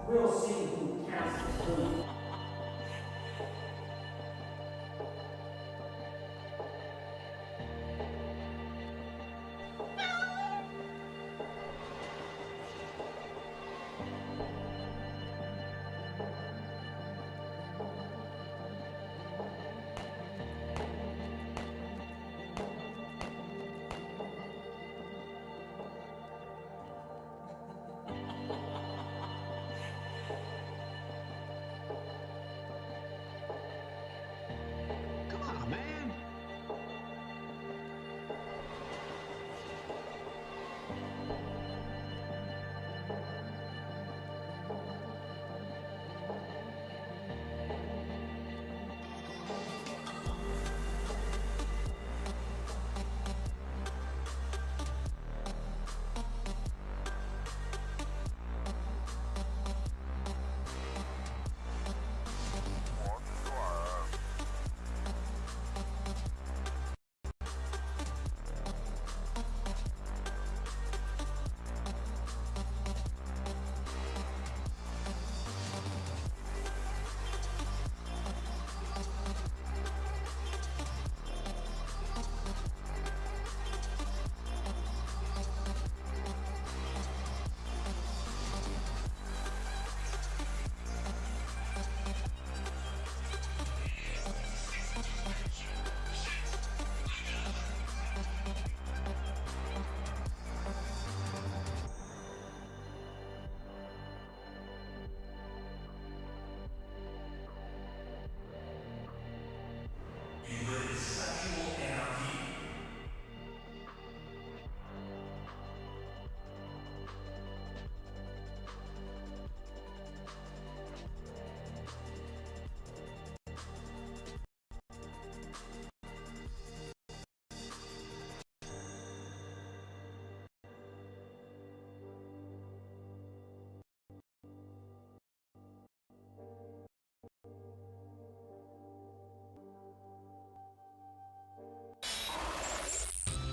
We'll see who counts the food.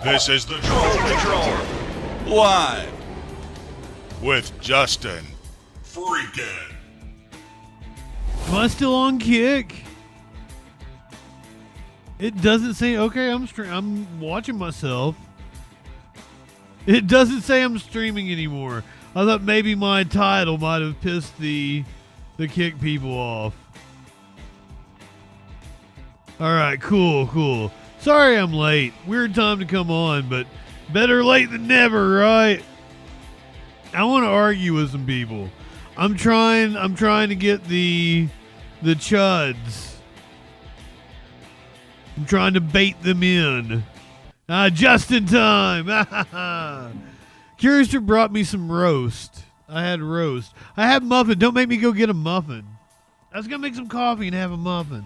This is the Control live with JustinFREAKIN. Am I still on Kick? It doesn't say. Okay, I'm watching myself. It doesn't say I'm streaming anymore. I thought maybe my title might have pissed the Kick people off. All right, cool. Sorry I'm late. Weird time to come on, but better late than never, right? I want to argue with some people. I'm trying to get the chuds. I'm trying to bait them in. Just in time. Curiouser brought me some roast. I had roast. I have muffin. Don't make me go get a muffin. I was going to make some coffee and have a muffin.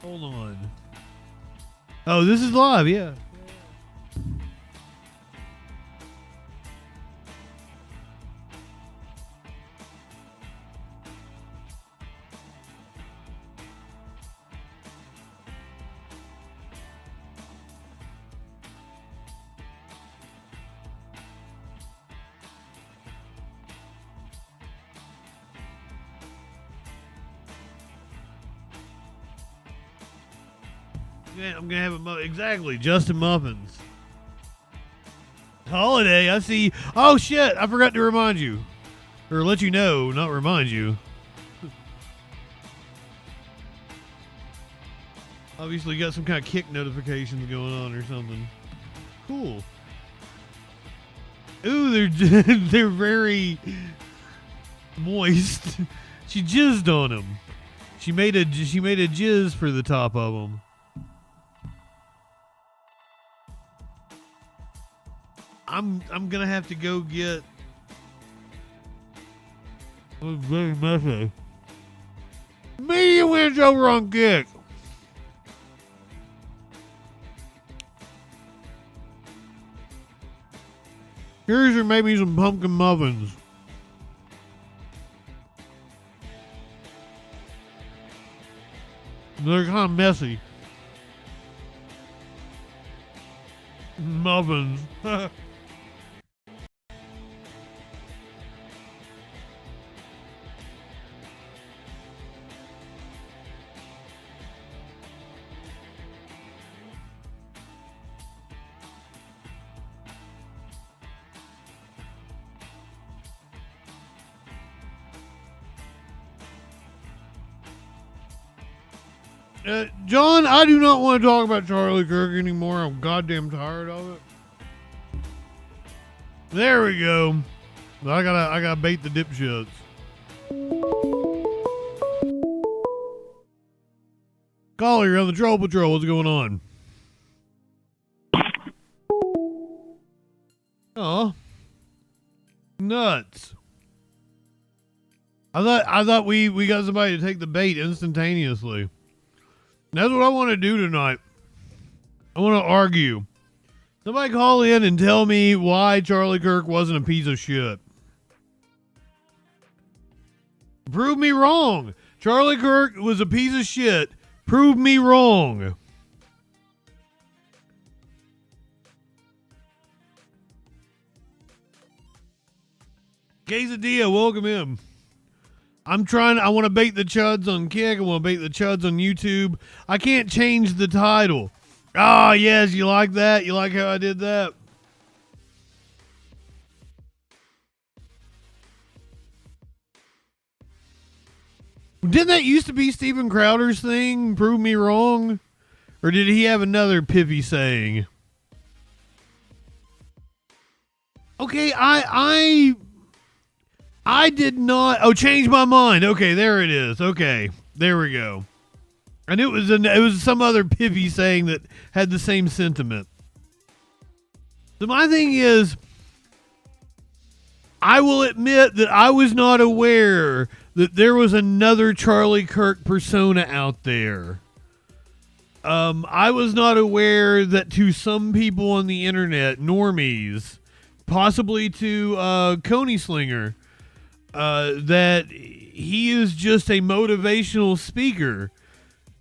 Hold on. Oh, this is live, yeah. I'm gonna have exactly Justin Muffins. Holiday, I see. Oh shit! I forgot to remind you, or let you know, not remind you. Obviously, got some kind of Kick notifications going on or something. Cool. Ooh, they're very moist. She jizzed on them. She made a jizz for the top of them. I'm gonna have to go get. Oh, very messy. Media wins over on Kick. Here's your maybe some pumpkin muffins. They're kind of messy. Muffins. John, I do not want to talk about Charlie Kirk anymore. I'm goddamn tired of it. There we go. I gotta bait the dipshits. Caller, you're on the Troll Patrol. What's going on? Oh, nuts! I thought we got somebody to take the bait instantaneously. That's what I want to do tonight. I want to argue. Somebody call in and tell me why Charlie Kirk wasn't a piece of shit. Prove me wrong. Charlie Kirk was a piece of shit. Prove me wrong. Quesadilla, welcome in. I want to bait the chuds on Kick. I want to bait the chuds on YouTube. I can't change the title. Ah, yes, you like that? You like how I did that? Didn't that used to be Steven Crowder's thing? Prove me wrong? Or did he have another pithy saying? Okay, I did not. Oh, change my mind. Okay, there it is. Okay, there we go. And it was some other pithy saying that had the same sentiment. So my thing is, I will admit that I was not aware that there was another Charlie Kirk persona out there. I was not aware that to some people on the internet, normies, possibly to Coney Slinger, that he is just a motivational speaker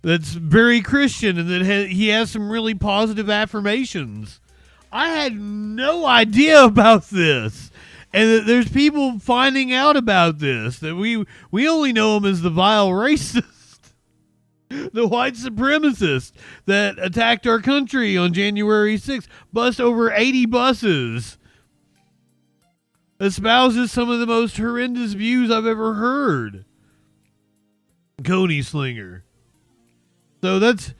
that's very Christian and that he has some really positive affirmations. I had no idea about this. And that there's people finding out about this. That we only know him as the vile racist. The white supremacist that attacked our country on January 6th. Bust over 80 buses. Espouses some of the most horrendous views I've ever heard. Coney Slinger. So that's...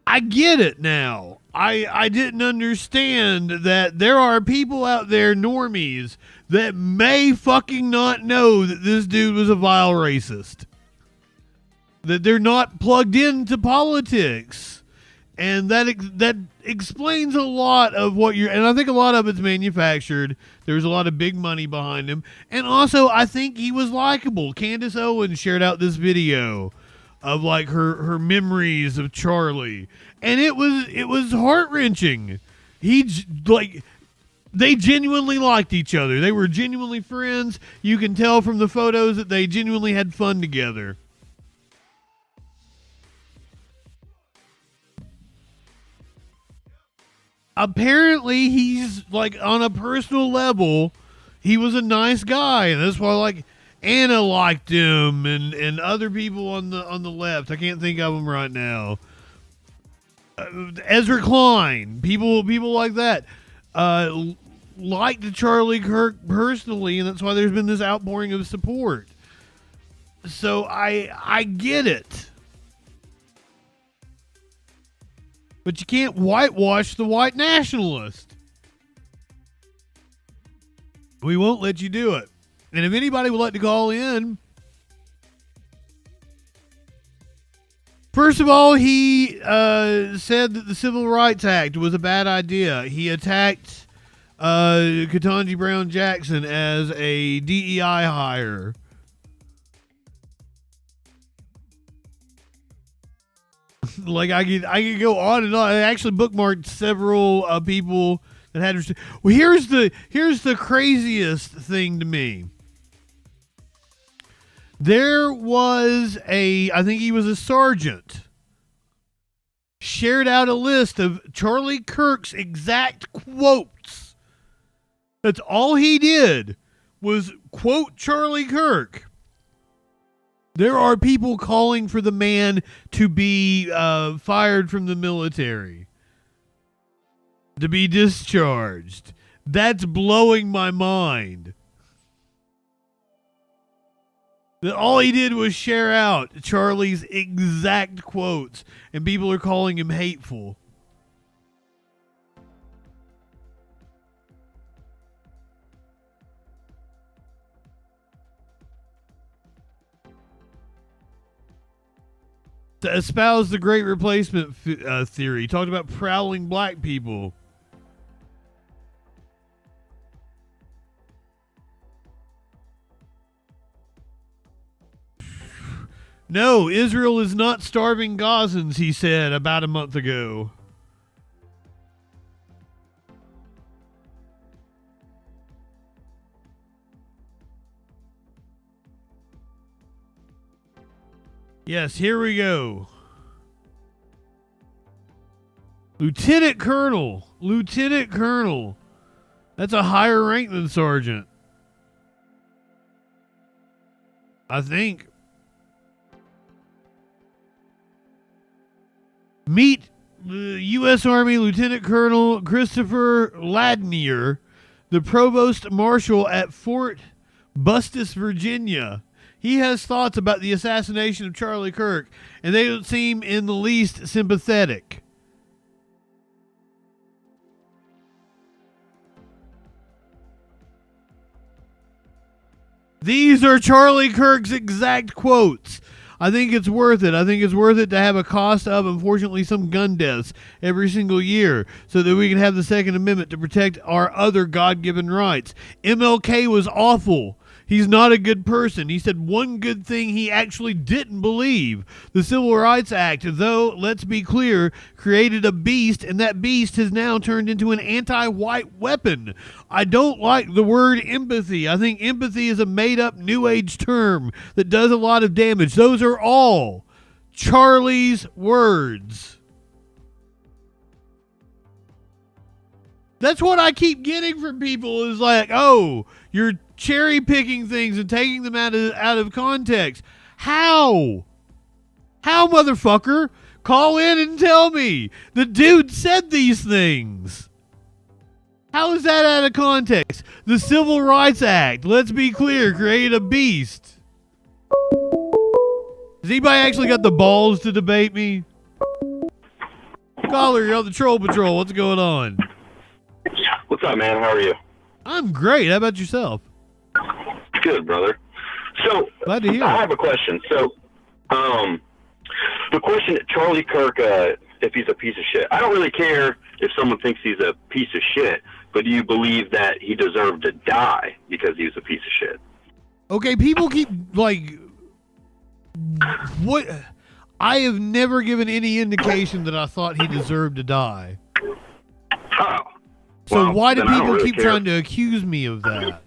I get it now. I didn't understand that there are people out there, normies, that may fucking not know that this dude was a vile racist. That they're not plugged into politics. And that explains a lot of what you're... And I think a lot of it's manufactured. There's a lot of big money behind him. And also, I think he was likable. Candace Owens shared out this video of like her memories of Charlie, and it was heart-wrenching. They genuinely liked each other. They were genuinely friends. You can tell from the photos that they genuinely had fun together. Apparently he's like on a personal level, he was a nice guy, and that's why like Anna liked him, and other people on the left. I can't think of them right now. Ezra Klein, people like that, liked Charlie Kirk personally, and that's why there's been this outpouring of support. So I get it, but you can't whitewash the white nationalist. We won't let you do it. And if anybody would like to call in, first of all, he said that the Civil Rights Act was a bad idea. He attacked Ketanji Brown Jackson as a DEI hire. Like I could go on and on. I actually bookmarked several people that had. Well, here's the craziest thing to me. There was I think he was a sergeant, shared out a list of Charlie Kirk's exact quotes. That's all he did was quote Charlie Kirk. There are people calling for the man to be fired from the military, to be discharged. That's blowing my mind. That all he did was share out Charlie's exact quotes, and people are calling him hateful. To espouse the Great Replacement theory, he talked about prowling black people. No, Israel is not starving Gazans, he said about a month ago. Yes, here we go. Lieutenant Colonel. Lieutenant Colonel. That's a higher rank than Sergeant. I think. Meet the U.S. Army Lieutenant Colonel Christopher Ladnier, the Provost Marshal at Fort Bustis, Virginia. He has thoughts about the assassination of Charlie Kirk, and they don't seem in the least sympathetic. These are Charlie Kirk's exact quotes. I think it's worth it. I think it's worth it to have a cost of, unfortunately, some gun deaths every single year so that we can have the Second Amendment to protect our other God-given rights. MLK was awful. He's not a good person. He said one good thing he actually didn't believe. The Civil Rights Act, though, let's be clear, created a beast, and that beast has now turned into an anti-white weapon. I don't like the word empathy. I think empathy is a made-up New Age term that does a lot of damage. Those are all Charlie's words. That's what I keep getting from people is like, oh, you're cherry picking things and taking them out of context. How? How, motherfucker? Call in and tell me. The dude said these things. How is that out of context? The Civil Rights Act, let's be clear, created a beast. Has anybody actually got the balls to debate me? Caller, you're on the Troll Patrol. What's going on? What's up, man? How are you? I'm great. How about yourself? Good, brother. So, glad to hear. I have a question. So, the question, Charlie Kirk, if he's a piece of shit. I don't really care if someone thinks he's a piece of shit, but do you believe that he deserved to die because he was a piece of shit? Okay, people keep, like, what? I have never given any indication that I thought he deserved to die. Oh. So well, why do people really keep care. trying to accuse me of that?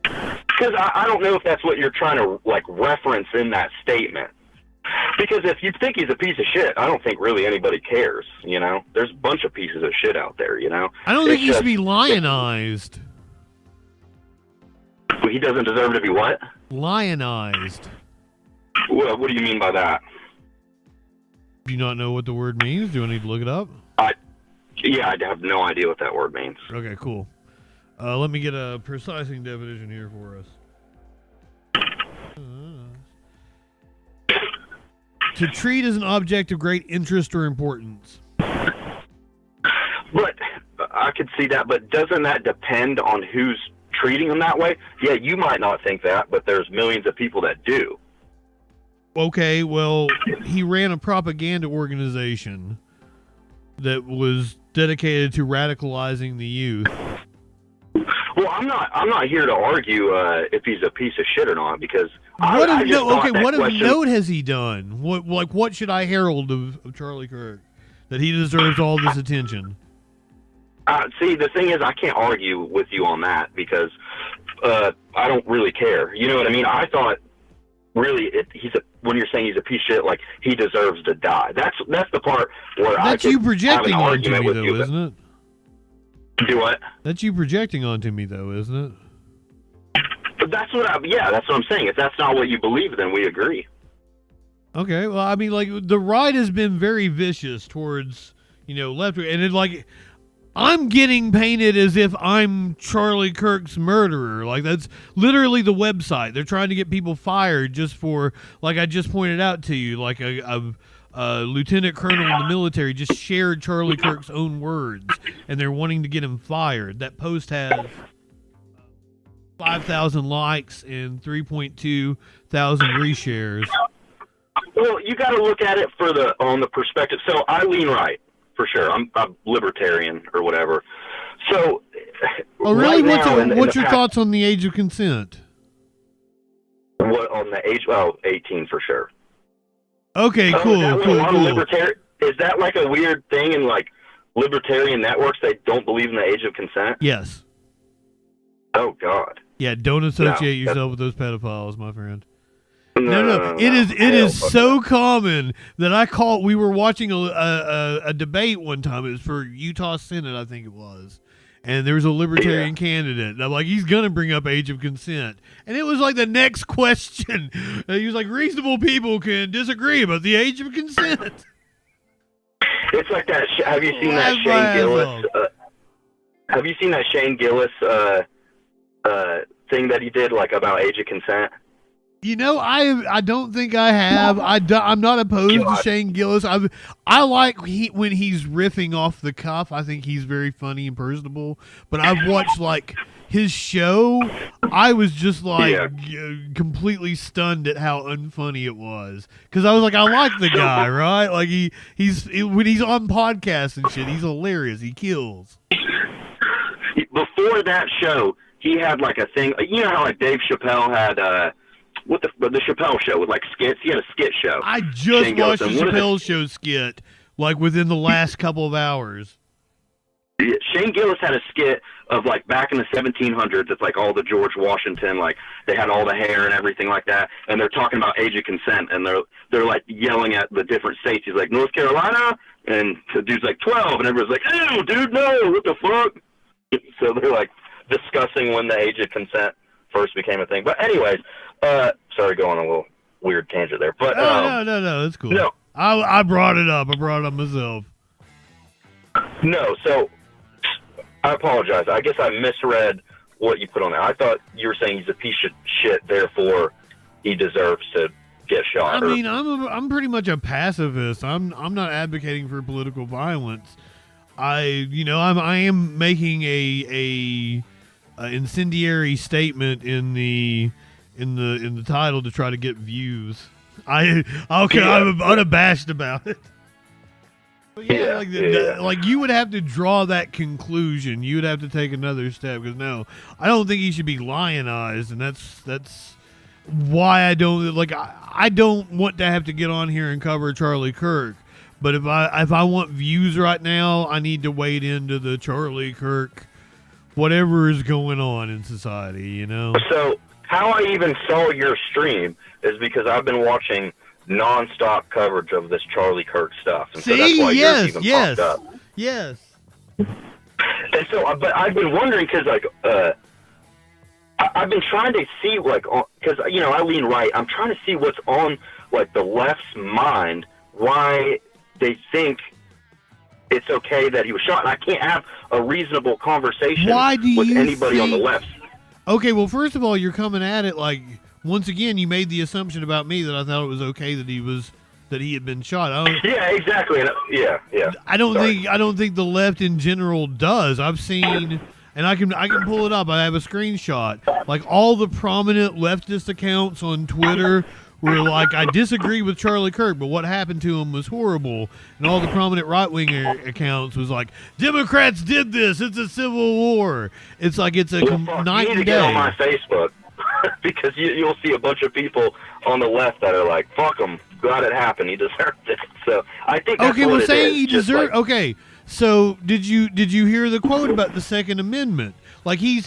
Because I don't know if that's what you're trying to, like, reference in that statement. Because if you think he's a piece of shit, I don't think really anybody cares, you know? There's a bunch of pieces of shit out there, you know? I don't think he should be lionized. He doesn't deserve to be what? Lionized. What do you mean by that? Do you not know what the word means? Do I need to look it up? Yeah, I have no idea what that word means. Okay, cool. Let me get a precising definition here for us. To treat as an object of great interest or importance. But I could see that, but doesn't that depend on who's treating them that way? Yeah, you might not think that, but there's millions of people that do. Okay, well, he ran a propaganda organization that was dedicated to radicalizing the youth. Well, I'm not here to argue if he's a piece of shit or not, because what I of just thought that what of question, note has he done? What should I herald of Charlie Kirk that he deserves all this attention? See, the thing is, I can't argue with you on that because I don't really care. You know what I mean? I thought really when you're saying he's a piece of shit, like he deserves to die. That's the part where that's I you could projecting have an onto argument me, with though, you, isn't it? Do what? That's you projecting onto me, though, isn't it? But that's what that's what I'm saying. If that's not what you believe, then we agree. Okay, well, I mean, like, the right has been very vicious towards, left, and it, like, I'm getting painted as if I'm Charlie Kirk's murderer. Like, that's literally the website. They're trying to get people fired just for, like I just pointed out to you, like a lieutenant colonel in the military just shared Charlie Kirk's own words, and they're wanting to get him fired. That post has 5,000 likes and 3.2 thousand reshares. Well, you got to look at it on the perspective. So I lean right, for sure. I'm libertarian or whatever. So, oh, really? Right what's your thoughts on the age of consent? What on the age? Oh, 18 for sure. Okay, cool. Is that like a weird thing in like libertarian networks? They don't believe in the age of consent? Yes. Oh God. Yeah, don't associate yourself with those pedophiles, my friend. No. It is so common that we were watching a debate one time. It was for Utah Senate, I think it was. And there was a libertarian candidate. And I'm like, he's going to bring up age of consent. And it was like the next question. He was like, reasonable people can disagree about the age of consent. It's like that. Have you seen that Shane Gillis? Have you seen that Shane Gillis thing that he did, like about age of consent? You know, I don't think I have. I'm not opposed to Shane Gillis. I like when he's riffing off the cuff. I think he's very funny and personable. But I've watched like his show. I was just like completely stunned at how unfunny it was, because I was like, I like the guy, right? Like when he's on podcasts and shit, he's hilarious. He kills. Before that show, he had like a thing. You know how like Dave Chappelle had the Chappelle show with like skits. He had a skit show. I just watched the Chappelle show skit like within the last couple of hours. Shane Gillis had a skit of like back in the 1700s. It's like all the George Washington, like they had all the hair and everything like that, and they're talking about age of consent, and they're like yelling at the different states. He's like, North Carolina, and the dude's like 12, and everyone's like, ew, dude, no, what the fuck? So they're like discussing when the age of consent first became a thing. But anyways, sorry, going on a little weird tangent there. But no, that's cool. No, I brought it up. I brought it up myself. No, so I apologize. I guess I misread what you put on there. I thought you were saying he's a piece of shit, therefore he deserves to get shot. I mean, I'm pretty much a pacifist. I'm not advocating for political violence. I am making a incendiary statement in the title to try to get views. I'm unabashed about it. But like you would have to draw that conclusion. You would have to take another step, because no, I don't think he should be lionized, and that's why I don't like. I don't want to have to get on here and cover Charlie Kirk. But if I want views right now, I need to wade into the Charlie Kirk, whatever is going on in society, you know? So how I even saw your stream is because I've been watching nonstop coverage of this Charlie Kirk stuff. And so that's why yours even popped up. Yes. And so, but I've been wondering, because like, I've been trying to see, like, because, you know, I lean right. I'm trying to see what's on, like, the left's mind, why they think it's okay that he was shot, and I can't have a reasonable conversation with anybody on the left. Okay, well, first of all, you're coming at it like, once again, you made the assumption about me that I thought it was okay that he had been shot. Yeah, exactly. Yeah. I don't think the left in general does. I've seen, and I can pull it up. I have a screenshot. Like all the prominent leftist accounts on Twitter were like, I disagree with Charlie Kirk, but what happened to him was horrible. And all the prominent right-wing accounts was like, Democrats did this. It's a civil war. It's like it's a night and day. You need to get on my Facebook, because you'll see a bunch of people on the left that are like, fuck him. Glad it happened. He deserved it. So I think that's what it is. He deserved. Like, okay, so did you hear the quote about the Second Amendment? Like he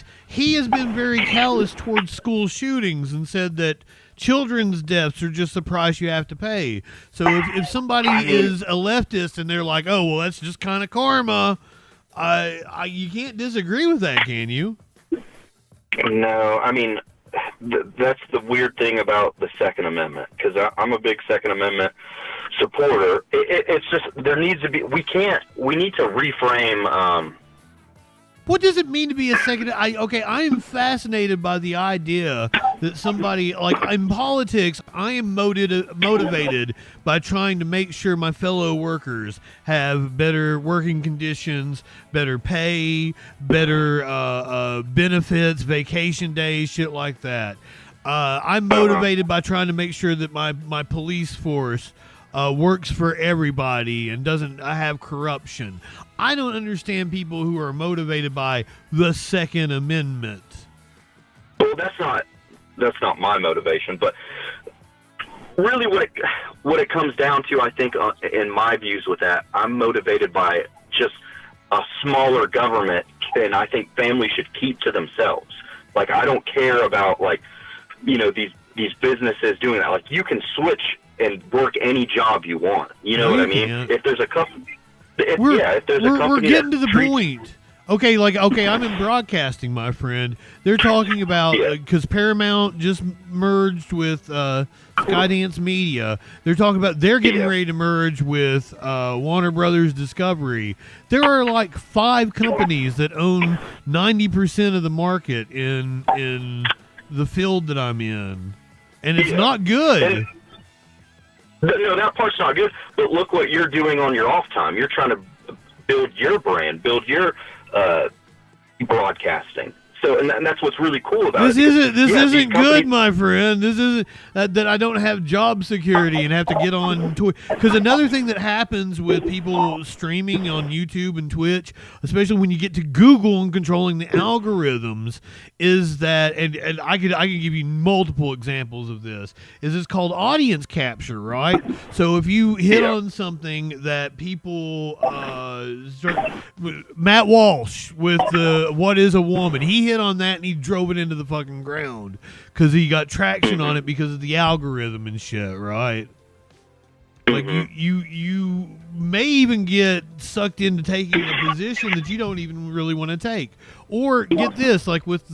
has been very callous towards school shootings and said that children's deaths are just the price you have to pay. So if somebody is a leftist and they're like, oh, well, that's just kind of karma, you can't disagree with that, can you? No, I mean, that's the weird thing about the Second Amendment, because I'm a big Second Amendment supporter. It's just, there needs to be, we need to reframe What does it mean to be a second? I am fascinated by the idea that somebody, like in politics, I am motivated by trying to make sure my fellow workers have better working conditions, better pay, better benefits, vacation days, shit like that. I'm motivated by trying to make sure that my police force works for everybody and doesn't have corruption. I don't understand people who are motivated by the Second Amendment. Well, that's not my motivation, but really what it comes down to, I think, in my views with that, I'm motivated by just a smaller government, and I think families should keep to themselves. Like, I don't care about, like, you know, these businesses doing that. Like, you can switch and work any job you want. You know what I mean? Can't. If there's a company, we're getting to the treats, point. Okay, I'm in broadcasting, my friend. They're talking about, because Paramount just merged with Skydance Media. They're talking about they're getting ready to merge with Warner Brothers Discovery. There are like 5 companies that own 90% of the market in the field that I'm in. And it's not good. No, that part's not good. But look what you're doing on your off time. You're trying to build your brand, build your broadcasting. So, and that's what's really cool about this it. This isn't good, my friend. This isn't that I don't have job security and have to get on Twitch. Because another thing that happens with people streaming on YouTube and Twitch, especially when you get to Google and controlling the algorithms, is that, and I could give you multiple examples of this. Is it's called audience capture, right? So if you hit on something that people, Matt Walsh with the What Is a Woman, he hit on that and he drove it into the fucking ground because he got traction on it because of the algorithm and shit, right? Like you may even get sucked into taking a position that you don't even really want to take. Or get this, like with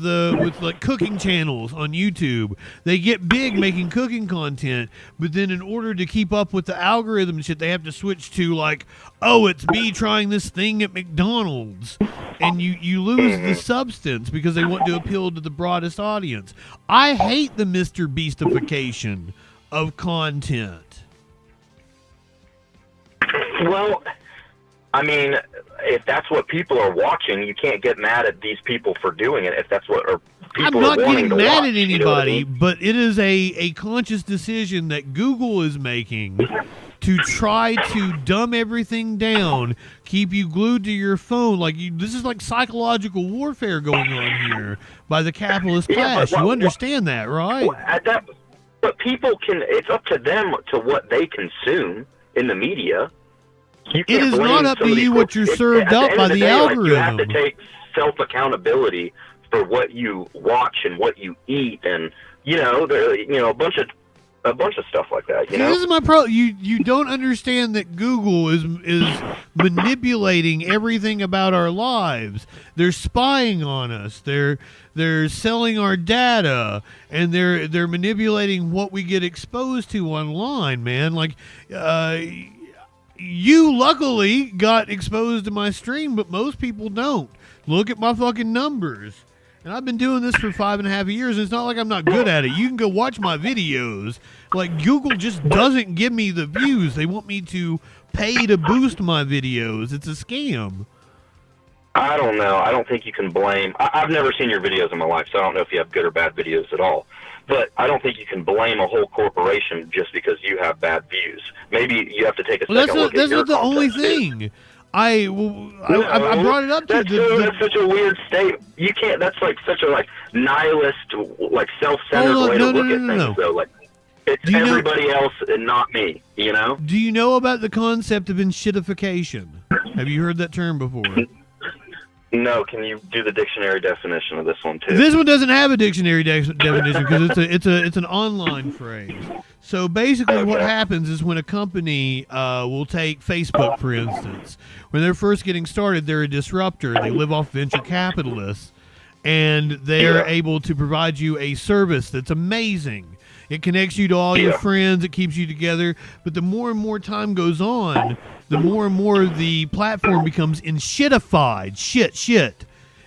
cooking channels on YouTube, they get big making cooking content, but then in order to keep up with the algorithm and shit, they have to switch to like, oh, it's me trying this thing at McDonald's, and you lose the substance because they want to appeal to the broadest audience. I hate the Mr. Beastification of content. Well, I mean, if that's what people are watching, you can't get mad at these people for doing it. If that's what people I'm not are wanting getting to mad watch, at anybody, you know what I mean? but it is a conscious decision that Google is making to try to dumb everything down, keep you glued to your phone. Like this is like psychological warfare going on here by the capitalist class. You understand that, right? But people can. It's up to them to what they consume in the media. It is not up to you what you're served up by the algorithm. You have to take self-accountability for what you watch and what you eat, and a bunch of stuff like that. You know, this is my problem. You don't understand that Google is manipulating everything about our lives. They're spying on us. They're selling our data, and they're manipulating what we get exposed to online, man. Like, you luckily got exposed to my stream, but most people don't. Look at my fucking numbers. And I've been doing this for 5.5 years, and it's not like I'm not good at it. You can go watch my videos. Like, Google just doesn't give me the views. They want me to pay to boost my videos. It's a scam. I don't know. I don't think you can blame... I've never seen your videos in my life, so I don't know if you have good or bad videos at all. But I don't think you can blame a whole corporation just because you have bad views. Maybe you have to take a second look at your content. That's not the only thing. I brought it up to that's such a weird state. You can't. That's like such a nihilist, self-centered way to look at things. Though, like it's everybody else and not me. You know. Do you know about the concept of enshittification? Have you heard that term before? No, can you do the dictionary definition of this one too? This one doesn't have a dictionary definition because it's an online phrase. So basically, what happens is when a company will take Facebook, for instance, when they're first getting started, they're a disruptor. They live off venture capitalists, and they're able to provide you a service that's amazing. It connects you to all your friends. It keeps you together. But the more and more time goes on, the more and more the platform becomes enshittified. Shit.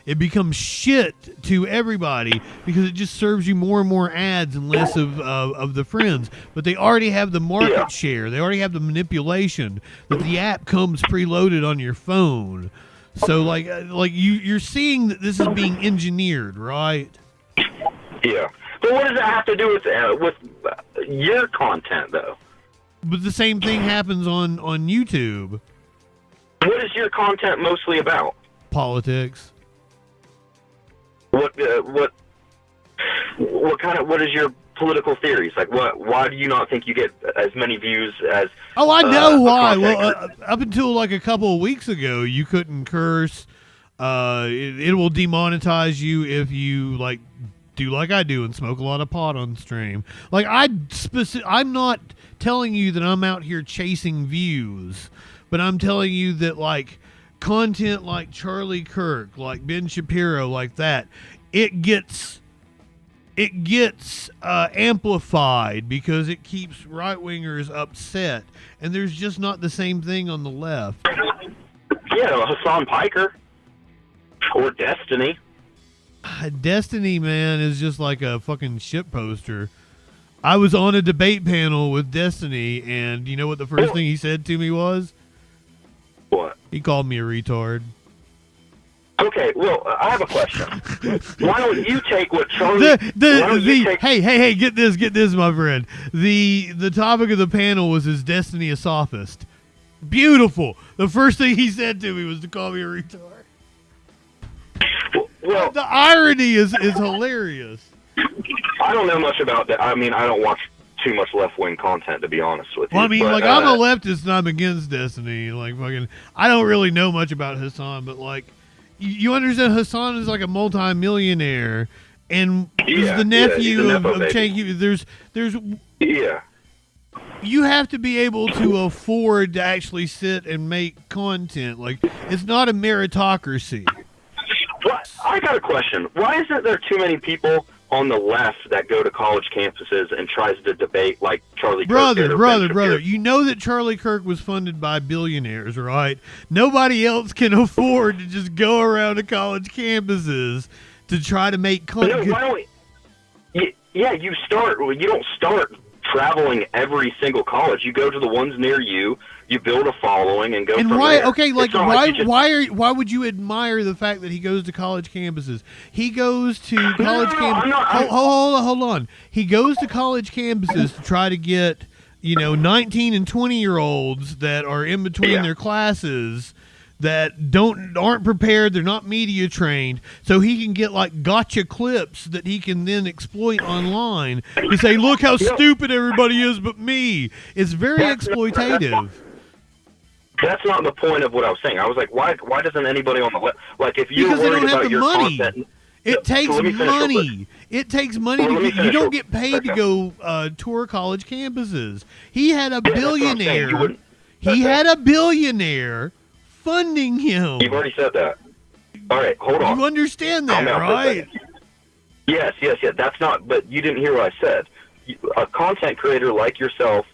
It becomes shit to everybody because it just serves you more and more ads and less of the friends. But they already have the market share. They already have the manipulation that the app comes preloaded on your phone. So like you're seeing that this is being engineered, right? Yeah. But what does it have to do with your content, though? But the same thing happens on YouTube. What is your content mostly about? Politics. What is your political theories? Like, why do you not think you get as many views as? Oh, I know why. Well, up until like a couple of weeks ago, you couldn't curse. It will demonetize you if you like do like I do and smoke a lot of pot on stream. Like I'm not telling you that I'm out here chasing views, but I'm telling you that like content like Charlie Kirk, like Ben Shapiro, like that, it gets amplified because it keeps right-wingers upset, and there's just not the same thing on the left. Yeah, Hassan Piker or Destiny. Destiny, man, is just like a fucking shit poster. I was on a debate panel with Destiny, and you know what the first thing he said to me was? What? He called me a retard. Okay, well, I have a question. Why don't you take what Charlie... Hey, get this, my friend. The topic of the panel was, is Destiny a sophist? Beautiful. The first thing he said to me was to call me a retard. Well, the irony is hilarious. I don't know much about that. I mean, I don't watch too much left-wing content, to be honest with you. Well, I mean, but, like, I'm a leftist and I'm against Destiny. Like, fucking, I don't really know much about Hassan, but, like, you understand Hassan is, like, a multi-millionaire, and he's the nephew of Cenk. There's... Yeah. You have to be able to afford to actually sit and make content. Like, it's not a meritocracy. What? I got a question. Why isn't there too many people on the left that go to college campuses and tries to debate like Charlie Kirk? Brother. You know that Charlie Kirk was funded by billionaires, right? Nobody else can afford to just go around to college campuses to try to make content. No, why don't we, you don't start traveling every single college. You go to the ones near you. You build a following and go from there. Okay, like why would you admire the fact that he goes to college campuses? He goes to college campuses. Hold on. He goes to college campuses to try to get 19 and 20-year-olds that are in between their classes that aren't prepared, they're not media trained, so he can get like gotcha clips that he can then exploit online to say, look how stupid everybody is but me. It's very exploitative. That's not the point of what I was saying. I was like, why doesn't anybody on the left, like if you're worried about your content... It takes money. It takes money you don't get paid to go tour college campuses. He had a billionaire. He had a billionaire funding him. You've already said that. All right, hold on. You understand that, right? Yes. That's not, but you didn't hear what I said. A content creator like yourself,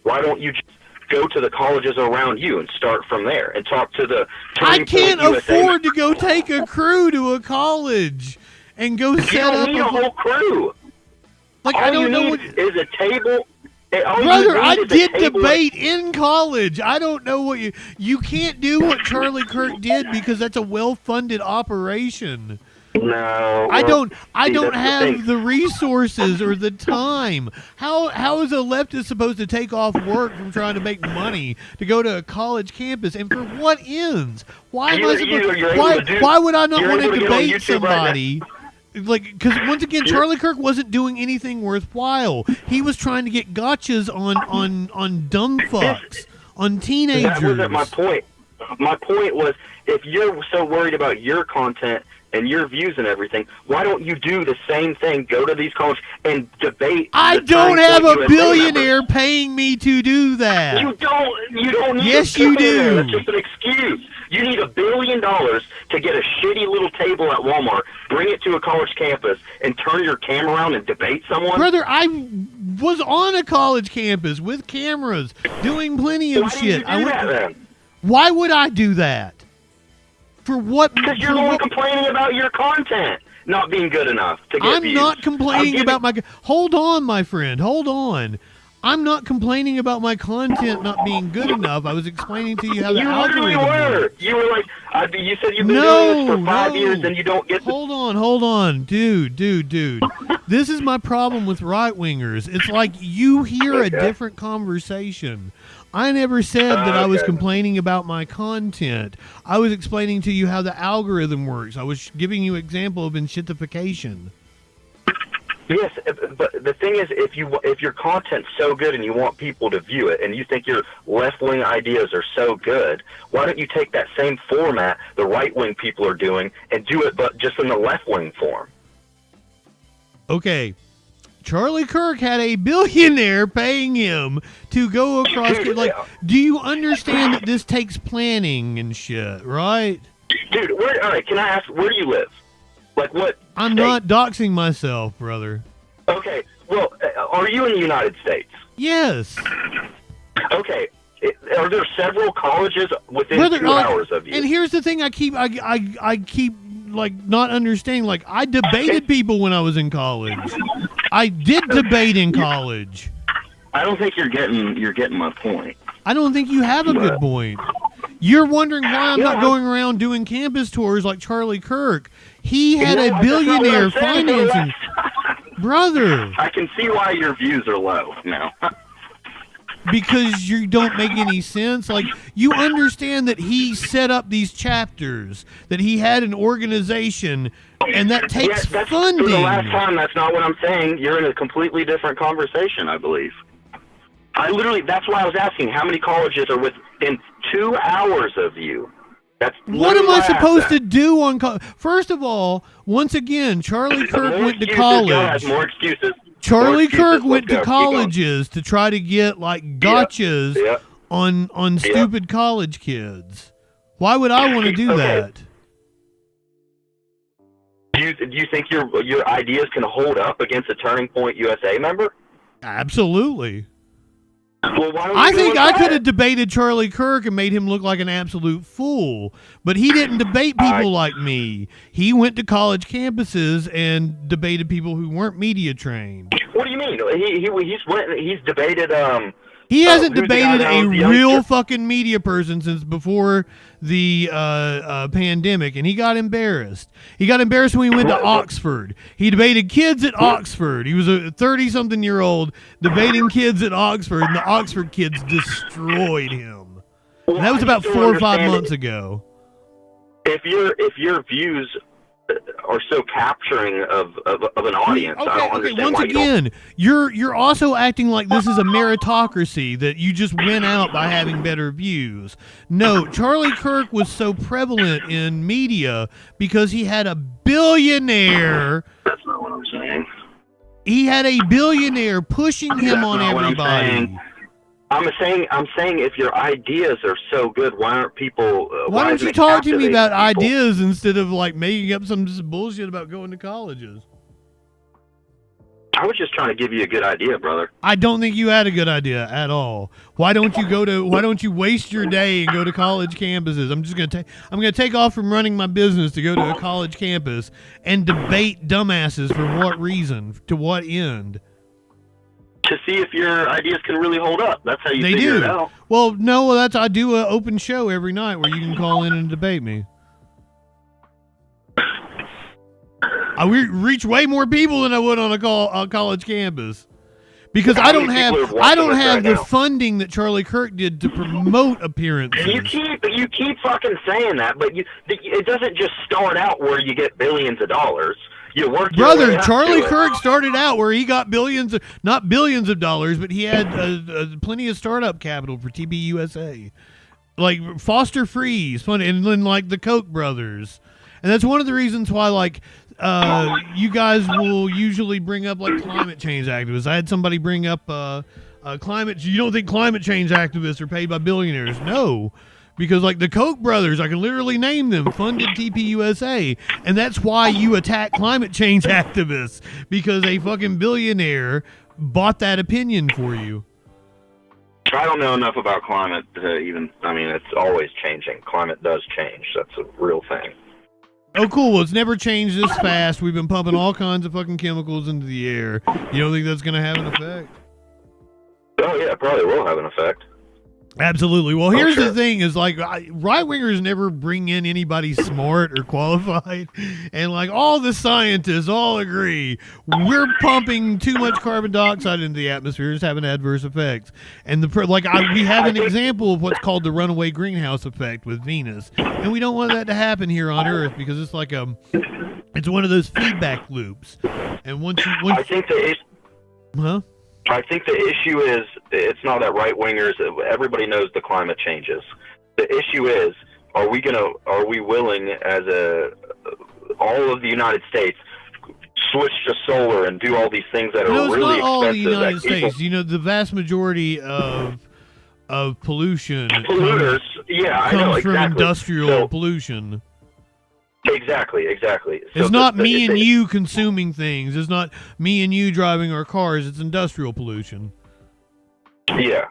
why don't you just go to the colleges around you and start from there and talk to the... I can't afford to go take a crew to a college and go set up... You don't need a whole crew. Like, all I don't know what... is a table... Brother, I did debate in college. I don't know what you can't do what Charlie Kirk did because that's a well-funded operation. No. I don't have the resources or the time. How is a leftist supposed to take off work from trying to make money to go to a college campus, and for what ends? Why would I not want to debate somebody? Like, because once again, Charlie Kirk wasn't doing anything worthwhile. He was trying to get gotchas on dumb fucks, on teenagers. That wasn't my point. My point was, if you're so worried about your content and your views and everything, why don't you do the same thing? Go to these colleges and debate. I don't have a billionaire paying me to do that. You don't need yes, you do. That's just an excuse. You need $1 billion to get a shitty little table at Walmart, bring it to a college campus, and turn your camera around and debate someone? Brother, I was on a college campus with cameras, doing plenty of shit. Why did you do that then? Why would I do that? For what? Because you're the one complaining about your content not being good enough to get I'm views. not complaining about my... Hold on, my friend. Hold on. I'm not complaining about my content not being good enough. I was explaining to you how the algorithm works. You were like, you said you've been doing this for 5 years and you don't get Hold on. Dude. This is my problem with right-wingers. It's like you hear a different conversation. I never said that I was complaining about my content. I was explaining to you how the algorithm works. I was giving you an example of enshittification. Yes, but the thing is, if your content's so good and you want people to view it, and you think your left-wing ideas are so good, why don't you take that same format the right-wing people are doing and do it, but just in the left-wing form? Okay. Charlie Kirk had a billionaire paying him to go across. Like, do you understand that this takes planning and shit, right? Dude, all right, can I ask, where do you live? Like what? I'm state? not doxing myself, brother. Okay, well, are you in the United States? Yes. Okay, are there several colleges within Brother, 2 hours of you? And here's the thing: I keep like not understanding. Like, I debated people when I was in college. I did debate in college. I don't think you're getting my point. I don't think you have a good point. You're wondering why I'm not going around doing campus tours like Charlie Kirk. He had a billionaire financing. Brother. I can see why your views are low now. Because you don't make any sense. Like, you understand that he set up these chapters, that he had an organization, and that takes funding. For the last time, that's not what I'm saying. You're in a completely different conversation, I believe. That's why I was asking, how many colleges are within 2 hours of you? What am I supposed to do on First of all, once again, Charlie Kirk went to college. More excuses. Charlie Kirk went to colleges to try to get like gotchas on stupid college kids. Why would I want to do that? Do you think your ideas can hold up against a Turning Point USA member? Absolutely. Well, why don't I think I could have debated Charlie Kirk and made him look like an absolute fool, but he didn't debate people like me. He went to college campuses and debated people who weren't media trained. What do you mean? He's debated. He hasn't debated a real fucking media person since before the pandemic, and he got embarrassed. He got embarrassed when he went to Oxford. He debated kids at Oxford. He was a 30-something-year-old debating kids at Oxford, and the Oxford kids destroyed him. And that was about 4 or 5 months ago. If your views are so capturing of an audience, I don't understand once again, you're also acting like this is a meritocracy, that you just win out by having better views. No, Charlie Kirk was so prevalent in media because he had a billionaire. That's not what I'm saying. He had a billionaire pushing him on everybody. I'm saying if your ideas are so good, why aren't people? Why don't you talk to me about ideas instead of like making up some bullshit about going to colleges? I was just trying to give you a good idea, brother. I don't think you had a good idea at all. Why don't you waste your day and go to college campuses? I'm gonna take off from running my business to go to a college campus and debate dumbasses for what reason, to what end? To see if your ideas can really hold up. That's how you figure it out. Well, no, I do an open show every night where you can call in and debate me. I reach way more people than I would on a college campus, because I don't have the funding that Charlie Kirk did to promote appearances. You keep fucking saying that, but it doesn't just start out where you get billions of dollars. You work your way up Charlie to Kirk started out where he got not billions of dollars, but he had plenty of startup capital for TBUSA, like Foster Freeze, and then like the Koch brothers, and that's one of the reasons why like you guys will usually bring up like climate change activists. I had somebody bring up climate. You don't think climate change activists are paid by billionaires? No. Because, like, the Koch brothers, I can literally name them, funded TPUSA. And that's why you attack climate change activists. Because a fucking billionaire bought that opinion for you. I don't know enough about climate to even. I mean, it's always changing. Climate does change. That's a real thing. Oh, cool. Well, it's never changed this fast. We've been pumping all kinds of fucking chemicals into the air. You don't think that's going to have an effect? Oh, yeah, it probably will have an effect. Absolutely. Well, here's sure. the thing is like right-wingers never bring in anybody smart or qualified. And like all the scientists all agree we're pumping too much carbon dioxide into the atmosphere. It's having adverse effects. And we have an example of what's called the runaway greenhouse effect with Venus. And we don't want that to happen here on Earth because it's like it's one of those feedback loops. And once I think I think the issue is it's not that right-wingers. Everybody knows the climate changes. The issue is, are we willing as all of the United States switch to solar and do all these things that are really expensive? It's not all the United States. You know, the vast majority of pollution polluters. comes from industrial pollution. Exactly. It's not me and you consuming things. It's not me and you driving our cars. It's industrial pollution. Yeah.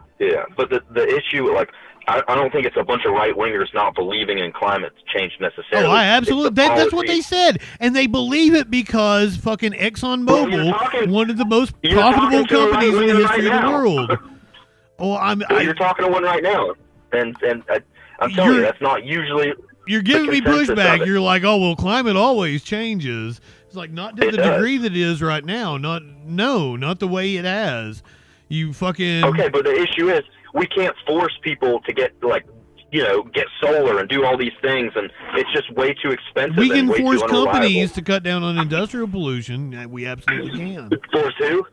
But the issue, like, I don't think it's a bunch of right-wingers not believing in climate change necessarily. Oh, I absolutely. That's what they said. And they believe it because fucking ExxonMobil, one of the most profitable companies in the history of the world. You're talking to one right now. And I'm telling you, that's not usually... You're giving me pushback. You're like, oh, well, climate always changes. It's like, not to the degree that it is right now. Not the way it has. You fucking... Okay, but the issue is we can't force people to get solar and do all these things, and it's just way too expensive. We can and way force too companies to cut down on industrial pollution. We absolutely can. Force who?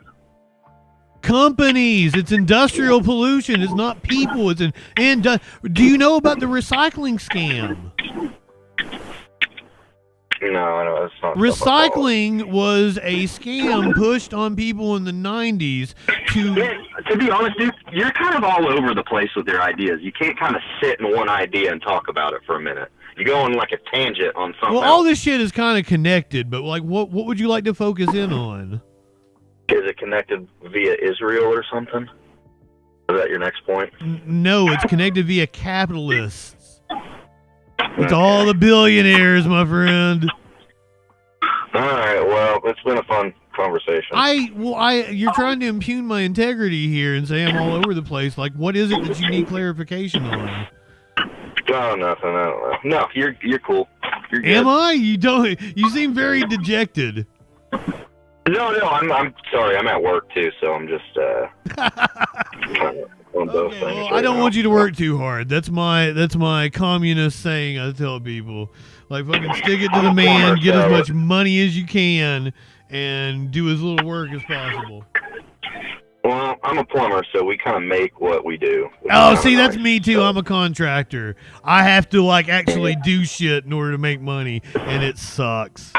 Companies. It's industrial pollution. It's not people. Do you know about the recycling scam? No, it's not. Recycling was a scam pushed on people in the 90s to be honest, dude, you're kind of all over the place with your ideas. You can't kind of sit in one idea and talk about it for a minute. You go on like a tangent on something. Well, all this shit is kind of connected, but like, what would you like to focus in on? Is it connected via Israel or something? Is that your next point? No, it's connected via capitalists. It's all the billionaires, my friend. All right, well, it's been a fun conversation. You're trying to impugn my integrity here and say I'm all over the place. Like, what is it that you need clarification on? Oh, nothing. I don't know. No, you're cool. You're good. Am I? You seem very dejected. No, I'm sorry. I'm at work too, so I'm just on both things. Well, I don't want you to work too hard. That's my communist saying. I tell people, like, fucking stick it to the man, get as much money as you can, and do as little work as possible. Well, I'm a plumber, so we kind of make what we do. Oh, see, that's me too. I'm a contractor. I have to like actually do shit in order to make money, and it sucks.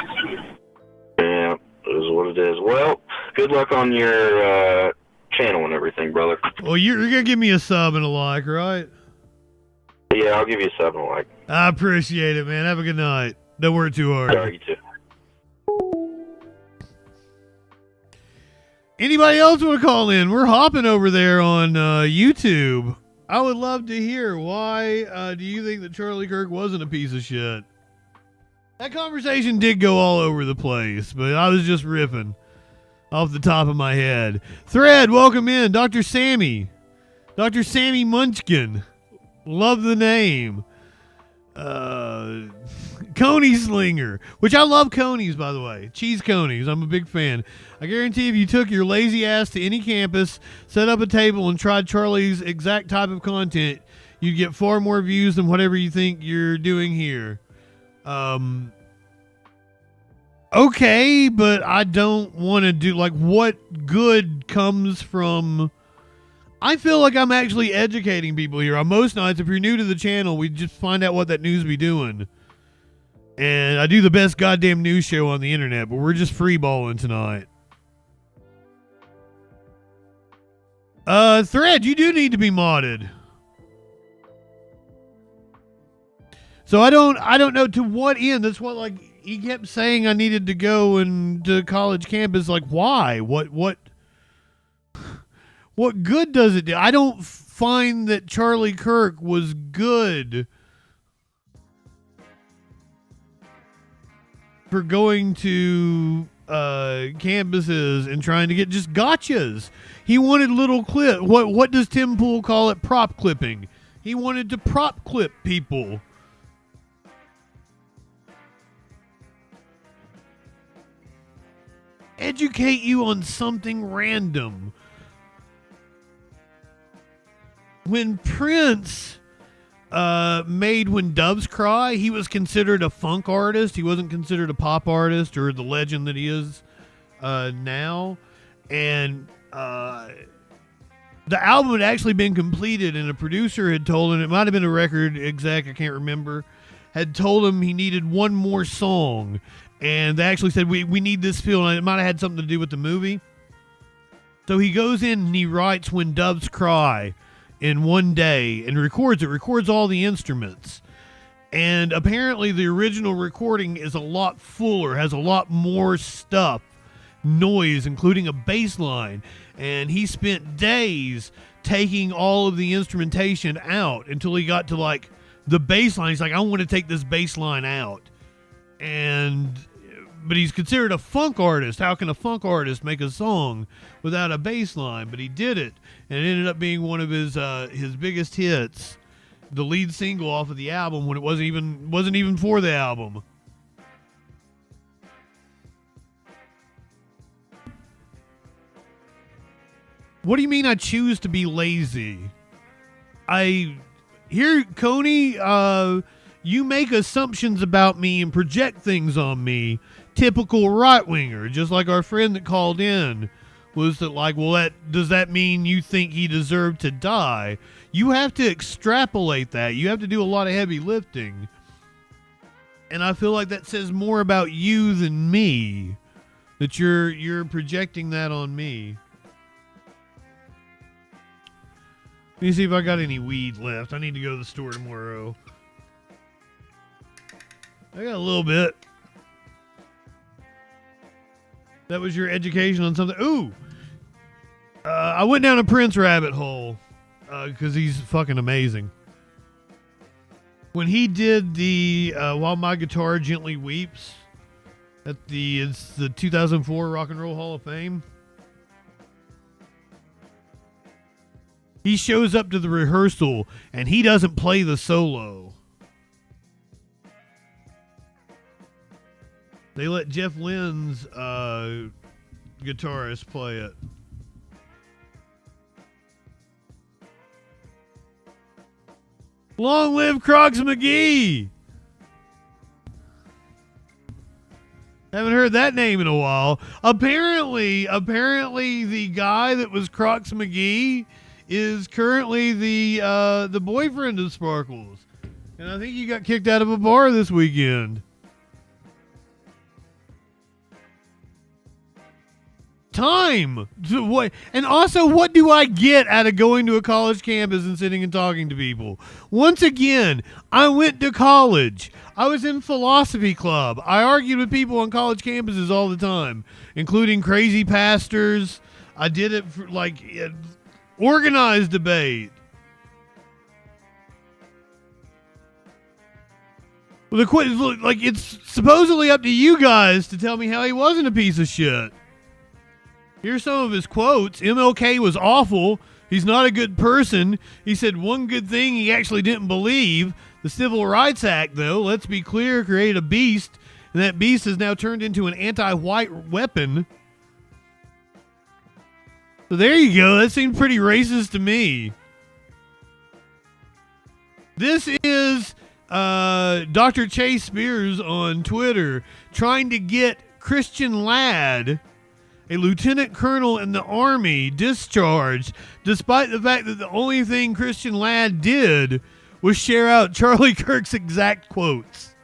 Yeah. Is what it is. Well, good luck on your channel and everything, brother. Well, you're gonna give me a sub and a like, right? Yeah, I'll give you a sub and a like. I appreciate it, man. Have a good night. Don't work too hard. Yeah, you too. Anybody else want to call in? We're hopping over there on YouTube. I would love to hear why do you think that Charlie Kirk wasn't a piece of shit? That conversation did go all over the place, but I was just riffing off the top of my head. Thread, welcome in. Dr. Sammy. Dr. Sammy Munchkin. Love the name. Coney Slinger, which I love conies, by the way. Cheese conies. I'm a big fan. I guarantee if you took your lazy ass to any campus, set up a table, and tried Charlie's exact type of content, you'd get far more views than whatever you think you're doing here. Okay, but I don't want to do, like, what good comes from... I feel like I'm actually educating people here. On most nights, if you're new to the channel, we just find out what that news be doing. And I do the best goddamn news show on the internet, but we're just freeballing tonight. Thread, you do need to be modded. So I don't know to what end. That's what, like, he kept saying I needed to go and to college campus. Like, why? What What good does it do? I don't find that Charlie Kirk was good for going to campuses and trying to get just gotchas. He wanted little clip. What does Tim Pool call it? Prop clipping. He wanted to prop clip people. Educate you on something random. When Prince made When Doves Cry, he was considered a funk artist. He wasn't considered a pop artist or the legend that he is now. And the album had actually been completed, and a producer had told him, it might have been a record exec, I can't remember, had told him he needed one more song. And they actually said, we need this feel. And it might have had something to do with the movie. So he goes in and he writes When Doves Cry in one day and records it, records all the instruments. And apparently the original recording is a lot fuller, has a lot more stuff, noise, including a bass line. And he spent days taking all of the instrumentation out until he got to like the bass line. He's like, I want to take this bass line out. But he's considered a funk artist. How can a funk artist make a song without a bass line? But he did it, and it ended up being one of his biggest hits, the lead single off of the album when it wasn't even for the album. What do you mean I choose to be lazy? Coney, you make assumptions about me and project things on me. Typical right-winger, just like our friend that called in was that like, well, does that mean you think he deserved to die? You have to extrapolate that. You have to do a lot of heavy lifting. And I feel like that says more about you than me, that you're projecting that on me. Let me see if I got any weed left. I need to go to the store tomorrow. I got a little bit. That was your education on something. Ooh! I went down a Prince rabbit hole because he's fucking amazing. When he did the While My Guitar Gently Weeps at it's the 2004 Rock and Roll Hall of Fame, he shows up to the rehearsal and he doesn't play the solo. They let Jeff Lynne's guitarist play it. Long live Crocs McGee! Haven't heard that name in a while. Apparently the guy that was Crocs McGee is currently the boyfriend of Sparkles. And I think he got kicked out of a bar this weekend. Time to what? And also, what do I get out of going to a college campus and sitting and talking to people? Once again, I went to college. I was in philosophy club. I argued with people on college campuses all the time, including crazy pastors. I did it for organized debate. Well, it's supposedly up to you guys to tell me how he wasn't a piece of shit. Here's some of his quotes. MLK was awful. He's not a good person. He said one good thing he actually didn't believe. The Civil Rights Act, though, let's be clear, created a beast, and that beast has now turned into an anti-white weapon. So there you go. That seemed pretty racist to me. This is Dr. Chase Spears on Twitter trying to get Christian Ladd, a lieutenant colonel in the Army, discharged, despite the fact that the only thing Christian Ladd did was share out Charlie Kirk's exact quotes.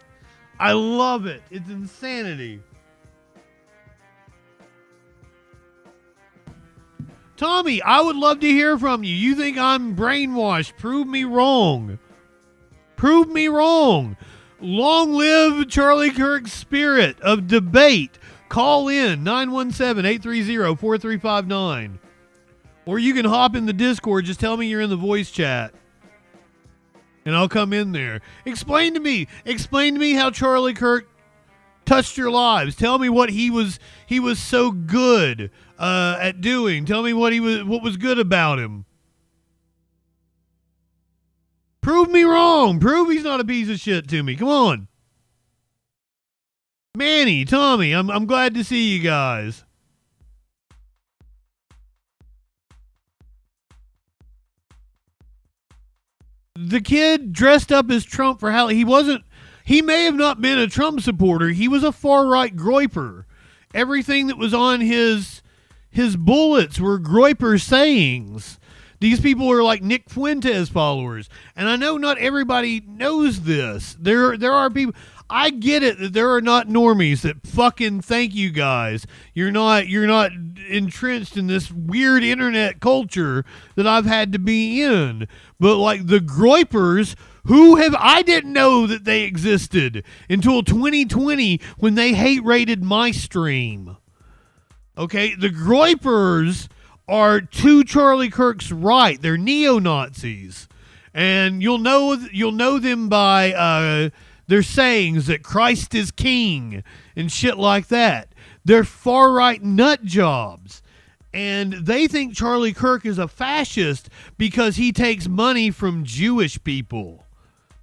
I love it. It's insanity. Tommy, I would love to hear from you. You think I'm brainwashed. Prove me wrong. Prove me wrong. Long live Charlie Kirk's spirit of debate. Call in 917-830-4359. Or you can hop in the Discord. Just tell me you're in the voice chat. And I'll come in there. Explain to me how Charlie Kirk touched your lives. Tell me what he was so good at doing. Tell me what was good about him. Prove me wrong. Prove he's not a piece of shit to me. Come on. Manny, Tommy, I'm glad to see you guys. The kid dressed up as Trump for Halloween. He may have not been a Trump supporter. He was a far-right groiper. Everything that was on his bullets were groiper sayings. These people are like Nick Fuentes followers. And I know not everybody knows this. There are people. I get it that there are not normies that fucking thank you guys. You're not entrenched in this weird internet culture that I've had to be in. But like the groipers I didn't know that they existed until 2020 when they hate rated my stream. Okay, the groipers are to Charlie Kirk's right. They're neo-Nazis. And you'll know them by their sayings that Christ is king and shit like that. They're far-right nut jobs. And they think Charlie Kirk is a fascist because he takes money from Jewish people.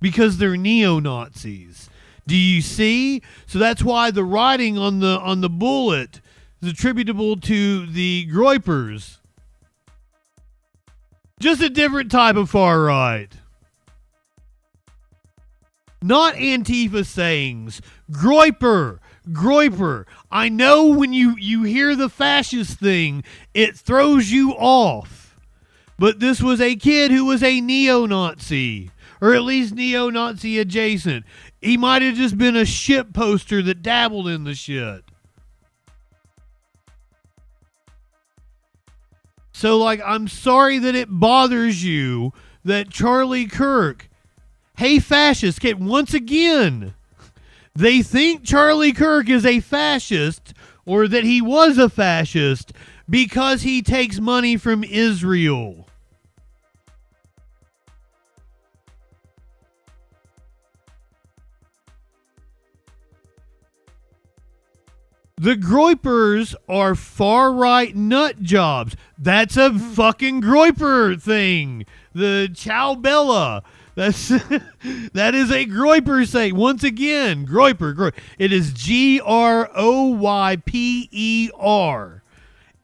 Because they're neo-Nazis. Do you see? So that's why the writing on the bullet is attributable to the groipers. Just a different type of far right. Not Antifa sayings. Groiper. I know when you hear the fascist thing, it throws you off. But this was a kid who was a neo-Nazi. Or at least neo-Nazi adjacent. He might have just been a shit poster that dabbled in the shit. So, like, I'm sorry that it bothers you that Charlie Kirk, hey, fascist, kid, once again, they think Charlie Kirk is a fascist or that he was a fascist because he takes money from Israel. The groipers are far-right nut jobs. That's a fucking groiper thing. The Chow Bella. That is a groiper saying. Once again, groiper. It is Groyper.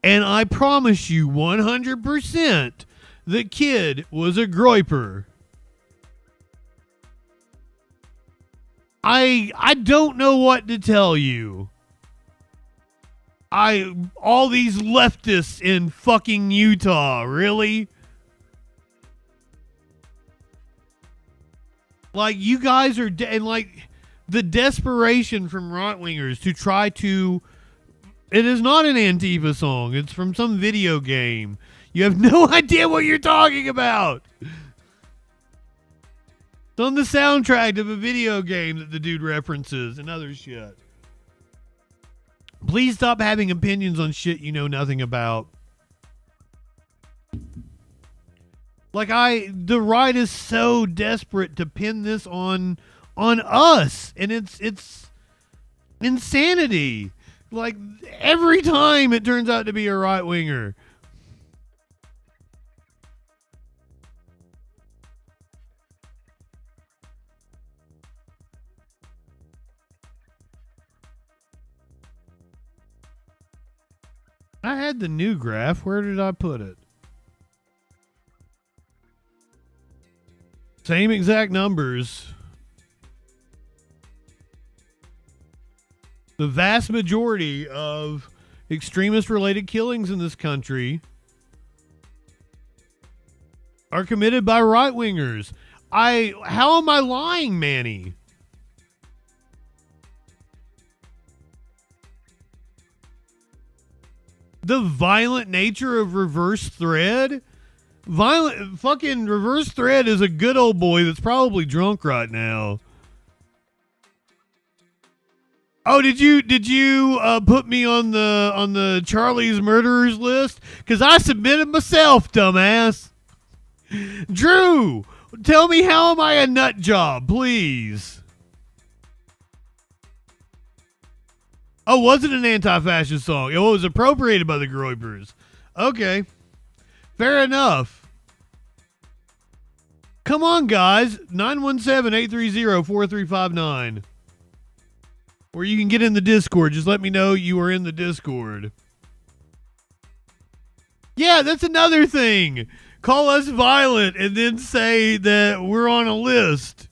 And I promise you 100% the kid was a groiper. I don't know what to tell you. All these leftists in fucking Utah, really? Like, you guys are, and like, the desperation from right-wingers to try to, it is not an Antifa song, it's from some video game. You have no idea what you're talking about. It's on the soundtrack of a video game that the dude references and other shit. Please stop having opinions on shit you know nothing about. Like, the right is so desperate to pin this on us, and it's insanity. Like, every time it turns out to be a right winger. I had the new graph. Where did I put it? Same exact numbers. The vast majority of extremist-related killings in this country are committed by right-wingers. How am I lying, Manny? The violent nature of reverse thread? Fucking reverse thread is a good old boy that's probably drunk right now. Oh, did you put me on the Charlie's murderers list? Because I submitted myself, dumbass. Drew, tell me, how am I a nut job, please? Oh, was it an anti-fascist song? It was appropriated by the Groypers. Okay, fair enough. Come on, guys. 917-830-4359. Or you can get in the Discord. Just let me know you are in the Discord. Yeah, that's another thing. Call us violent and then say that we're on a list.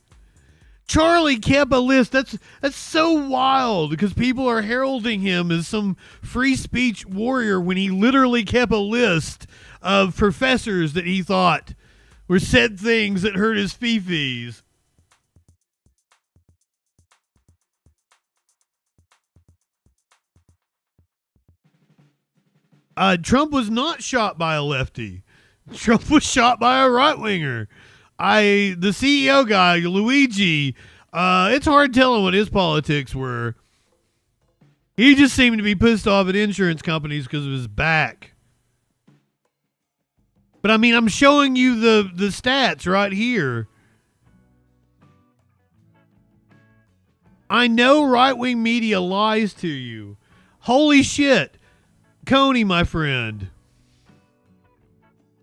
Charlie kept a list. That's so wild because people are heralding him as some free speech warrior when he literally kept a list of professors that he thought were said things that hurt his fee-fees. Trump was not shot by a lefty. Trump was shot by a right-winger. The CEO guy, Luigi, it's hard telling what his politics were. He just seemed to be pissed off at insurance companies because of his back. But I mean, I'm showing you the stats right here. I know right-wing media lies to you. Holy shit. Coney, my friend.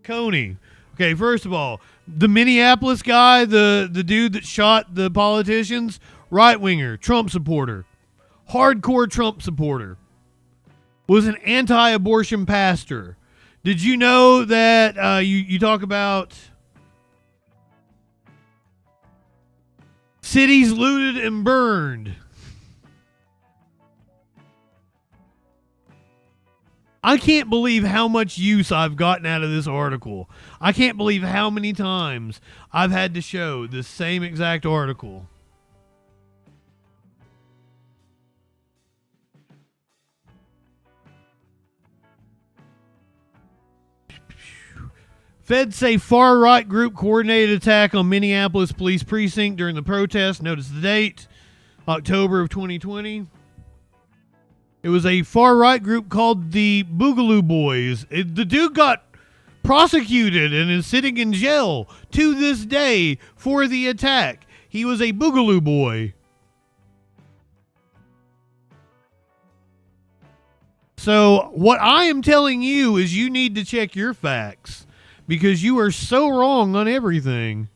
Coney. Okay, first of all, the Minneapolis guy, the dude that shot the politicians, right-winger, Trump supporter. Hardcore Trump supporter. Was an anti-abortion pastor. Did you know that you talk about cities looted and burned? I can't believe how much use I've gotten out of this article. I can't believe how many times I've had to show this same exact article. Feds say far-right group coordinated attack on Minneapolis police precinct during the protest. Notice the date, October of 2020. It was a far-right group called the Boogaloo Boys. The dude got prosecuted and is sitting in jail to this day for the attack. He was a Boogaloo Boy. So what I am telling you is you need to check your facts because you are so wrong on everything.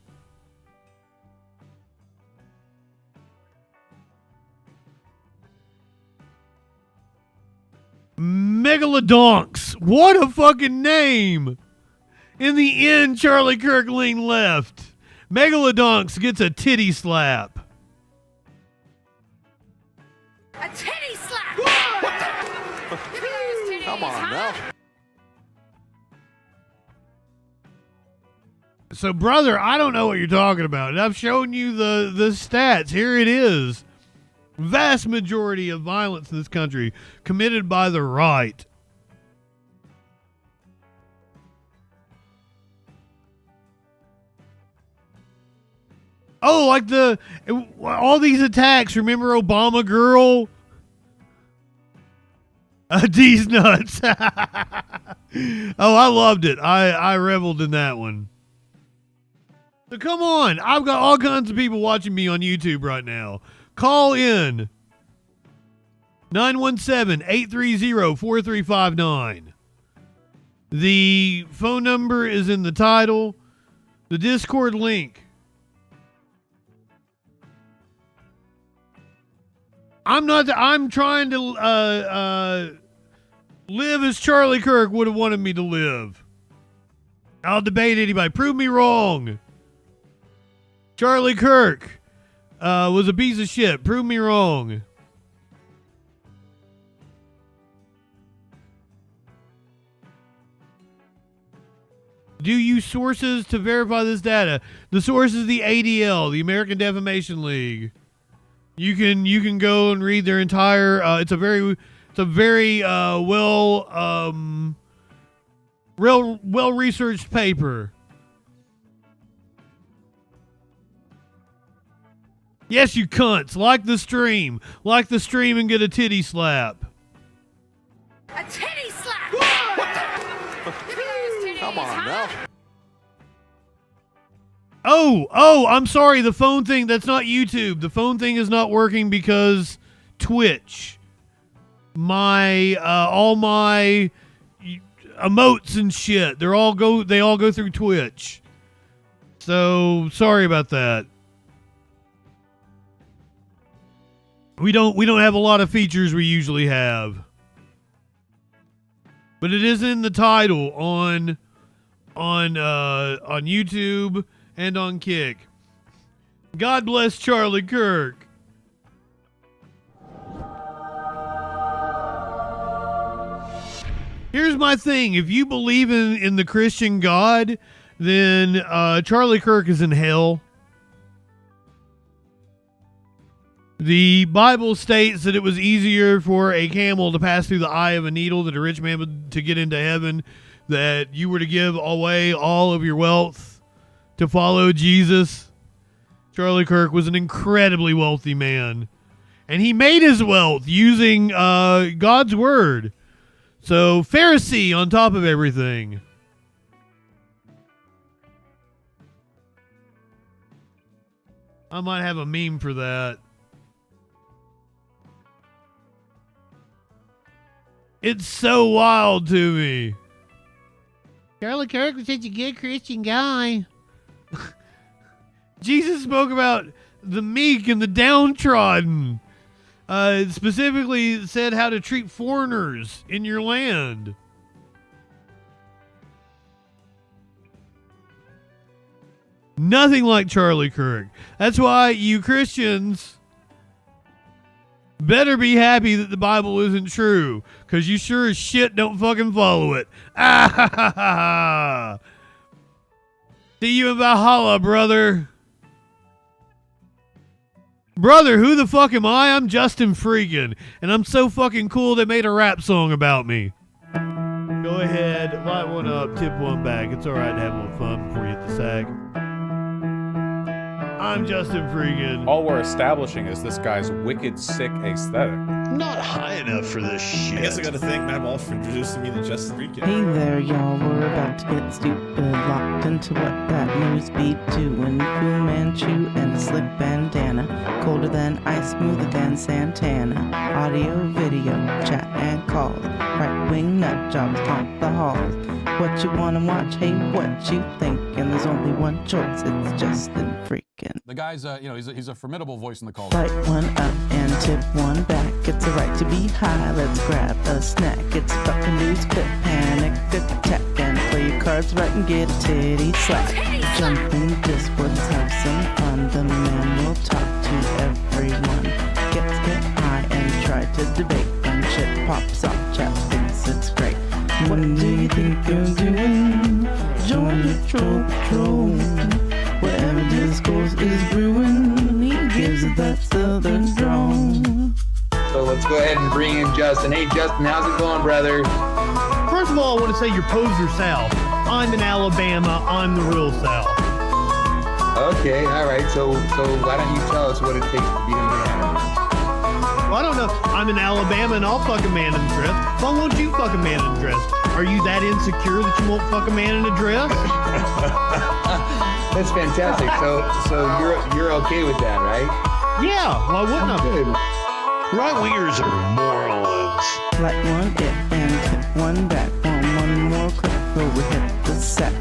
Megalodonks. What a fucking name. In the end, Charlie Kirk leaned left. Megalodonks gets a titty slap. A titty slap! What the? Give me those titties, come on, now. So, brother, I don't know what you're talking about. I've shown you the stats. Here it is. Vast majority of violence in this country committed by the right. Oh, like all these attacks. Remember Obama girl? D's nuts. Oh, I loved it. I reveled in that one. So come on. I've got all kinds of people watching me on YouTube right now. Call in 917-830-4359. The phone number is in the title. The Discord link. I'm trying to live as Charlie Kirk would have wanted me to live. I'll debate anybody. Prove me wrong. Charlie Kirk was a piece of shit. Prove me wrong. Do you use sources to verify this data? The source is the ADL, the American Defamation League. You can go and read their entire. It's a very well researched paper. Yes, you cunts. Like the stream. Like the stream and get a titty slap. A titty slap! What the? Give me those titties, Come on now. Oh, I'm sorry. The phone thing, that's not YouTube. The phone thing is not working because Twitch. All my emotes and shit, they all go through Twitch. So, sorry about that. We don't have a lot of features we usually have. But it is in the title on YouTube and on Kick. God bless Charlie Kirk. Here's my thing. If you believe in the Christian God, then Charlie Kirk is in hell. The Bible states that it was easier for a camel to pass through the eye of a needle than a rich man to get into heaven, that you were to give away all of your wealth to follow Jesus. Charlie Kirk was an incredibly wealthy man, and he made his wealth using God's word. So, Pharisee on top of everything. I might have a meme for that. It's so wild to me. Charlie Kirk was such a good Christian guy. Jesus spoke about the meek and the downtrodden. Specifically said how to treat foreigners in your land. Nothing like Charlie Kirk. That's why you Christians better be happy that the Bible isn't true, because you sure as shit don't fucking follow it. Ah ha ha ha ha. See you in Valhalla, brother. Brother, who the fuck am I? I'm JustinFREAKIN, and I'm so fucking cool they made a rap song about me. Go ahead, light one up, tip one back. It's alright to have a little fun before you hit the sack. I'm JustinFREAKIN. All we're establishing is this guy's wicked, sick aesthetic. Not high enough for this shit. I guess I gotta thank Matt Walsh for introducing me to JustinFREAKIN. Hey there, y'all. We're about to get stupid, locked into what that news beat doing. Fu Manchu and a slick bandana, colder than ice, smoother than Santana. Audio, video, chat and calls. Right-wing nut jobs haunt the halls. What you wanna watch? Hey, what you think? And there's only one choice. It's JustinFREAKIN. The guy's, he's a formidable voice in the call. Light one up and tip one back. It's a right to be high. Let's grab a snack. It's fucking news, quick panic, attack, and play your cards right and get a titty slap. Jump in discourse, have some fun. The man will talk to everyone. Get high and try to debate. When shit pops off, chat thinks it's great. What do you think you're doing? Join the troll patrol. Wherever discourse is brewing, he gives it that southern drawl. So let's go ahead and bring in Justin. Hey Justin, how's it going, brother? First of all, I want to say you're poser South. I'm in Alabama. I'm the real South. Okay, all right. So why don't you tell us what it takes to be a man? Well, I don't know. I'm in Alabama and I'll fuck a man in a dress. Why won't you fuck a man in a dress? Are you that insecure that you won't fuck a man in a dress? That's fantastic. So you're okay with that, right? Yeah. Why wouldn't I? Good. Right-wingers are morons. Light one hit and hit one back. One more click before we hit the set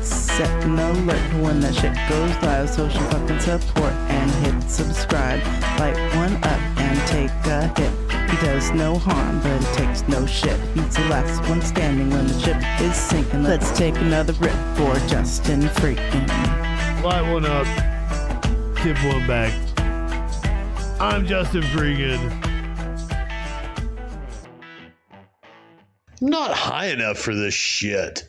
an alert when that shit goes live. Social fucking support and hit subscribe. Light one up and take a hit. He does no harm, but it takes no shit. He's the last one standing when the ship is sinking. Let's take another rip for JustinFREAKIN. Light one up, tip one back. I'm JustinFREAKIN. Not high enough for this shit.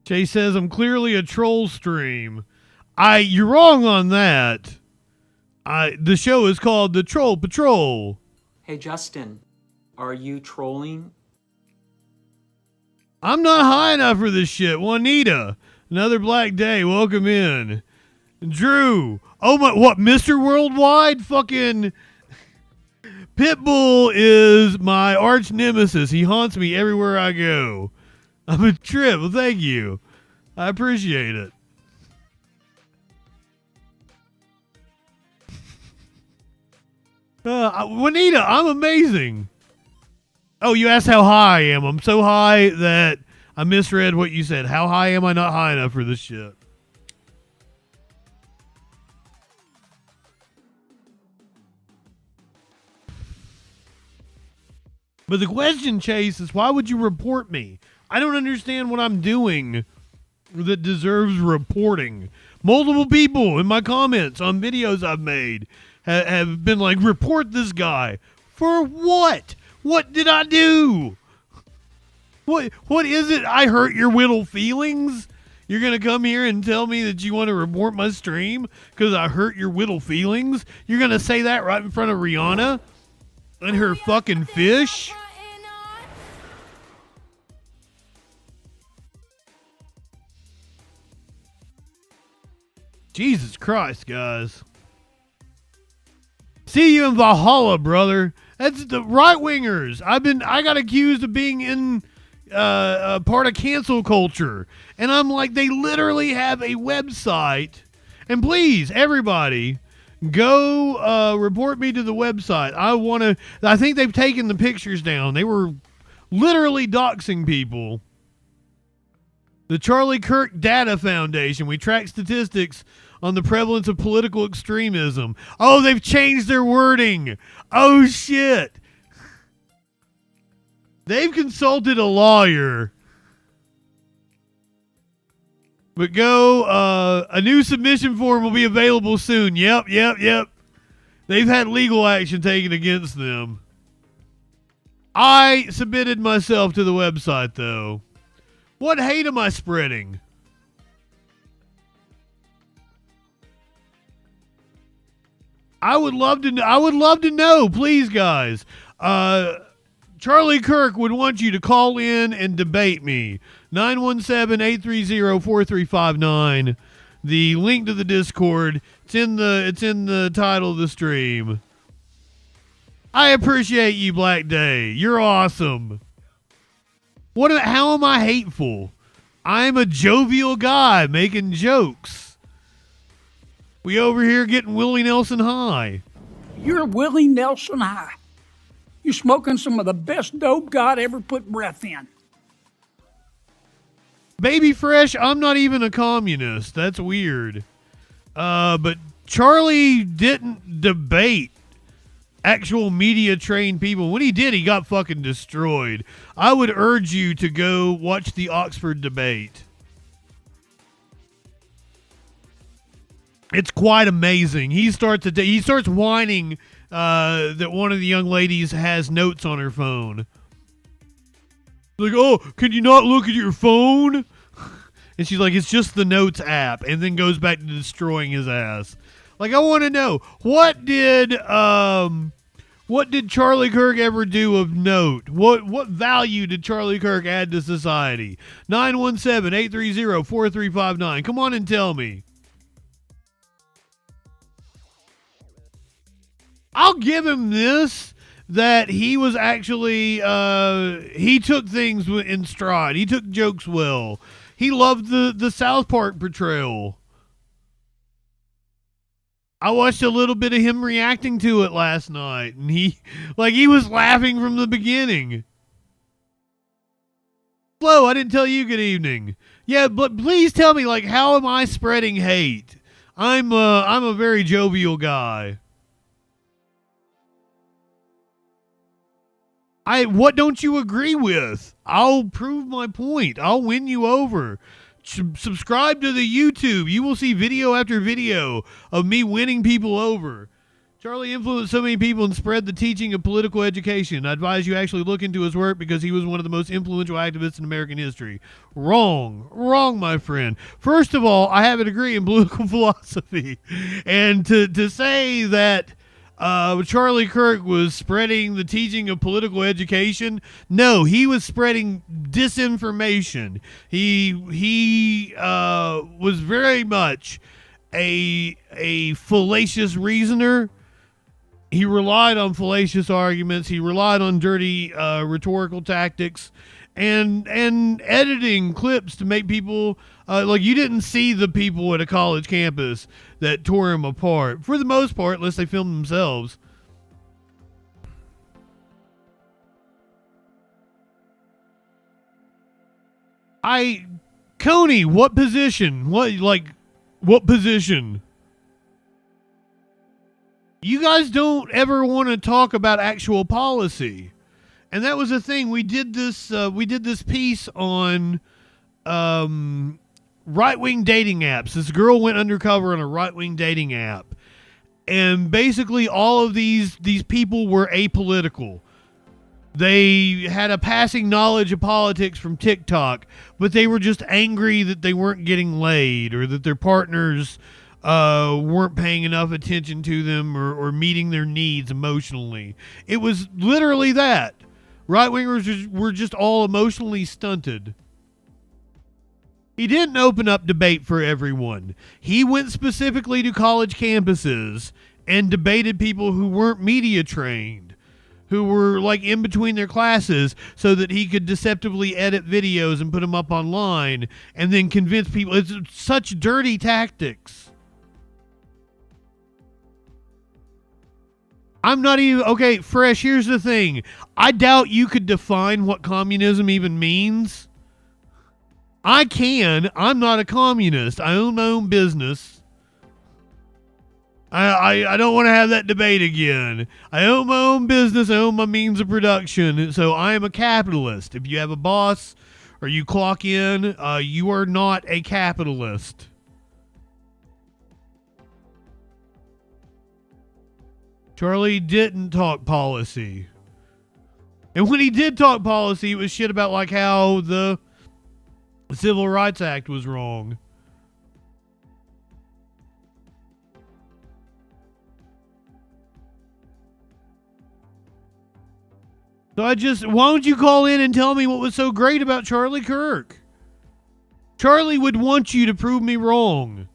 Jay says I'm clearly a troll stream. You're wrong on that. The show is called The Troll Patrol. Hey Justin, are you trolling? I'm not high enough for this shit. Juanita, another black day. Welcome in. Drew. Oh my, what, Mr. Worldwide? Fucking Pitbull is my arch nemesis. He haunts me everywhere I go. I'm a trip. Well, thank you. I appreciate it. Juanita, I'm amazing. Oh, you asked how high I am. I'm so high that I misread what you said. How high am I not high enough for this shit? But the question, Chase, is why would you report me? I don't understand what I'm doing that deserves reporting. Multiple people in my comments on videos I've made have been like, report this guy. For what? What did I do? What is it? I hurt your little feelings? You're going to come here and tell me that you want to report my stream because I hurt your little feelings? You're going to say that right in front of Rihanna and her fucking fish? Jesus Christ, guys. See you in Valhalla, brother. That's the right-wingers. I got accused of being in part of cancel culture. And I'm like, they literally have a website. And please, everybody, go report me to the website. I think they've taken the pictures down. They were literally doxing people. The Charlie Kirk Data Foundation. We track statistics on the prevalence of political extremism. Oh, they've changed their wording. Oh, shit. They've consulted a lawyer. But go, a new submission form will be available soon. Yep. They've had legal action taken against them. I submitted myself to the website, though. What hate am I spreading? I would love to know, please, guys. Charlie Kirk would want you to call in and debate me. 917-830-4359. The link to the Discord. It's in the title of the stream. I appreciate you, Black Day. You're awesome. How am I hateful? I'm a jovial guy making jokes. We over here getting Willie Nelson high. You're Willie Nelson high. You're smoking some of the best dope God ever put breath in. Baby Fresh, I'm not even a communist. That's weird. But Charlie didn't debate actual media trained people. When he did, he got fucking destroyed. I would urge you to go watch the Oxford debate. It's quite amazing. He starts whining that one of the young ladies has notes on her phone. Like, oh, can you not look at your phone? And she's like, it's just the Notes app, and then goes back to destroying his ass. Like, I want to know, what did Charlie Kirk ever do of note? What value did Charlie Kirk add to society? 917-830-4359. Come on and tell me. I'll give him this, that he was actually, he took things in stride. He took jokes well. He loved the South Park portrayal. I watched a little bit of him reacting to it last night, and he was laughing from the beginning. Hello, I didn't tell you good evening. Yeah, but please tell me, like, how am I spreading hate? I'm a very jovial guy. What don't you agree with? I'll prove my point. I'll win you over. Subscribe to the YouTube. You will see video after video of me winning people over. Charlie influenced so many people and spread the teaching of political education. I advise you actually look into his work because he was one of the most influential activists in American history. Wrong, my friend. First of all, I have a degree in political philosophy. And to say that Charlie Kirk was spreading the teaching of political education. No, he was spreading disinformation. He was very much a fallacious reasoner. He relied on fallacious arguments. He relied on dirty rhetorical tactics and editing clips to make people like you didn't see the people at a college campus that tore him apart for the most part, unless they filmed themselves. Coney, what position? What position? You guys don't ever want to talk about actual policy. And that was the thing. We did this piece on right-wing dating apps. This girl went undercover on a right-wing dating app. And basically all of these people were apolitical. They had a passing knowledge of politics from TikTok, but they were just angry that they weren't getting laid or that their partners weren't paying enough attention to them or meeting their needs emotionally. It was literally that. Right-wingers were just all emotionally stunted. He didn't open up debate for everyone. He went specifically to college campuses and debated people who weren't media trained, who were like in between their classes, so that he could deceptively edit videos and put them up online and then convince people. It's such dirty tactics. I'm not even, okay, Fresh, here's the thing. I doubt you could define what communism even means. I can. I'm not a communist. I own my own business. I don't want to have that debate again. I own my own business. I own my means of production. So I am a capitalist. If you have a boss or you clock in, you are not a capitalist. Charlie didn't talk policy. And when he did talk policy, it was shit about like how the Civil Rights Act was wrong. So why don't you call in and tell me what was so great about Charlie Kirk? Charlie would want you to prove me wrong.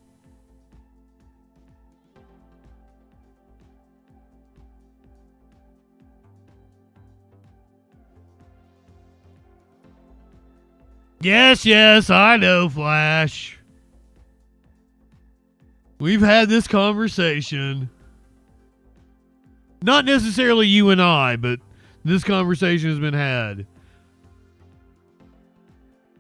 Yes, I know, Flash. We've had this conversation. Not necessarily you and I, but this conversation has been had.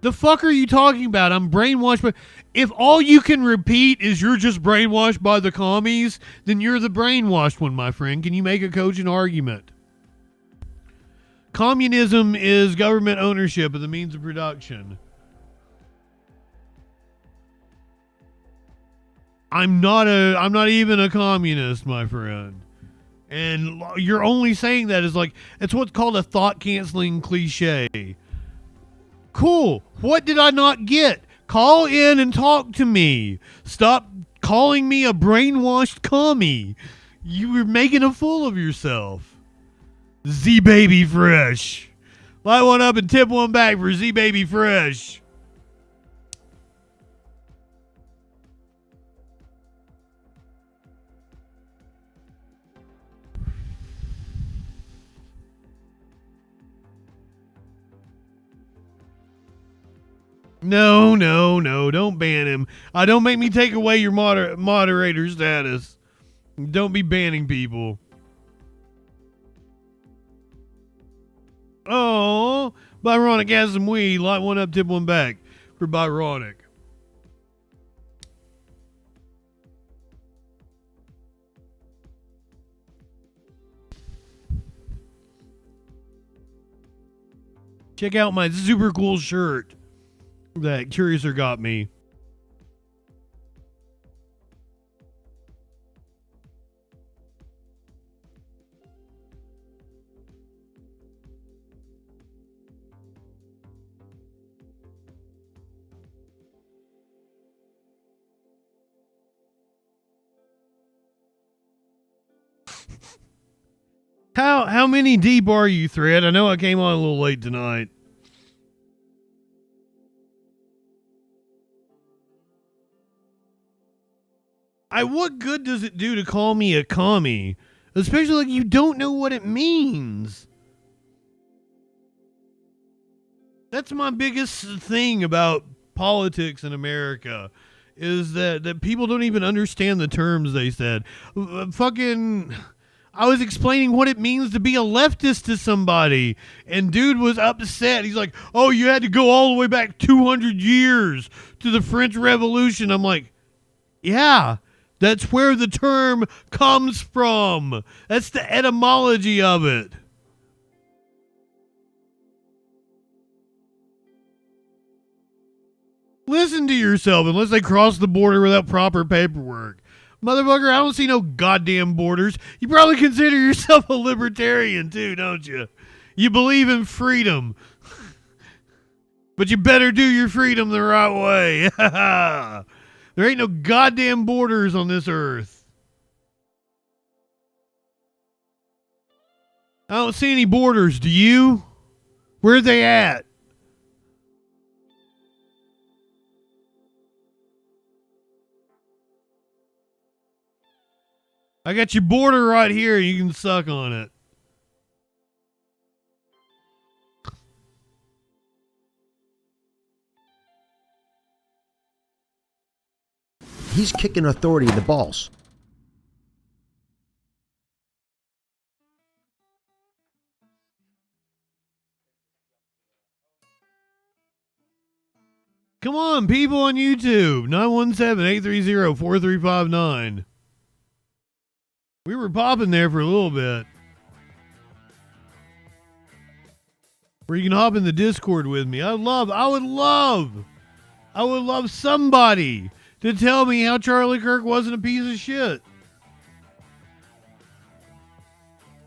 The fuck are you talking about? I'm brainwashed by... If all you can repeat is you're just brainwashed by the commies, then you're the brainwashed one, my friend. Can you make a cogent argument? Communism is government ownership of the means of production. I'm not even a communist, my friend. And you're only saying that as like, it's what's called a thought-canceling cliche. Cool. What did I not get? Call in and talk to me. Stop calling me a brainwashed commie. You were making a fool of yourself. Z-Baby Fresh. Light one up and tip one back for Z-Baby Fresh. No, don't ban him. Don't make me take away your moderator status. Don't be banning people. Oh, Byronic has some weed. Light one up, tip one back for Byronic. Check out my super cool shirt that Curiouser got me. How many deep are you, Thread? I know I came on a little late tonight. What good does it do to call me a commie? Especially like you don't know what it means. That's my biggest thing about politics in America, is that people don't even understand the terms they said. I was explaining what it means to be a leftist to somebody, and dude was upset. He's like, oh, you had to go all the way back 200 years to the French Revolution. I'm like, yeah, that's where the term comes from. That's the etymology of it. Listen to yourself, unless they cross the border without proper paperwork. Motherfucker, I don't see no goddamn borders. You probably consider yourself a libertarian too, don't you? You believe in freedom. But you better do your freedom the right way. There ain't no goddamn borders on this earth. I don't see any borders, do you? Where are they at? I got your border right here. You can suck on it. He's kicking authority in the balls. Come on, people on YouTube. 917-830-4359. We were popping there for a little bit. Where you can hop in the Discord with me. I would love somebody to tell me how Charlie Kirk wasn't a piece of shit.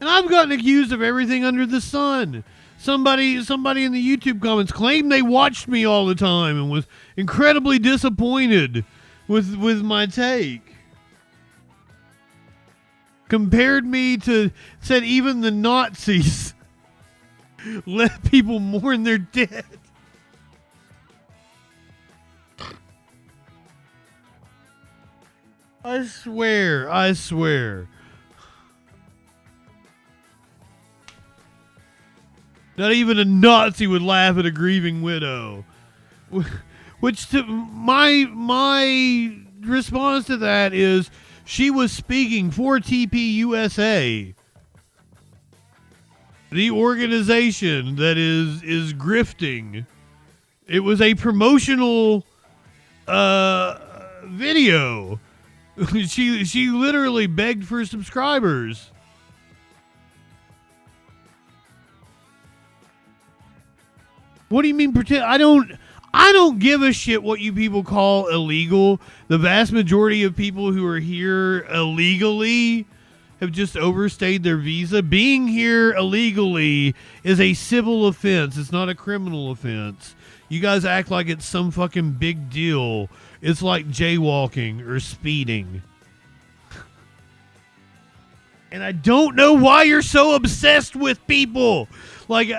And I've gotten accused of everything under the sun. Somebody in the YouTube comments claimed they watched me all the time and was incredibly disappointed with my take. Compared me to, said even the Nazis let people mourn their dead. I swear. Not even a Nazi would laugh at a grieving widow. Which to my response to that is, she was speaking for TPUSA, the organization that is grifting. It was a promotional video. She literally begged for subscribers. What do you mean pretend? I don't give a shit what you people call illegal. The vast majority of people who are here illegally have just overstayed their visa. Being here illegally is a civil offense. It's not a criminal offense. You guys act like it's some fucking big deal. It's like jaywalking or speeding. And I don't know why you're so obsessed with people. Like,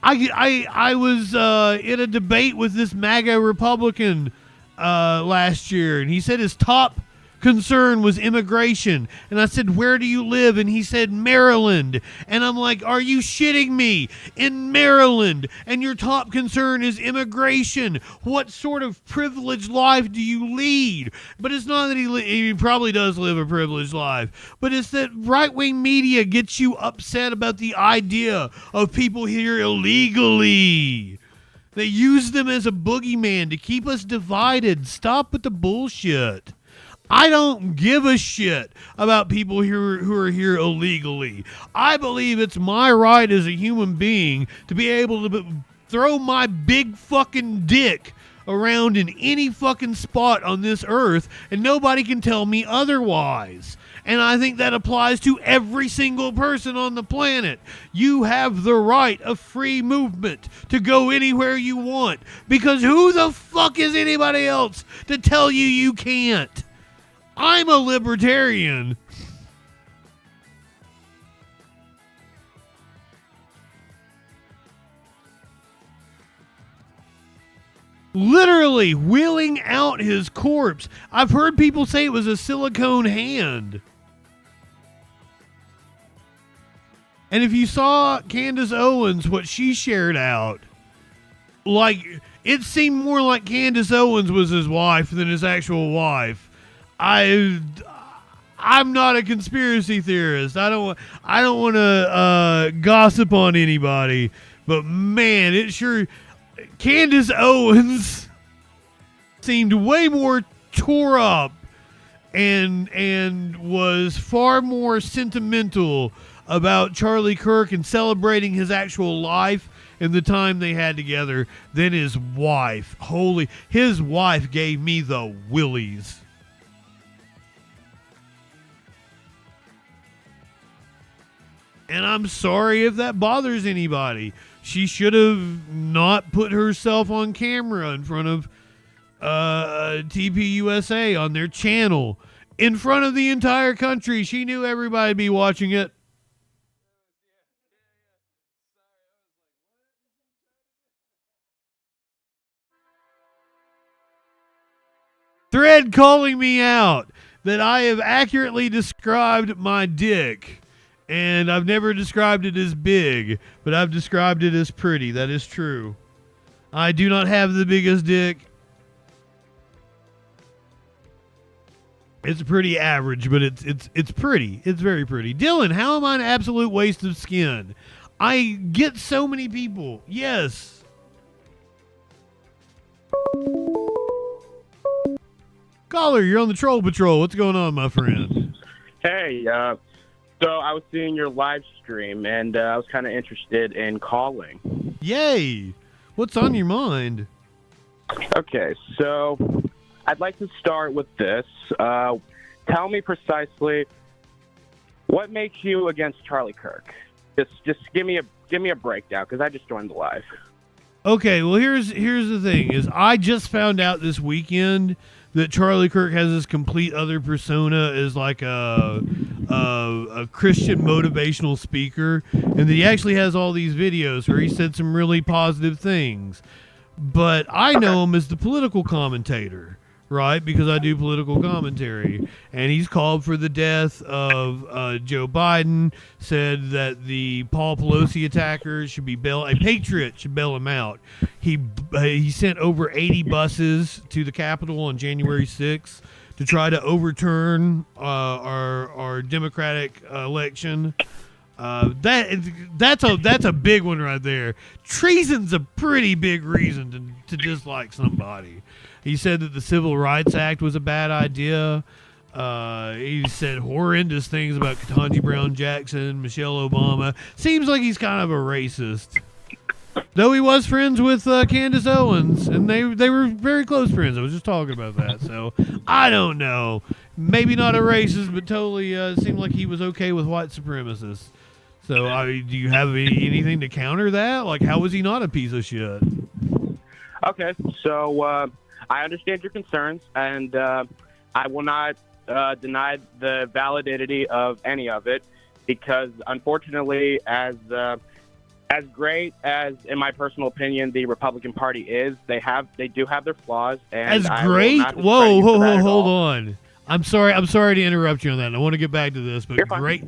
I was in a debate with this MAGA Republican last year, and he said his top concern was immigration. And I said, where do you live? And he said, Maryland. And I'm like, are you shitting me? In Maryland, and your top concern is immigration. What sort of privileged life do you lead? But it's not that he probably does live a privileged life, but it's that right-wing media gets you upset about the idea of people here illegally. They use them as a boogeyman to keep us divided. Stop with the bullshit. I don't give a shit about people who are here illegally. I believe it's my right as a human being to be able to throw my big fucking dick around in any fucking spot on this earth, and nobody can tell me otherwise. And I think that applies to every single person on the planet. You have the right of free movement to go anywhere you want, because who the fuck is anybody else to tell you you can't? I'm a libertarian. literally wheeling out his corpse. I've heard people say it was a silicone hand. And if you saw Candace Owens, what she shared out, like, it seemed more like Candace Owens was his wife than his actual wife. I'm not a conspiracy theorist. I don't want to gossip on anybody, but man, it sure, Candace Owens seemed way more tore up and was far more sentimental about Charlie Kirk and celebrating his actual life and the time they had together than his wife. His wife gave me the willies. And I'm sorry if that bothers anybody. She should have not put herself on camera in front of TPUSA on their channel. In front of the entire country. She knew everybody would be watching it. Thread calling me out that I have accurately described my dick. And I've never described it as big, but I've described it as pretty. That is true. I do not have the biggest dick. It's pretty average, but it's pretty. It's very pretty. Dylan, how am I an absolute waste of skin? I get so many people. Yes. Caller, you're on the Troll Patrol. What's going on, my friend? Hey, so I was seeing your live stream, and I was kind of interested in calling. Yay! What's on your mind? Okay, so I'd like to start with this. Tell me precisely what makes you against Charlie Kirk. Just give me a breakdown, because I just joined the live. Okay, well here's the thing: is I just found out this weekend that Charlie Kirk has this complete other persona as like a Christian motivational speaker, and that he actually has all these videos where he said some really positive things. But I know him as the political commentator, right? Because I do political commentary. And he's called for the death of Joe Biden, said that the Paul Pelosi attackers should be bailed, a patriot should bail him out. He sent over 80 buses to the Capitol on January 6th to try to overturn our Democratic election. That's a big one right there. Treason's a pretty big reason to dislike somebody. He said that the Civil Rights Act was a bad idea. He said horrendous things about Ketanji Brown Jackson, Michelle Obama. Seems like he's kind of a racist. Though he was friends with Candace Owens, and they were very close friends. I was just talking about that. So, I don't know. Maybe not a racist, but totally seemed like he was okay with white supremacists. So, do you have anything to counter that? Like, how was he not a piece of shit? Okay, so I understand your concerns, and I will not deny the validity of any of it, because unfortunately, as great as, in my personal opinion, the Republican Party is, they do have their flaws. And as great? Whoa, hold on. I'm sorry to interrupt you on that. I want to get back to this, but great.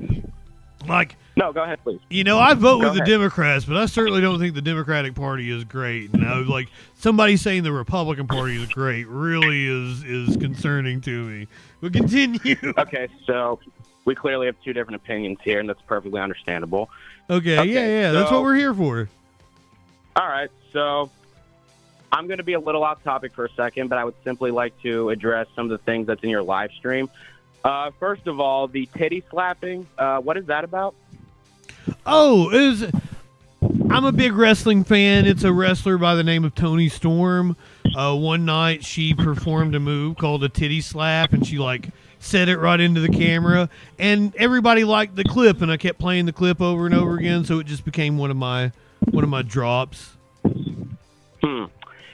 Like, no, go ahead, please. You know, I vote with the Democrats, but I certainly don't think the Democratic Party is great. And like somebody saying the Republican Party is great really is concerning to me. But continue. Okay, so we clearly have two different opinions here, and that's perfectly understandable. Okay, yeah, that's what we're here for. All right, so I'm going to be a little off topic for a second, but I would simply like to address some of the things that's in your live stream. First of all, the titty slapping, what is that about? Oh, I'm a big wrestling fan. It's a wrestler by the name of Toni Storm. One night she performed a move called a titty slap, and she said it right into the camera, and everybody liked the clip, and I kept playing the clip over and over again, so it just became one of my drops.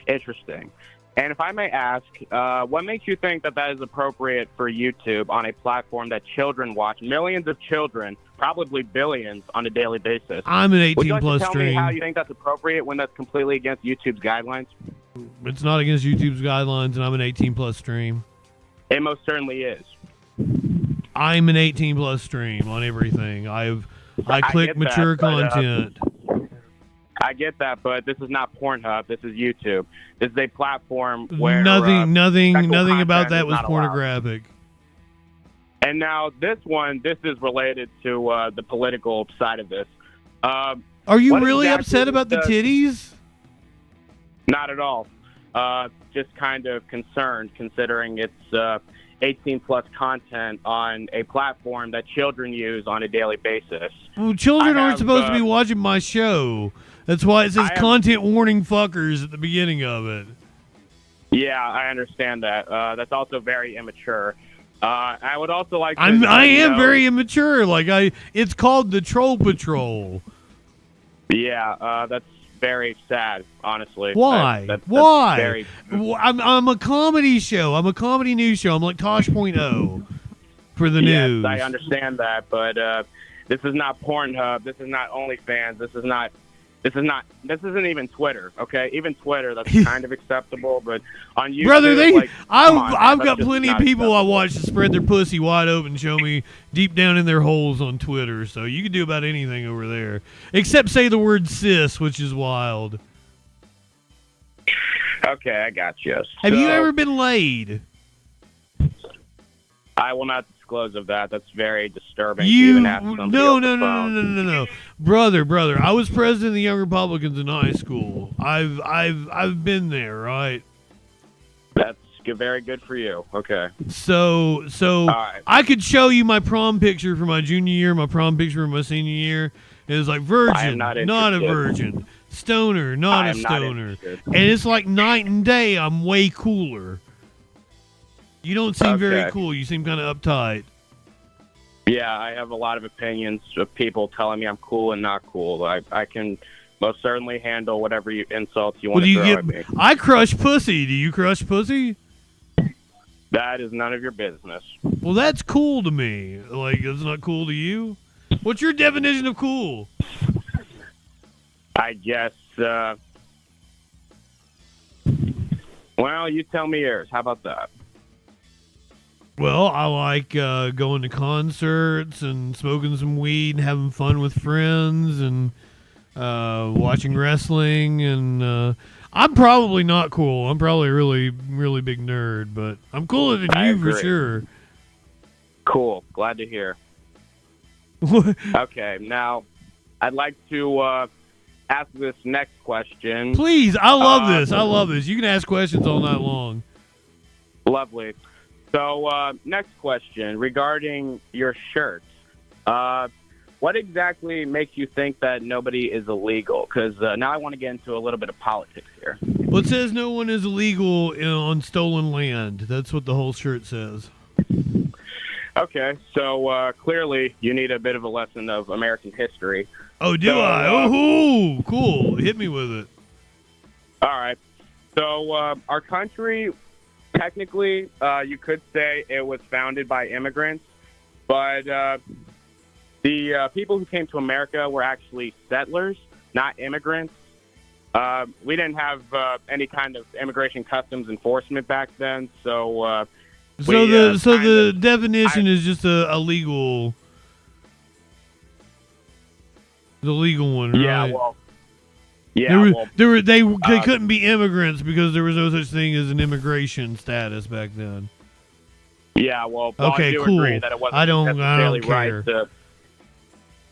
Interesting. And if I may ask, what makes you think that is appropriate for YouTube on a platform that children watch, millions of children, probably billions, on a daily basis? I'm an 18-plus stream. Would you like to tell me stream. how you think that's appropriate when that's completely against YouTube's guidelines? It's not against YouTube's guidelines, and I'm an 18+ stream. It most certainly is. I'm an 18+ stream on everything. I click mature content. I get that, but this is not Pornhub. This is YouTube. This is a platform where Nothing about that is was not allowed. pornographic. And now this is related to the political side of this. Are you really upset about the titties? Not at all. Just kind of concerned, considering it's 18+ content on a platform that children use on a daily basis. Well, children aren't supposed to be watching my show. That's why it says content warning fuckers at the beginning of it. Yeah, I understand that. That's also very immature. I would also like to I am very immature. It's called the Troll Patrol. Yeah, that's very sad, honestly. Why? That's Why? very- I'm a comedy show. I'm a comedy news show. I'm like Tosh.0 for the news. Yes, I understand that, but this is not Pornhub. This is not OnlyFans. This isn't even Twitter. Okay, even Twitter, that's kind of acceptable, but on YouTube, Brother, I've that's got just plenty of not people I acceptable. watch to spread their pussy wide open, show me deep down in their holes on Twitter. So you can do about anything over there, except say the word cis, which is wild. Okay, I got you. Have you ever been laid? I will not disclose of that. That's very disturbing. to even ask somebody over the phone. No, brother. I was president of the Young Republicans in high school. I've been there, right? That's very good for you. Okay. So right. I could show you my prom picture from my junior year, my prom picture from my senior year. It was like virgin, not a interested. virgin, stoner, not I a am not stoner, interested. and it's like night and day. I'm way cooler. You don't seem very Okay. cool. You seem kind of uptight. Yeah, I have a lot of opinions of people telling me I'm cool and not cool. I can most certainly handle whatever insults you want to throw at me. I crush pussy. Do you crush pussy? That is none of your business. Well, that's cool to me. Like, it's not cool to you? What's your definition of cool? I guess, well, you tell me yours. How about that? Well, I like going to concerts and smoking some weed and having fun with friends and watching wrestling. And I'm probably not cool. I'm probably a really, really big nerd, but I'm cooler than I you for agree. sure. Cool. Glad to hear. Okay, now I'd like to ask this next question. Please, I love this. I love this. You can ask questions all night long. Lovely. So, next question regarding your shirts. What exactly makes you think that nobody is illegal? Because now I want to get into a little bit of politics here. Well, it says no one is illegal on stolen land. That's what the whole shirt says. Okay, so clearly you need a bit of a lesson of American history. Oh, do I? Oh, cool. Hit me with it. All right. So our country, technically, you could say it was founded by immigrants, but the people who came to America were actually settlers, not immigrants. We didn't have any kind of immigration customs enforcement back then, so the definition is just a legal, the legal one, right? Yeah, well, yeah, they couldn't be immigrants because there was no such thing as an immigration status back then. Yeah, well, okay, I do cool. agree that it wasn't I don't necessarily care. right to.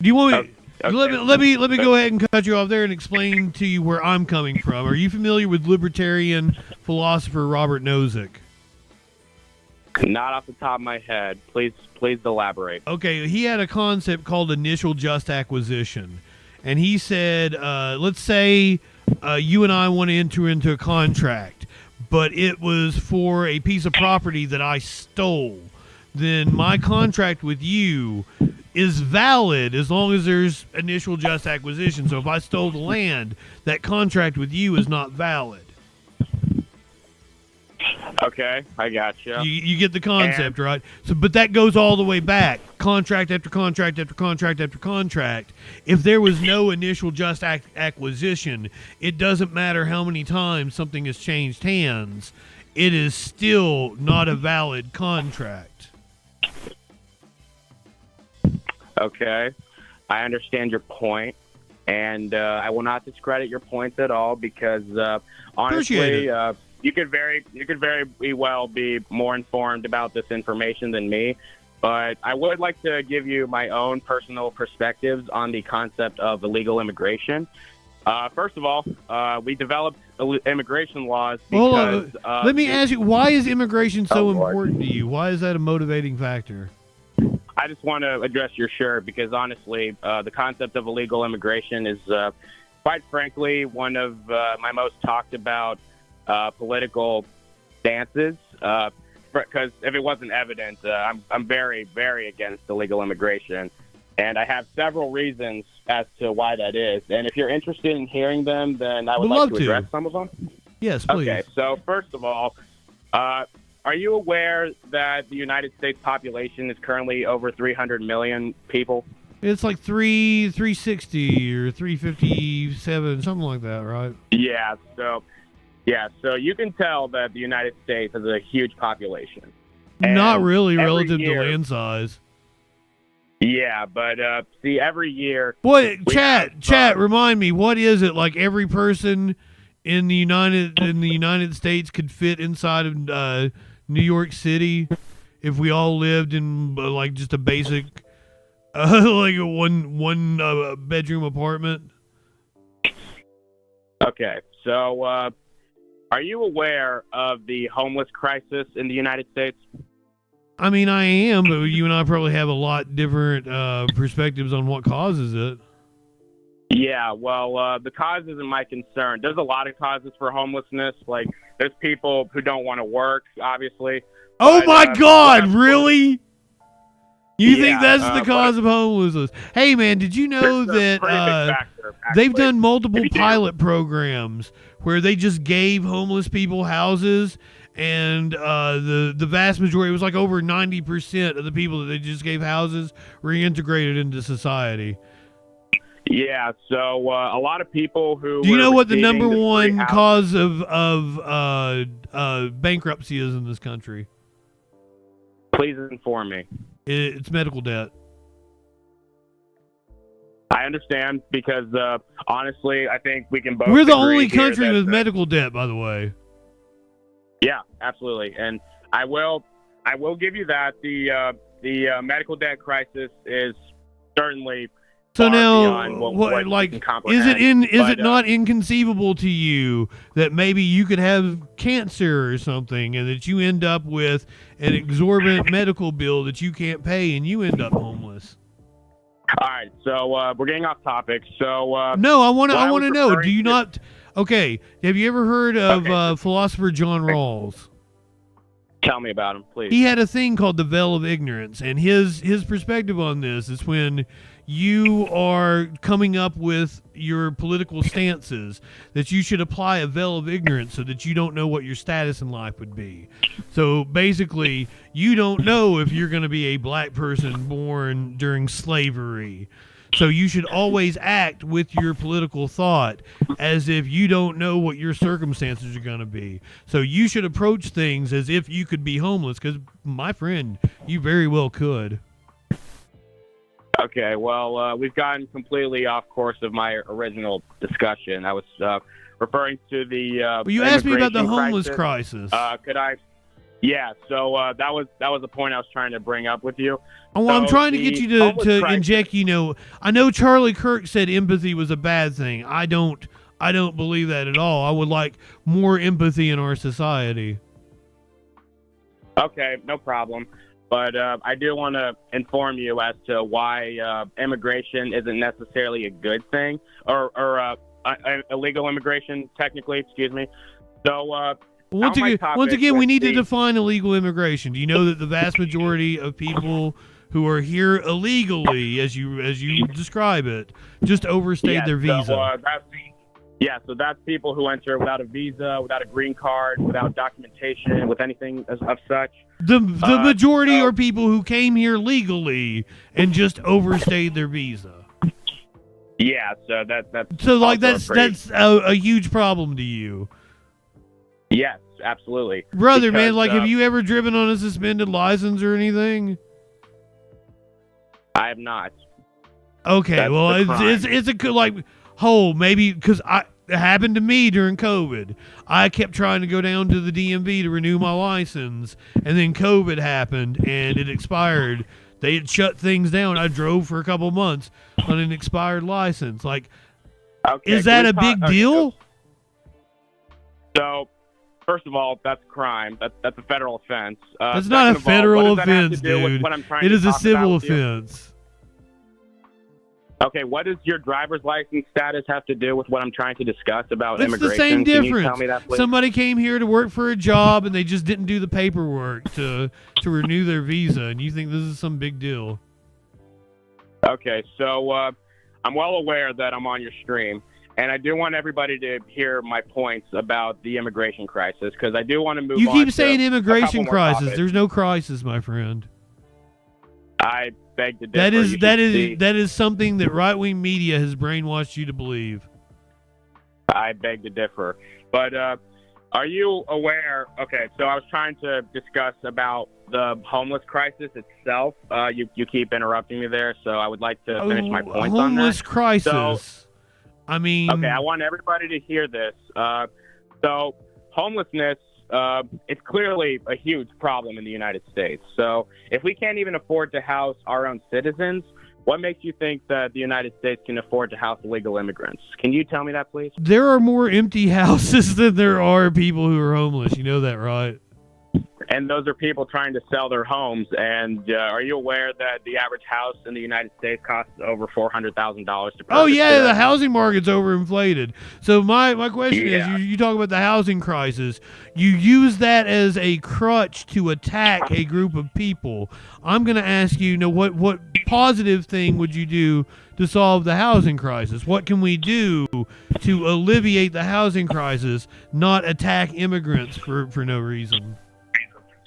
Do you want me? Okay. Let me go ahead and cut you off there and explain to you where I'm coming from. Are you familiar with libertarian philosopher Robert Nozick? Not off the top of my head. Please elaborate. Okay, he had a concept called initial just acquisition. And he said, let's say you and I want to enter into a contract, but it was for a piece of property that I stole. Then my contract with you is valid as long as there's initial just acquisition. So if I stole the land, that contract with you is not valid. Okay, I gotcha. You get the concept, right? So, but that goes all the way back, contract after contract after contract after contract. If there was no initial just acquisition, it doesn't matter how many times something has changed hands. It is still not a valid contract. Okay, I understand your point, and I will not discredit your points at all because honestly, you could very well be more informed about this information than me. But I would like to give you my own personal perspectives on the concept of illegal immigration. First of all, we developed immigration laws because... let me ask you, why is immigration so important to you? Why is that a motivating factor? I just want to address your shirt because, honestly, the concept of illegal immigration is, quite frankly, one of my most talked about political stances. Because if it wasn't evident, I'm very, very against illegal immigration. And I have several reasons as to why that is. And if you're interested in hearing them, then I would like to address some of them. Yes, please. Okay, so first of all, are you aware that the United States population is currently over 300 million people? It's like 360 or 357, something like that, right? Yeah, so you can tell that the United States has a huge population. Not really relative to land size. Yeah, but see, every year... Boy, chat, remind me, what is it? Like every person in the United States could fit inside of New York City if we all lived in like just a basic like a one bedroom apartment? Okay, so are you aware of the homeless crisis in the United States? I mean, I am, but you and I probably have a lot different perspectives on what causes it. Yeah, well, the cause isn't my concern. There's a lot of causes for homelessness. Like, there's people who don't want to work, obviously. Oh, my God, really? You think that's the cause of homelessness? Hey, man, did you know that they've done multiple pilot programs where they just gave homeless people houses, and the vast majority, it was like over 90% of the people that they just gave houses reintegrated into society. Yeah, so a lot of people who... Do you know what the number one cause of bankruptcy is in this country? Please inform me. It's medical debt. I understand because, honestly, I think we can both... We're the only country with medical debt, by the way. Yeah, absolutely. And I will give you that. The medical debt crisis is certainly... So now, what like, is it not inconceivable to you that maybe you could have cancer or something, and that you end up with an exorbitant medical bill that you can't pay, and you end up homeless? All right, so we're getting off topic. So no, I want to know. Do you not? Okay, have you ever heard of philosopher John Rawls? Tell me about him, please. He had a thing called the veil of ignorance, and his perspective on this is when you are coming up with your political stances, that you should apply a veil of ignorance so that you don't know what your status in life would be. So basically, you don't know if you're going to be a black person born during slavery. So you should always act with your political thought as if you don't know what your circumstances are going to be. So you should approach things as if you could be homeless, because, my friend, you very well could. Okay, well, we've gotten completely off course of my original discussion. I was referring to the well, you asked me about the homeless crisis. Could I? Yeah, so that was the point I was trying to bring up with you. Oh, well, I'm trying to get you to inject. I know Charlie Kirk said empathy was a bad thing. I don't believe that at all. I would like more empathy in our society. Okay, no problem. But I do want to inform you as to why immigration isn't necessarily a good thing, or illegal immigration, technically, excuse me. So once again, we need to define illegal immigration. Do you know that the vast majority of people who are here illegally, as you describe it, just overstayed their visa? Yeah, so that's people who enter without a visa, without a green card, without documentation, with anything of such. The majority are people who came here legally and just overstayed their visa. Yeah, so that's so like that's a huge problem to you. Yes, absolutely, brother, man. Like, have you ever driven on a suspended license or anything? I have not. Okay, That's well, the it's a good, like, maybe because it happened to me during COVID. I kept trying to go down to the DMV to renew my license, and then COVID happened and it expired. They had shut things down. I drove for a couple months on an expired license. Like, is that a big deal? So, first of all, that's crime. That's a federal offense. That's not a federal offense, dude. It is a civil offense. Okay, what does your driver's license status have to do with what I'm trying to discuss about immigration? It's the same Can difference. you tell me that, please? Somebody came here to work for a job and they just didn't do the paperwork to renew their visa, and you think this is some big deal. Okay, so I'm well aware that I'm on your stream, and I do want everybody to hear my points about the immigration crisis, because I do want to move on. You keep saying immigration crisis. Topics. There's no crisis, my friend. I beg to differ. That is something that right-wing media has brainwashed you to believe. I beg to differ. But are you aware? Okay, so I was trying to discuss about the homeless crisis itself. You keep interrupting me there, so I would like to finish my points on that. Homeless crisis. So, I mean... Okay, I want everybody to hear this. So homelessness, it's clearly a huge problem in the United States. So if we can't even afford to house our own citizens, what makes you think that the United States can afford to house illegal immigrants? Can you tell me that, please? There are more empty houses than there are people who are homeless. You know that, right? And those are people trying to sell their homes. And are you aware that the average house in the United States costs over $400,000 to purchase? Oh, yeah, the housing market's overinflated. So my question is, Yeah. you talk about the housing crisis. You use that as a crutch to attack a group of people. I'm going to ask you, what positive thing would you do to solve the housing crisis? What can we do to alleviate the housing crisis, not attack immigrants for no reason?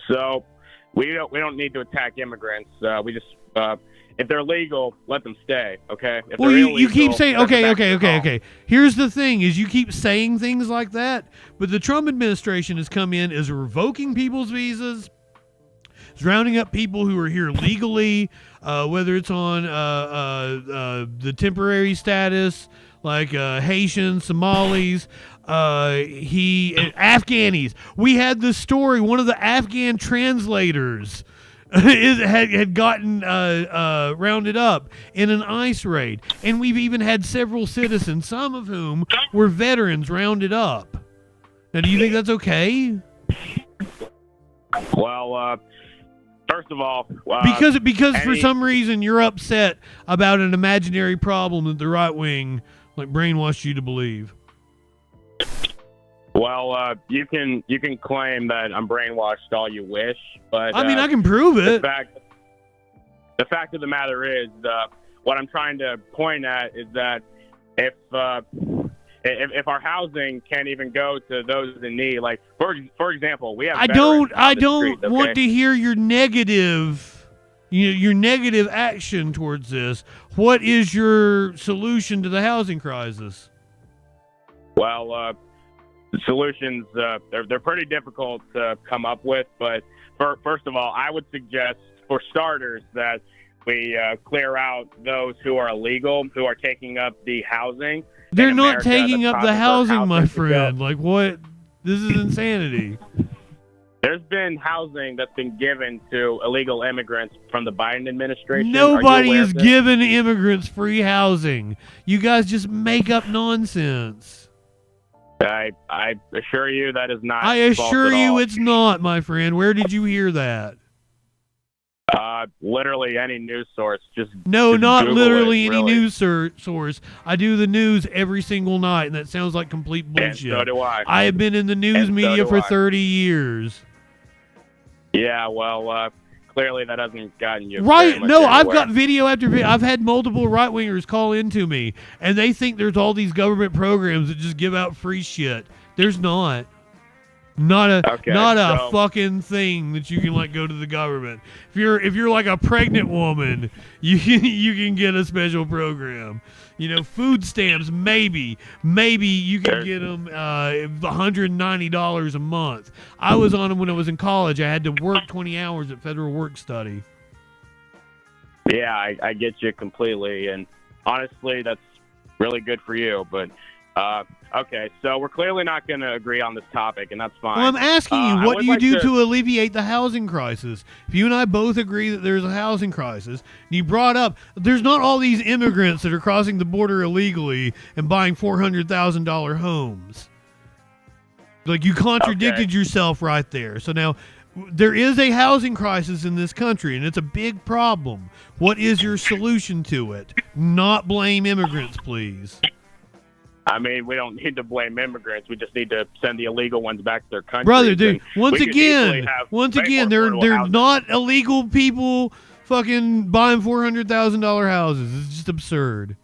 So we don't need to attack immigrants. We just if they're legal, let them stay. Okay. If Well, they're you illegal, keep saying let them back to their home. okay. Here's the thing: is you keep saying things like that, but the Trump administration has come in is revoking people's visas, is rounding up people who are here legally, whether it's on the temporary status, like Haitians, Somalis. Afghanis. We had this story. One of the Afghan translators had gotten rounded up in an ICE raid, and we've even had several citizens, some of whom were veterans, rounded up. Now, do you think that's okay? Well, first of all, because for some reason you're upset about an imaginary problem that the right wing brainwashed you to believe. Well, you can claim that I'm brainwashed all you wish, but I mean, I can prove it. The fact of the matter is, what I'm trying to point at is that if our housing can't even go to those in need, like for example, we have. I don't want to hear your negative. Your negative action towards this. What is your solution to the housing crisis? Well, the solutions, they're pretty difficult to come up with. But first of all, I would suggest, for starters, that we clear out those who are illegal, who are taking up the housing. They're not taking up the housing, my friend. Like, what? This is insanity. There's been housing that's been given to illegal immigrants from the Biden administration. Nobody is giving immigrants free housing. You guys just make up nonsense. I assure you that is not. I assure you all. It's not, my friend. Where did you hear that? Literally any news source. Not Google literally it, any really. news source. I do the news every single night, and that sounds like complete bullshit. And so do I. I have been in the news media for 30 years. Yeah, well, clearly that hasn't gotten you. Right? very much No, I've anywhere. got video after video. I've had multiple right wingers call into me, and they think there's all these government programs that just give out free shit. There's not. Not a fucking thing that you can like go to the government. If you're like a pregnant woman, you can get a special program. You know, food stamps, maybe you can get them $190 a month. I was on them when I was in college. I had to work 20 hours at federal work study. Yeah, I get you completely, and honestly, that's really good for you. But okay, so we're clearly not going to agree on this topic, and that's fine. Well, I'm asking you, I what would do you like do to alleviate the housing crisis? If you and I both agree that there's a housing crisis, and you brought up there's not all these immigrants that are crossing the border illegally and buying $400,000 homes. Like, you contradicted yourself right there. So now, there is a housing crisis in this country, and it's a big problem. What is your solution to it? Not blame immigrants, please. I mean, we don't need to blame immigrants. We just need to send the illegal ones back to their country. Brother, dude, once again, they're not illegal people fucking buying $400,000 houses. It's just absurd.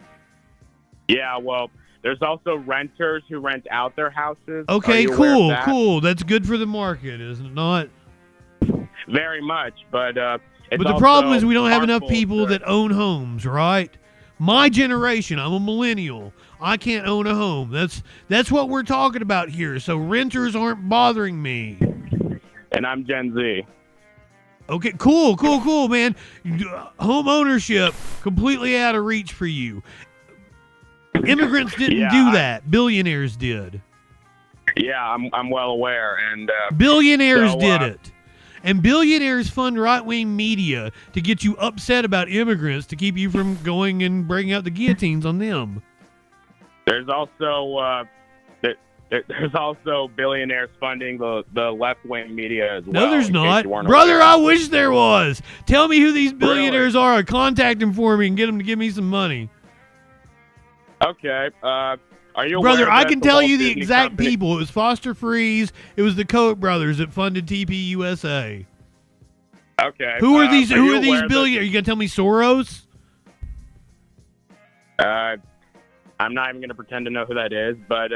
Yeah, well, there's also renters who rent out their houses. Okay, cool. That's good for the market, isn't it not? Very much, but but the problem is we don't have enough people that own homes, right? My generation, I'm a millennial. I can't own a home. That's what we're talking about here. So renters aren't bothering me. And I'm Gen Z. Okay, cool, man. Home ownership completely out of reach for you. Immigrants didn't do that. Billionaires did. Yeah, I'm well aware, and billionaires did it. And billionaires fund right-wing media to get you upset about immigrants to keep you from going and breaking out the guillotines on them. There's also there's also billionaires funding the left-wing media as well. No, there's not. Brother, I wish there was. Tell me who these billionaires are. I'll contact them for me and get them to give me some money. Okay. Are you Brother, aware I that can the tell Walt you the Disney exact Company- people. It was Foster Freeze. It was the Koch brothers that funded TPUSA. Okay. Who are these? you Who are these aware billionaires? Are you gonna tell me Soros? I'm not even going to pretend to know who that is, but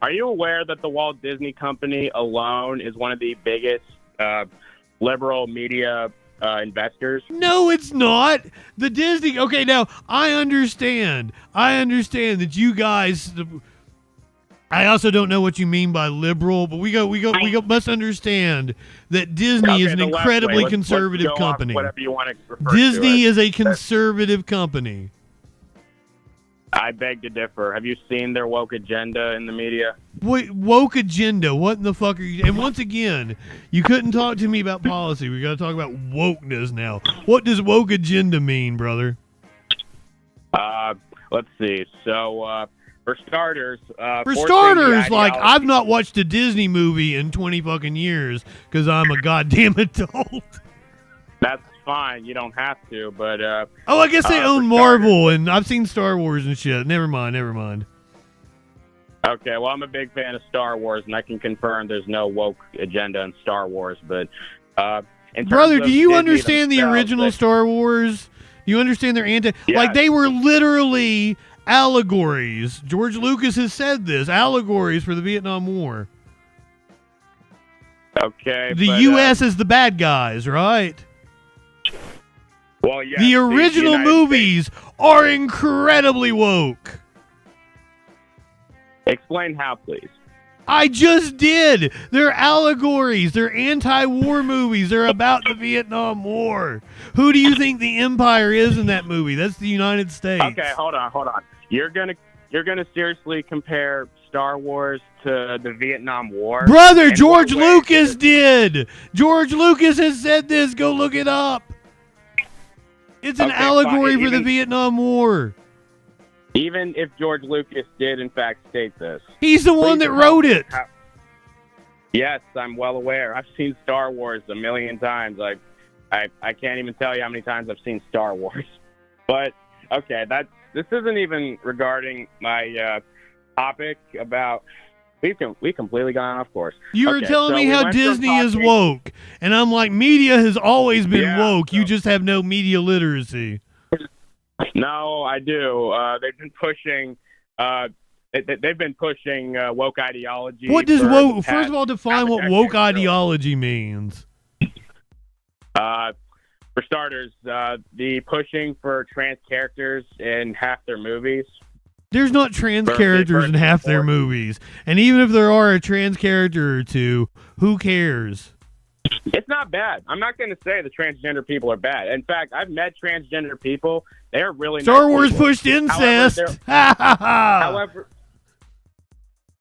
are you aware that the Walt Disney Company alone is one of the biggest liberal media investors? No, it's not. The Disney. Okay, now I understand. that you guys. I also don't know what you mean by liberal, but we must understand that Disney is an incredibly conservative let's go off company. whatever you want to refer Disney to it. is a conservative company. I beg to differ. Have you seen their woke agenda in the media? Wait, woke agenda? What in the fuck are you? And once again, you couldn't talk to me about policy. We got to talk about wokeness now. What does woke agenda mean, brother? Let's see. So, for starters, like I've not watched a Disney movie in 20 fucking years because I'm a goddamn adult. That's fine. You don't have to, but I guess they own Marvel, and I've seen Star Wars and shit. Never mind. Okay, well, I'm a big fan of Star Wars, and I can confirm there's no woke agenda in Star Wars. But brother, do you understand the original Star Wars? You understand their like they were literally allegories. George Lucas has said this, allegories for the Vietnam War. Okay, the U.S. is the bad guys, right? Well, yeah. The original movies are incredibly woke. Explain how, please. I just did. They're allegories. They're anti-war movies. They're about the Vietnam War. Who do you think the Empire is in that movie? That's the United States. Okay, hold on. You're gonna seriously compare Star Wars to the Vietnam War? Brother, George Lucas did. George Lucas has said this. Go look it up. It's an allegory for the Vietnam War. Even if George Lucas did, in fact, state this. He's the one that wrote it. Yes, I'm well aware. I've seen Star Wars a million times. I can't even tell you how many times I've seen Star Wars. But, okay, this isn't even regarding my topic about we completely gone off course. You were Okay, telling so me we how went from Disney is talking- woke, and I'm like, media has always been Yeah, woke. You just have no media literacy. No, I do. They've been pushing. They've been pushing woke ideology. What does for woke? the First past of all, define half a what decade, woke really. ideology means. For starters, the pushing for trans characters in half their movies. There's not trans Birthday, characters in birthday, half their birthday. movies, and even if there are a trans character or two, who cares? It's not bad. I'm not going to say the transgender people are bad. In fact, I've met transgender people. They're really Star nice Wars people. pushed incest. However,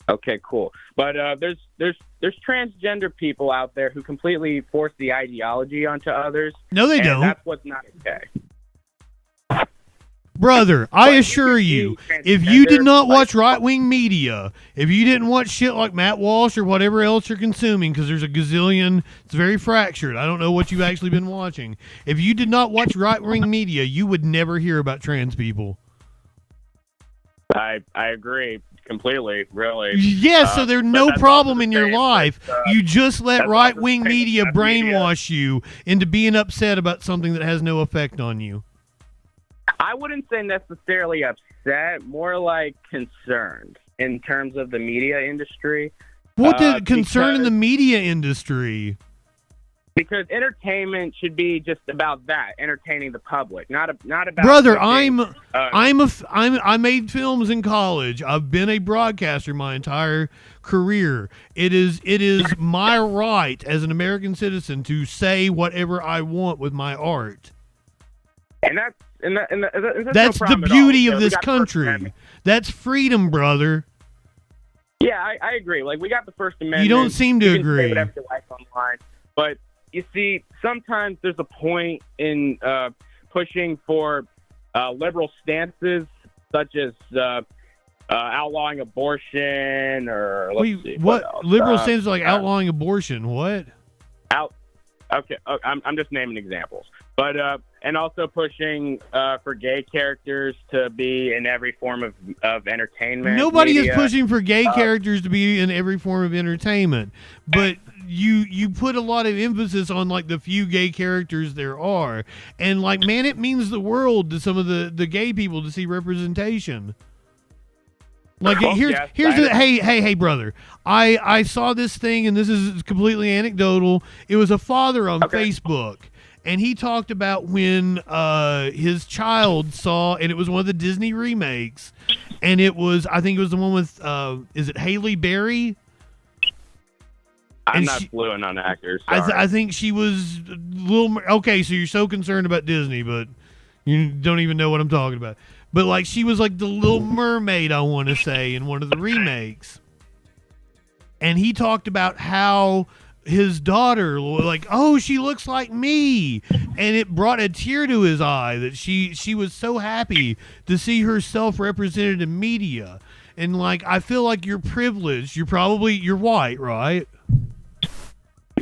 okay, cool. But there's transgender people out there who completely force the ideology onto others. No, they and don't. That's what's not okay. Brother, I But assure you you, can be if you did transgender, not like- watch right-wing media, if you didn't watch shit like Matt Walsh or whatever else you're consuming, because there's a gazillion, it's very fractured. I don't know what you've actually been watching. If you did not watch right-wing media, you would never hear about trans people. I agree completely, really. Yes, so there's but no that's problem also in the your same life. with, You just let that's also right-wing the same media with media. brainwash you into being upset about something that has no effect on you. I wouldn't say necessarily upset, more like concerned in terms of the media industry. What the concern in because- the media industry? Because entertainment should be just about that, entertaining the public, not about. Brother, pushing, I made films in college. I've been a broadcaster my entire career. It is my right as an American citizen to say whatever I want with my art. and that's That's no the problem at beauty all. of We this got the First country. Amendment. That's freedom, brother. Yeah, I agree. Like, we got the First Amendment. You don't seem to You can agree. Say whatever you like online, but you see, sometimes there's a point in pushing for liberal stances, such as outlawing abortion, or let's see, What else? liberal stance like outlawing abortion? What? Okay, I'm just naming examples, but and also pushing for gay characters to be in every form of entertainment. Nobody media. is pushing for gay characters to be in every form of entertainment, but you put a lot of emphasis on like the few gay characters there are, and like, man, it means the world to some of the gay people to see representation. Like, Oh, here's yes, here's I the know. hey brother, I saw this thing, and this is completely anecdotal. It was a father on Facebook, and he talked about when his child saw, and it was one of the Disney remakes, and I think it was the one with is it Halle Berry? I'm and not she- fluent on actors. Sorry. I think she was a little okay. So you're so concerned about Disney, but you don't even know what I'm talking about. But like, she was like the Little Mermaid, I want to say, in one of the remakes. And he talked about how his daughter, like, oh, she looks like me, and it brought a tear to his eye that she was so happy to see herself represented in media. And like, I feel like you're privileged. You're white, right?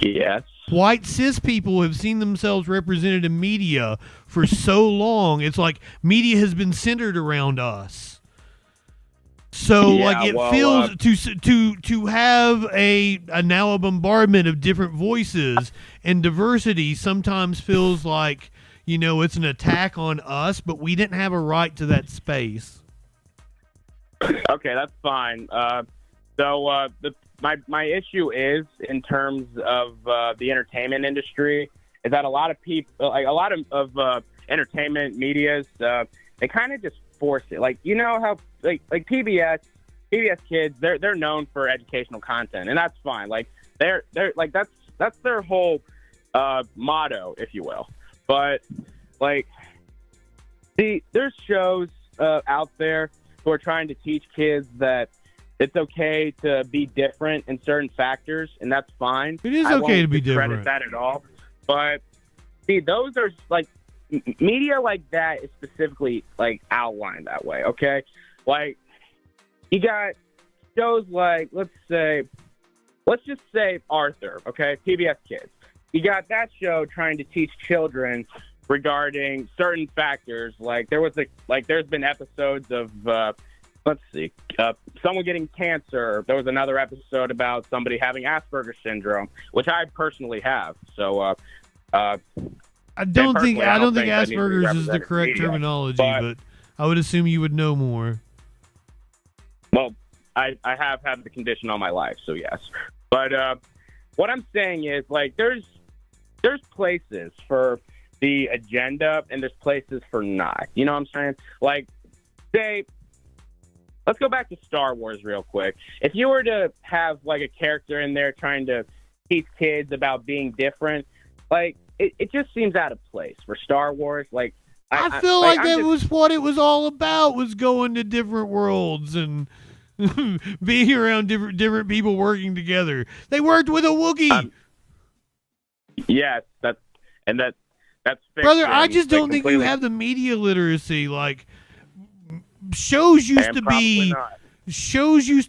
Yes. White cis people have seen themselves represented in media for so long. It's like media has been centered around us. So Yeah, like, it well, feels to have a now a bombardment of different voices and diversity sometimes feels like, you know, it's an attack on us, but we didn't have a right to that space. Okay, that's fine. My issue is, in terms of the entertainment industry, is that a lot of people, like a lot of entertainment medias, they kind of just force it. Like, you know how like PBS Kids, they're known for educational content, and that's fine. Like they're like that's their whole motto, if you will. But like, see, there's shows out there who are trying to teach kids that it's okay to be different in certain factors, and that's fine. It is I okay won't to be discredit different. that at all. But see, those are like media like that is specifically like outlined that way. Okay, like you got shows like let's just say Arthur. Okay, PBS Kids. You got that show trying to teach children regarding certain factors. Like there's been episodes of let's see, someone getting cancer. There was another episode about somebody having Asperger's syndrome, which I personally have. So, I don't think Asperger's is the correct terminology, but I would assume you would know more. Well, I have had the condition all my life, so yes. But what I'm saying is, like, there's places for the agenda and there's places for not. You know what I'm saying? Like, say, let's go back to Star Wars real quick. If you were to have, like, a character in there trying to teach kids about being different, like, it just seems out of place for Star Wars. Like, I feel like that was what it was all about, was going to different worlds and being around different people working together. They worked with a Wookiee. Yes, that's fiction. Brother, I just don't think you have the media literacy. Like, shows used to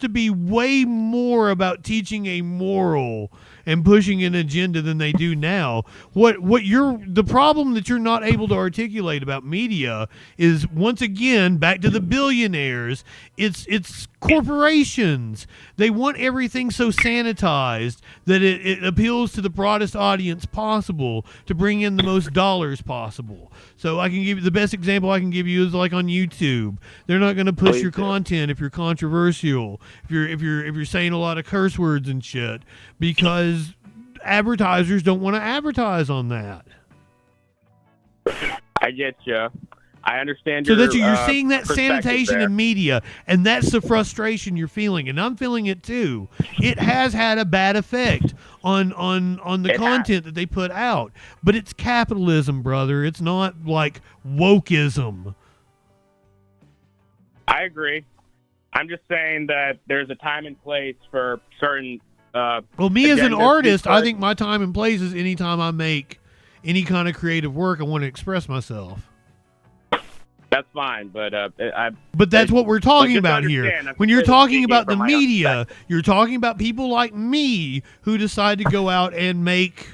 be way more about teaching a moral and pushing an agenda than they do now. The problem that you're not able to articulate about media is, once again, back to the billionaires. It's corporations. They want everything so sanitized that it appeals to the broadest audience possible to bring in the most dollars possible. So I can give you the best example I can give you is like on YouTube. They're not going to push your content if you're controversial, if you're saying a lot of curse words and shit, because advertisers don't want to advertise on that. I get you. I understand. So that you're seeing that sanitation in media, and that's the frustration you're feeling, and I'm feeling it too. It has had a bad effect on the content that they put out, but it's capitalism, brother. It's not like wokeism. I agree. I'm just saying that there's a time and place for certain. Well, me as an artist, I think my time and place is anytime I make any kind of creative work, I want to express myself. That's fine, but that's what we're talking about here. When you're talking about the media, you're talking about people like me who decide to go out and make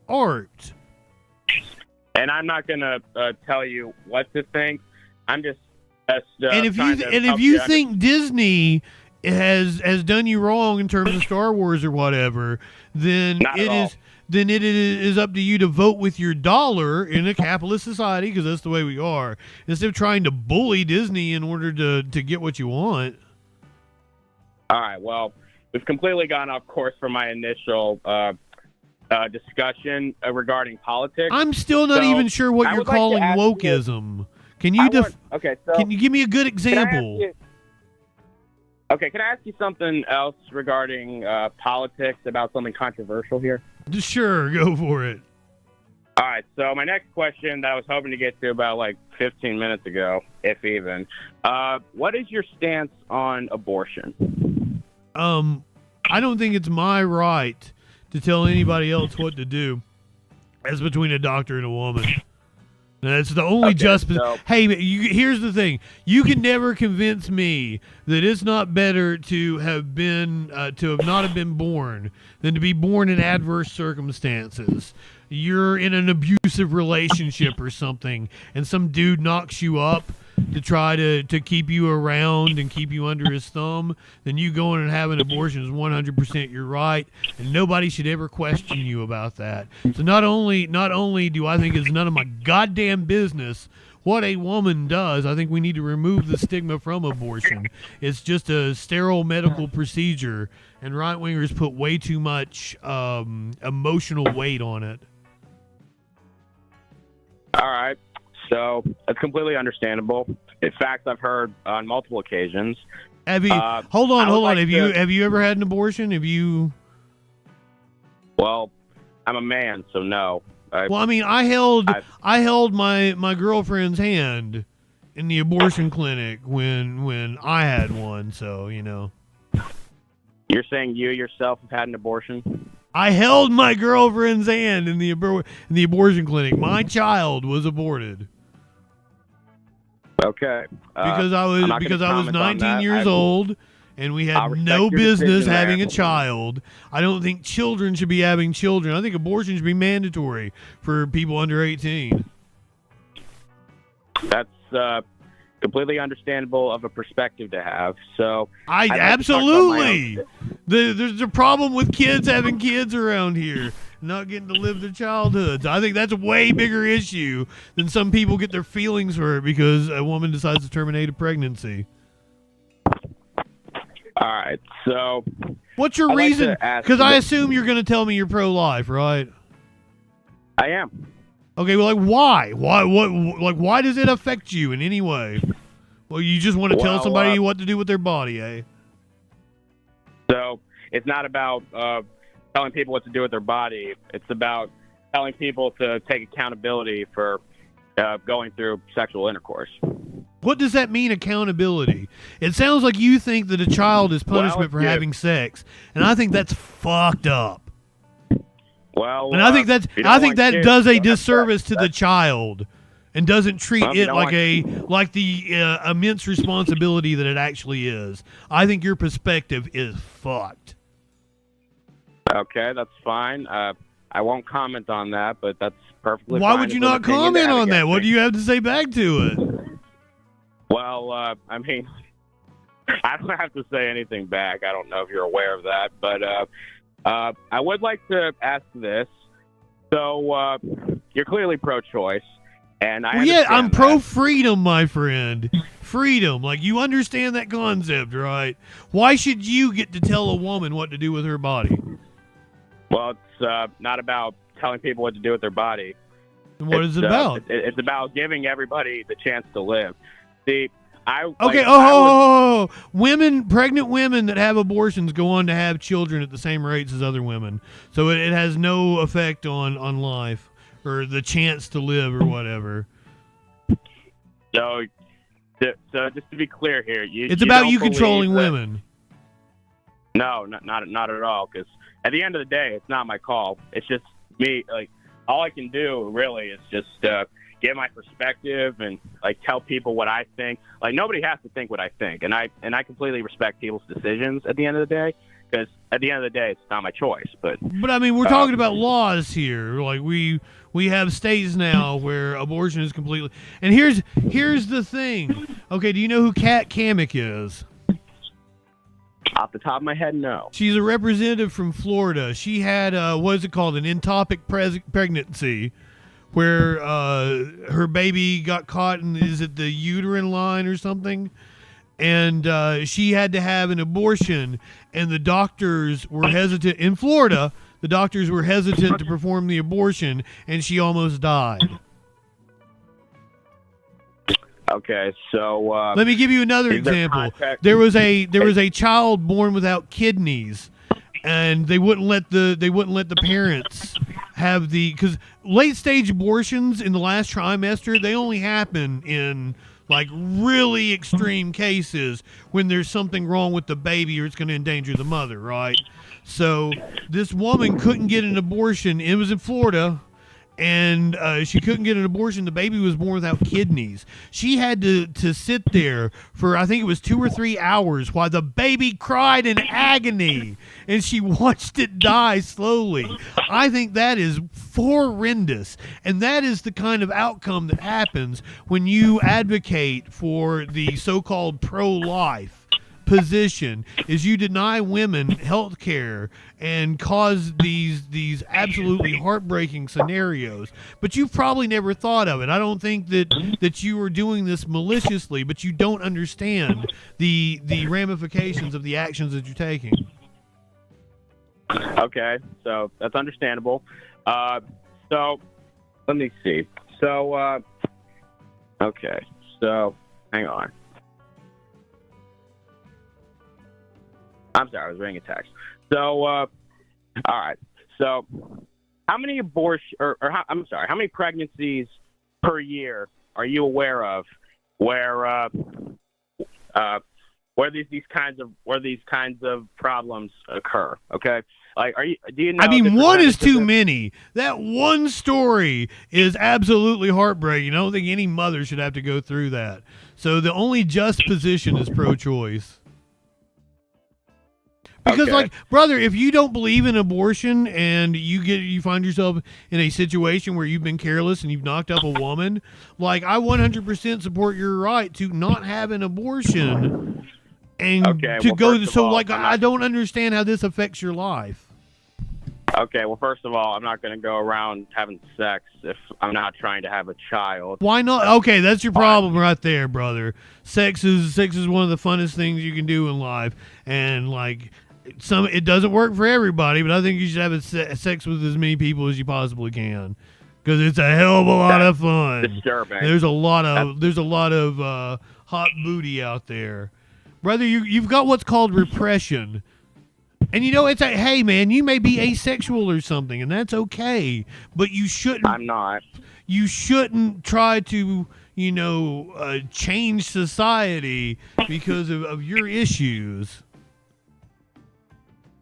art. And I'm not going to tell you what to think. I'm just and if you think Disney has done you wrong in terms of Star Wars or whatever, then it is up to you to vote with your dollar in a capitalist society, because that's the way we are, instead of trying to bully Disney in order to get what you want. All right, well, we've completely gone off course from my initial discussion regarding politics. I'm still not even sure what you're calling wokeism. Can you can you give me a good example? Can I ask you something else regarding politics, about something controversial here? Sure, go for it. All right, so my next question that I was hoping to get to about like 15 minutes ago, if even, what is your stance on abortion? I don't think it's my right to tell anybody else what to do. That's between a doctor and a woman. That's the only Hey, here's the thing: you can never convince me that it's not better to have not have been born than to be born in adverse circumstances. You're in an abusive relationship or something, and some dude knocks you up to try to keep you around and keep you under his thumb. Then you going and having an abortion is 100% your right, and nobody should ever question you about that. So not only do I think it's none of my goddamn business what a woman does, I think we need to remove the stigma from abortion. It's just a sterile medical procedure, and right-wingers put way too much emotional weight on it. All right. So that's completely understandable. In fact, I've heard on multiple occasions. Have you? Hold on. Have you ever had an abortion? Have you? Well, I'm a man, so no. I held my girlfriend's hand in the abortion clinic when I had one. So you know. You're saying you yourself have had an abortion? I held my girlfriend's hand in the abortion clinic. My child was aborted. Okay. Because I was 19 years old, and we had no business having a child. I don't think children should be having children. I think abortion should be mandatory for people under 18. That's completely understandable of a perspective to have. So I I'd like to talk about my absolutely. own- There's a problem with kids having kids around here, not getting to live their childhoods. I think that's a way bigger issue than some people get their feelings hurt because a woman decides to terminate a pregnancy. All right. So what's your I'd like reason? to ask Because you I this. assume you're going to tell me you're pro-life, right? I am. Okay, well, like, why? Why does it affect you in any way? Well, you just want to tell Well, somebody what to do with their body, eh? So it's not about telling people what to do with their body. It's about telling people to take accountability for going through sexual intercourse. What does that mean, accountability? It sounds like you think that a child is punishment for yeah. having sex, and I think that's fucked up. Well, And I think if you don't want that kids, does a that's- disservice to the child, and doesn't treat Well, if you it don't like the immense responsibility that it actually is. I think your perspective is fucked. Okay, that's fine. I won't comment on that, but that's perfectly Why fine. would you It's an not opinion to comment have on that? against What me. do you have to say back to it? Well, I mean, I don't have to say anything back. I don't know if you're aware of that, but I would like to ask this. So you're clearly pro-choice, and I Well, yeah, I'm understand that. pro-freedom, my friend. Freedom. Like, you understand that concept, right? Why should you get to tell a woman what to do with her body? Well, it's not about telling people what to do with their body. And what is it about? It's about giving everybody the chance to live. See, Okay, oh, women, pregnant women that have abortions go on to have children at the same rates as other women. So it has no effect on life or the chance to live or whatever. So just to be clear here, It's about don't you believe controlling that- women. No, not at all. Because at the end of the day, it's not my call. It's just me. Like, all I can do really is just give my perspective and like tell people what I think. Like, nobody has to think what I think, and I completely respect people's decisions at the end of the day. Because at the end of the day, it's not my choice. But I mean, we're talking about laws here. Like we have states now where abortion is completely. And here's the thing. Okay, do you know who Kat Kamek is? Off the top of my head, no. She's a representative from Florida. She had what is it called, an ectopic pregnancy, where her baby got caught in, is it the uterine line or something? And she had to have an abortion, and the doctors were hesitant. In Florida, the doctors were hesitant to perform the abortion, and she almost died. Okay, so let me give you another is there example. contact- There was a child born without kidneys, and they wouldn't let the parents have because late stage abortions in the last trimester, they only happen in like really extreme cases when there's something wrong with the baby or it's going to endanger the mother, right? So this woman couldn't get an abortion. It was in Florida. And she couldn't get an abortion. The baby was born without kidneys. She had to sit there for, I think it was 2 or 3 hours while the baby cried in agony. And she watched it die slowly. I think that is horrendous. And that is the kind of outcome that happens when you advocate for the so-called pro-life position, is you deny women health care and cause these absolutely heartbreaking scenarios. But you've probably never thought of it. I don't think that you are doing this maliciously, but you don't understand the ramifications of the actions that you're taking. Okay, so that's understandable. So let me see. So okay, so hang on. I'm sorry, I was reading a text. So, all right. So, how many how many pregnancies per year are you aware of where these kinds of problems occur? Okay, like do you know? I mean, the one is percentage too of- many. That one story is absolutely heartbreaking. I don't think any mother should have to go through that. So the only just position is pro-choice. Because, Okay. like, brother, if you don't believe in abortion and you find yourself in a situation where you've been careless and you've knocked up a woman, like, I 100% support your right to not have an abortion and to go. So, like, I don't understand how this affects your life. Okay, well, first of all, I'm not going to go around having sex if I'm not trying to have a child. Why not? Okay, that's your problem right there, brother. Sex is one of the funnest things you can do in life, and like it doesn't work for everybody, but I think you should have sex with as many people as you possibly can, because it's a hell of a lot of fun. Disturbing. There's a lot of hot booty out there, brother. You've got what's called repression. And it's hey man, you may be asexual or something, and that's okay. But you shouldn't. I'm not. You shouldn't try to, change society because of your issues.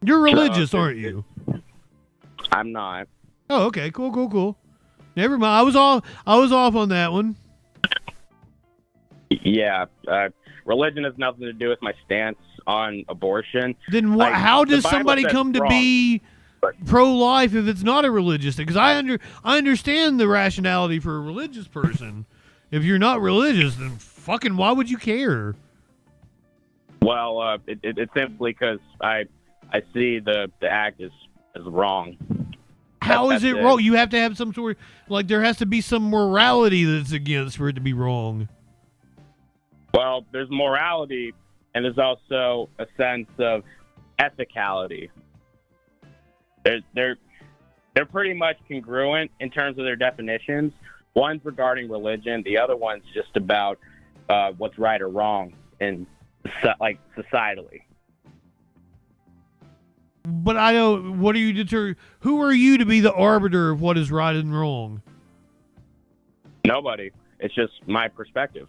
You're religious, aren't you? I'm not. Oh, okay, cool. Never mind. I was off on that one. Yeah, religion has nothing to do with my stance on abortion. Then how does somebody come to be pro-life if it's not a religious thing? Because I understand the rationality for a religious person. If you're not religious, then fucking why would you care? Well, it's simply because I see the act as wrong. How is it wrong? You have to have some sort there has to be some morality that's against for it to be wrong. Well, there's morality, and there's also a sense of ethicality. They're pretty much congruent in terms of their definitions. One's regarding religion, the other one's just about what's right or wrong in societally. But I don't. What are you Who are you to be the arbiter of what is right and wrong? Nobody. It's just my perspective.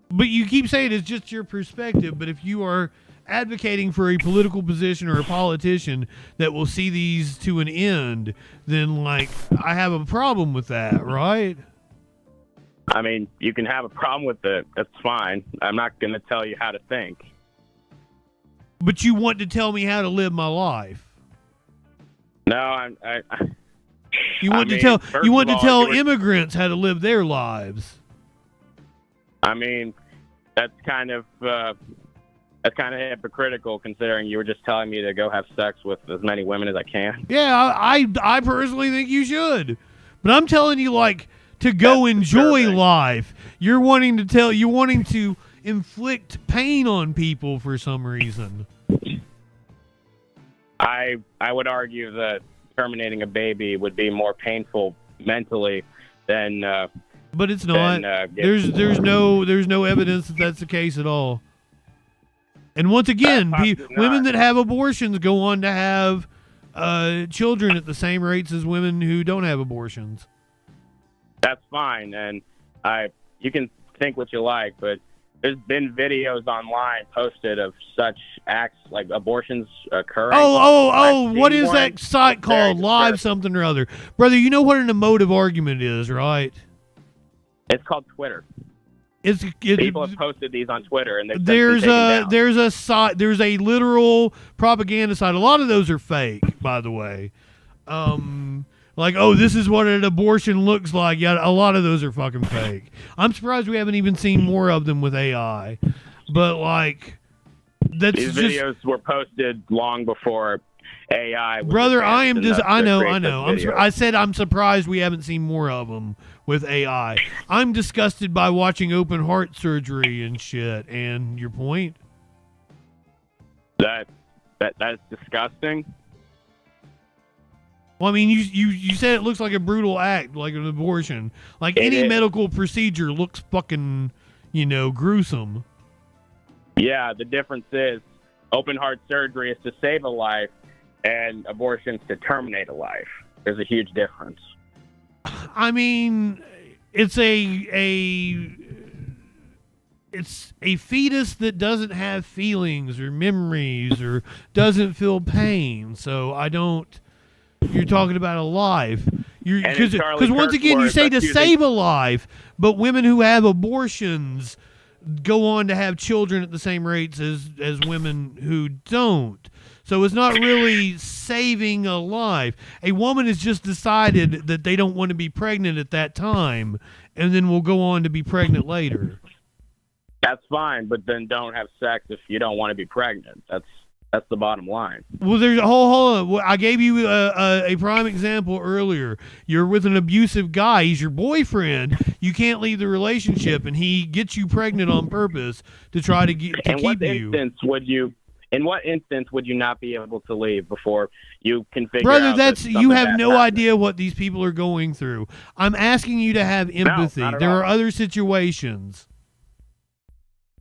But you keep saying it's just your perspective, but if you are advocating for a political position or a politician that will see these to an end, then, I have a problem with that, right? I mean, you can have a problem with it. That's fine. I'm not going to tell you how to think. But you want to tell me how to live my life. No, You want to tell immigrants how to live their lives. I mean, that's kind of hypocritical, considering you were just telling me to go have sex with as many women as I can. Yeah, I personally think you should, but I'm telling you, to go enjoy life. You're wanting to inflict pain on people for some reason. I would argue that terminating a baby would be more painful mentally than. But it's not. There's no evidence that that's the case at all. And once again, women that have abortions go on to have children at the same rates as women who don't have abortions. That's fine, and you can think what you like, but there's been videos online posted of such acts like abortions occurring. What is that site called? Live something or other, brother. You know what an emotive argument is, right? It's called Twitter. People have posted these on Twitter, and there's a site. There's a literal propaganda site. A lot of those are fake, by the way. This is what an abortion looks like. Yeah, a lot of those are fucking fake. I'm surprised we haven't even seen more of them with AI. But that's these videos were posted long before AI. Brother, I know. I said I'm surprised we haven't seen more of them with AI. I'm disgusted by watching open heart surgery and shit. And your point? That's disgusting. Well, I mean, you said it looks like a brutal act, like an abortion. Any medical procedure looks fucking, gruesome. Yeah, the difference is open heart surgery is to save a life, and abortion's to terminate a life. There's a huge difference. I mean, it's a fetus that doesn't have feelings or memories or doesn't feel pain. So I don't. You're talking about a life. Because once again, you say to save a life, but women who have abortions go on to have children at the same rates as women who don't. So it's not really saving a life. A woman has just decided that they don't want to be pregnant at that time, and then will go on to be pregnant later. That's fine, but then don't have sex if you don't want to be pregnant. That's the bottom line. Well, there's a hold on. Well, I gave you a prime example earlier. You're with an abusive guy. He's your boyfriend. You can't leave the relationship, and he gets you pregnant on purpose to try to keep you. In what instance would you not be able to leave before you can figure Brother, out that's that you have something no bad idea what these people are going through. I'm asking you to have empathy. not at There all. are other situations.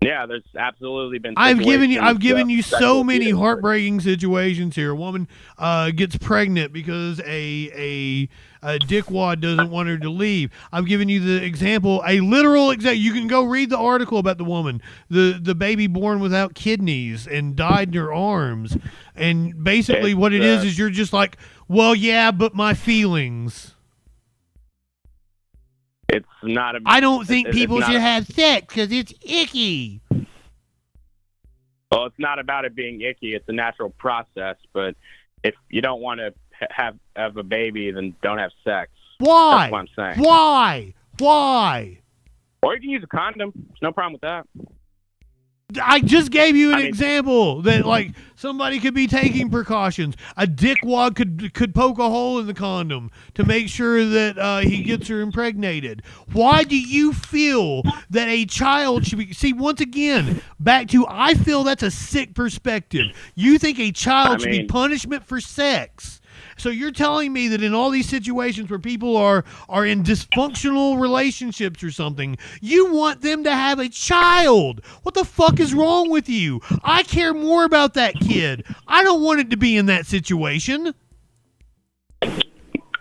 Yeah, there's absolutely been. I've given situations you of so sexual many abuse. heartbreaking situations here. A woman gets pregnant because a dickwad doesn't want her to leave. I've given you the example, a literal example. You can go read the article about the woman, the baby born without kidneys and died in her arms. And basically, what it is you're just like, well, yeah, but my feelings. It's not a. I don't think it's people not should a- have sex because it's icky. Well, it's not about it being icky. It's a natural process. But if you don't want to have a baby, then don't have sex. Why? That's what I'm saying. Why? Why? Or you can use a condom. There's no problem with that. I just gave you an example that, like, somebody could be taking precautions. A dickwad could poke a hole in the condom to make sure that he gets her impregnated. Why do you feel that a child should be... See, once again, back to I feel that's a sick perspective. You think a child should be punishment for sex. So you're telling me that in all these situations where people are in dysfunctional relationships or something, you want them to have a child. What the fuck is wrong with you? I care more about that kid. I don't want it to be in that situation.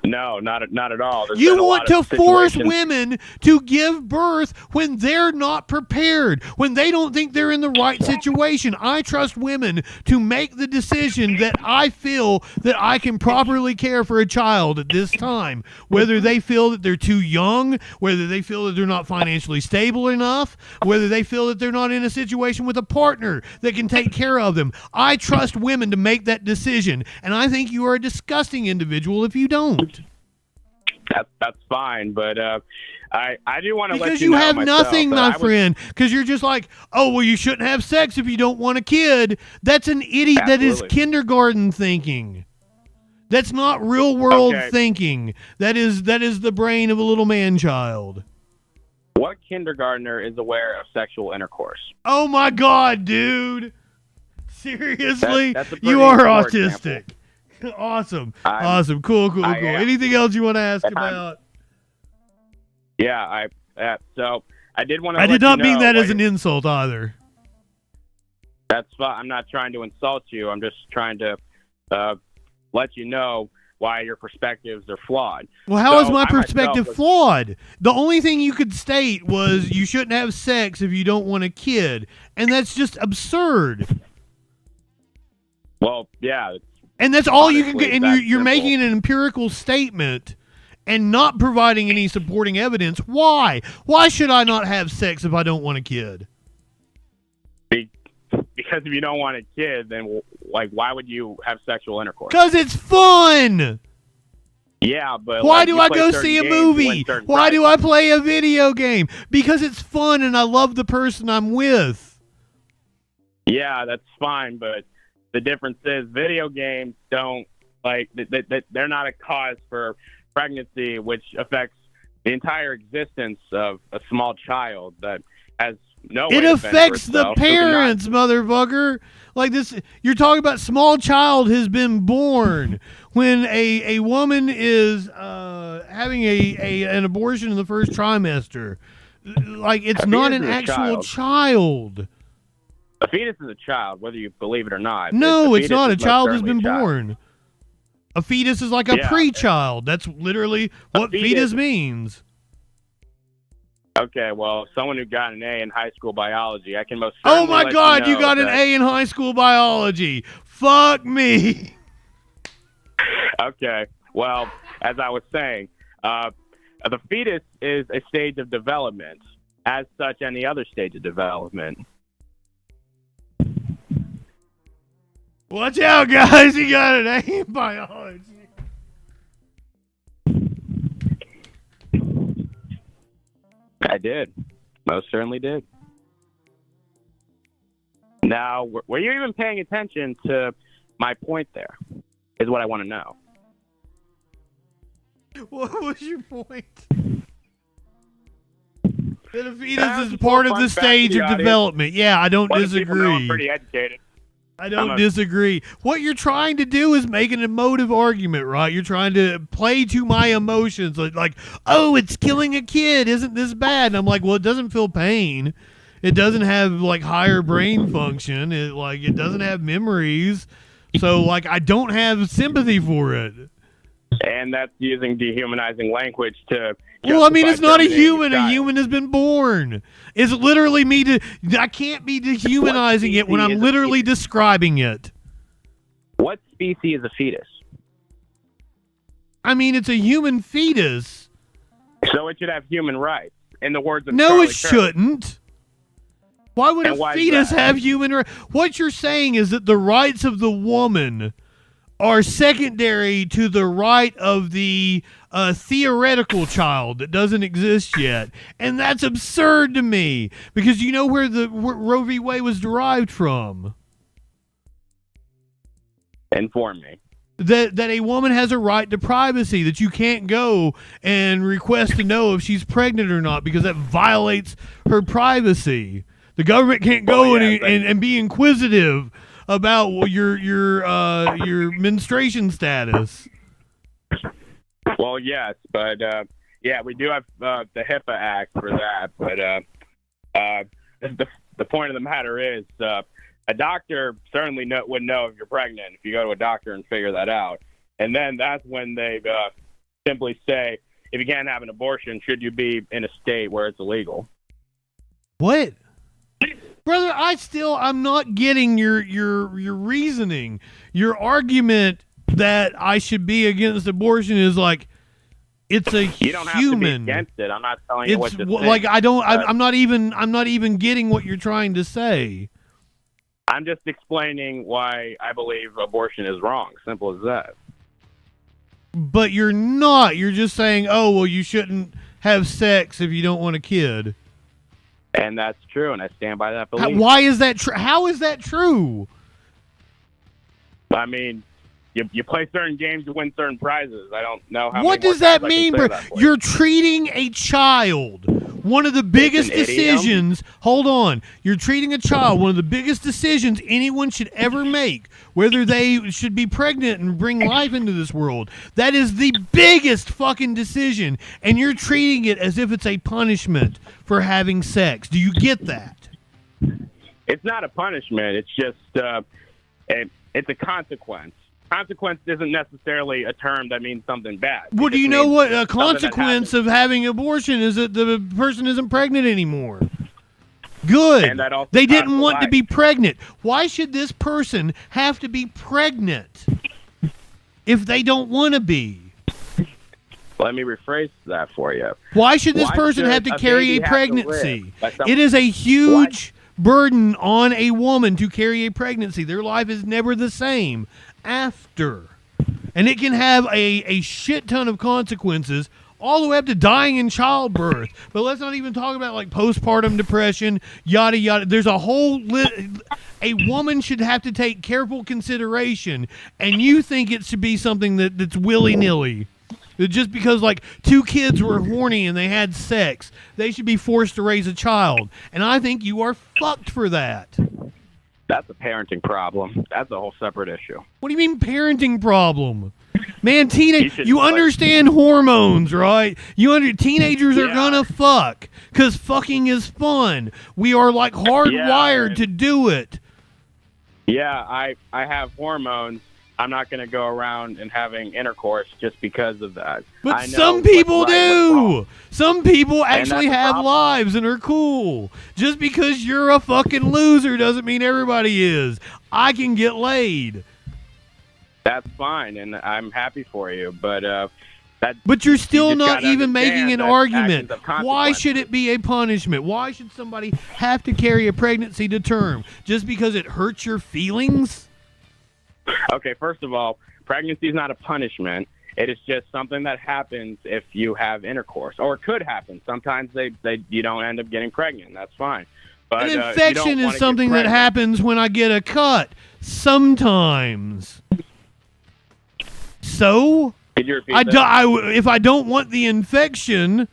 No, not at all. There's You been a want lot to of force situations- women to give birth when they're not prepared, when they don't think they're in the right situation. I trust women to make the decision that I feel that I can properly care for a child at this time, whether they feel that they're too young, whether they feel that they're not financially stable enough, whether they feel that they're not in a situation with a partner that can take care of them. I trust women to make that decision, and I think you are a disgusting individual if you don't. That's fine, but I do want to let Because you you know have myself nothing, that my I was- friend. Because you're just like, oh, well, you shouldn't have sex if you don't want a kid. That's an idiot. That is Absolutely. kindergarten thinking. That's not real world Okay. thinking. That is the brain of a little man-child. What kindergartner is aware of sexual intercourse? Oh my God, dude! Seriously, That's a pretty you are poor autistic. Awesome, I'm- awesome, cool. I am. Anything else you want to ask I'm- about? Yeah, so I did want to. I did not mean that as an. an insult either. That's fine. I'm not trying to insult you. I'm just trying to let you know why your perspectives are flawed. Well, how is So my I myself perspective was- flawed? The only thing you could state was you shouldn't have sex if you don't want a kid, and that's just absurd. Well, yeah. And that's all you can Honestly, get. And that's you're simple. making an empirical statement and not providing any supporting evidence. Why? Why should I not have sex if I don't want a kid? Because if you don't want a kid, then why would you have sexual intercourse? Because it's fun. Yeah, but Why like, do you I play go certain see a games, you win movie? certain Why do prizes. I play a video game? Because it's fun and I love the person I'm with. Yeah, that's fine, but the difference is video games don't they're not a cause for pregnancy, which affects the entire existence of a small child that has no. It way to fend for affects the itself, who cannot- parents, motherfucker. Like this, you're talking about small child has been born. When a woman is having an abortion in the first trimester, like it's A not fetus an is a actual child. A fetus is a child, whether you believe it or not. No, it's fetus not. A is most child has certainly been a child. born. A fetus is like a Yeah. pre-child. That's literally what fetus- fetus means. Okay, well, someone who got an A in high school biology, I can most Oh certainly my let God, you you got an that- A in high school biology. Fuck me. Okay, well, as I was saying, the fetus is a stage of development. as such any other stage of development. Watch out, guys. He got an A in biology. I did. Most certainly did. Now, were you even paying attention to my point there? Is what I want to know. What was your point? That a fetus is part of the stage of development. Yeah, I don't disagree. I'm pretty educated. I don't disagree. What you're trying to do is make an emotive argument, right? You're trying to play to my emotions. Like, oh, it's killing a kid. Isn't this bad? And I'm like, well, it doesn't feel pain. It doesn't have, like, higher brain function. It doesn't have memories. So, like, I don't have sympathy for it. And that's using dehumanizing language to... Well, I mean, it's not a human. A human has been born. It's literally I can't be dehumanizing it when I'm literally describing it. What species is a fetus? I mean, it's a human fetus. So it should have human rights, in the words of No, Charlie it shouldn't. Why would a fetus have human rights? What you're saying is that the rights of the woman are secondary to the right of the theoretical child that doesn't exist yet. And that's absurd to me, because you know where Roe v. Wade was derived from? Inform me. That a woman has a right to privacy, that you can't go and request to know if she's pregnant or not, because that violates her privacy. The government can't go and be inquisitive about your menstruation status. Well, yes, but yeah, we do have the HIPAA Act for that. But the point of the matter is, a doctor certainly would know if you're pregnant if you go to a doctor and figure that out. And then that's when they simply say, if you can't have an abortion, should you be in a state where it's illegal? What? Brother, I'm not getting your reasoning. Your argument that I should be against abortion is like, it's a you don't have to be against it. I'm not telling you what to think. Like, I'm not even getting what you're trying to say. I'm just explaining why I believe abortion is wrong. Simple as that. But you're not. You're just saying, oh, well, you shouldn't have sex if you don't want a kid. And that's true, and I stand by that belief. Why is that true? How is that true? I mean, you play certain games to win certain prizes. I don't know how. What does that mean, bro? You're treating a child. One of the biggest decisions. Hold on. You're treating a child. One of the biggest decisions anyone should ever make, whether they should be pregnant and bring life into this world. That is the biggest fucking decision, and you're treating it as if it's a punishment for having sex. Do you get that? It's not a punishment. It's just it's a consequence. Consequence isn't necessarily a term that means something bad. Well, do you know what a consequence of having abortion is? That the person isn't pregnant anymore. Good. And that also they didn't want to be pregnant. Why should this person have to be pregnant if they don't want to be? Let me rephrase that for you. Why should this person have to carry a pregnancy? It is a huge burden on a woman to carry a pregnancy. Their life is never the same after. And it can have a shit ton of consequences, all the way up to dying in childbirth. But let's not even talk about like postpartum depression, yada yada. There's a whole a woman should have to take careful consideration, and you think it should be something that's willy-nilly. Just because like two kids were horny and they had sex, they should be forced to raise a child. And I think you are fucked for that. That's a parenting problem. That's a whole separate issue. What do you mean parenting problem? Man, you understand hormones, right? Teenagers are gonna fuck because fucking is fun. We are like hardwired to do it. Yeah, I have hormones. I'm not going to go around and having intercourse just because of that. But some people do. Some people actually have lives and are cool. Just because you're a fucking loser doesn't mean everybody is. I can get laid. That's fine, and I'm happy for you. But But you're still just not gotta even making an understand that argument. actions have Why consequences. should it be a punishment? Why should somebody have to carry a pregnancy to term just because it hurts your feelings? Okay, first of all, pregnancy is not a punishment. It is just something that happens if you have intercourse, or it could happen. Sometimes you don't end up getting pregnant. That's fine. But An you don't infection wanna is get something that pregnant. happens when I get a cut. Sometimes. So, Could you repeat that? if I don't want the infection,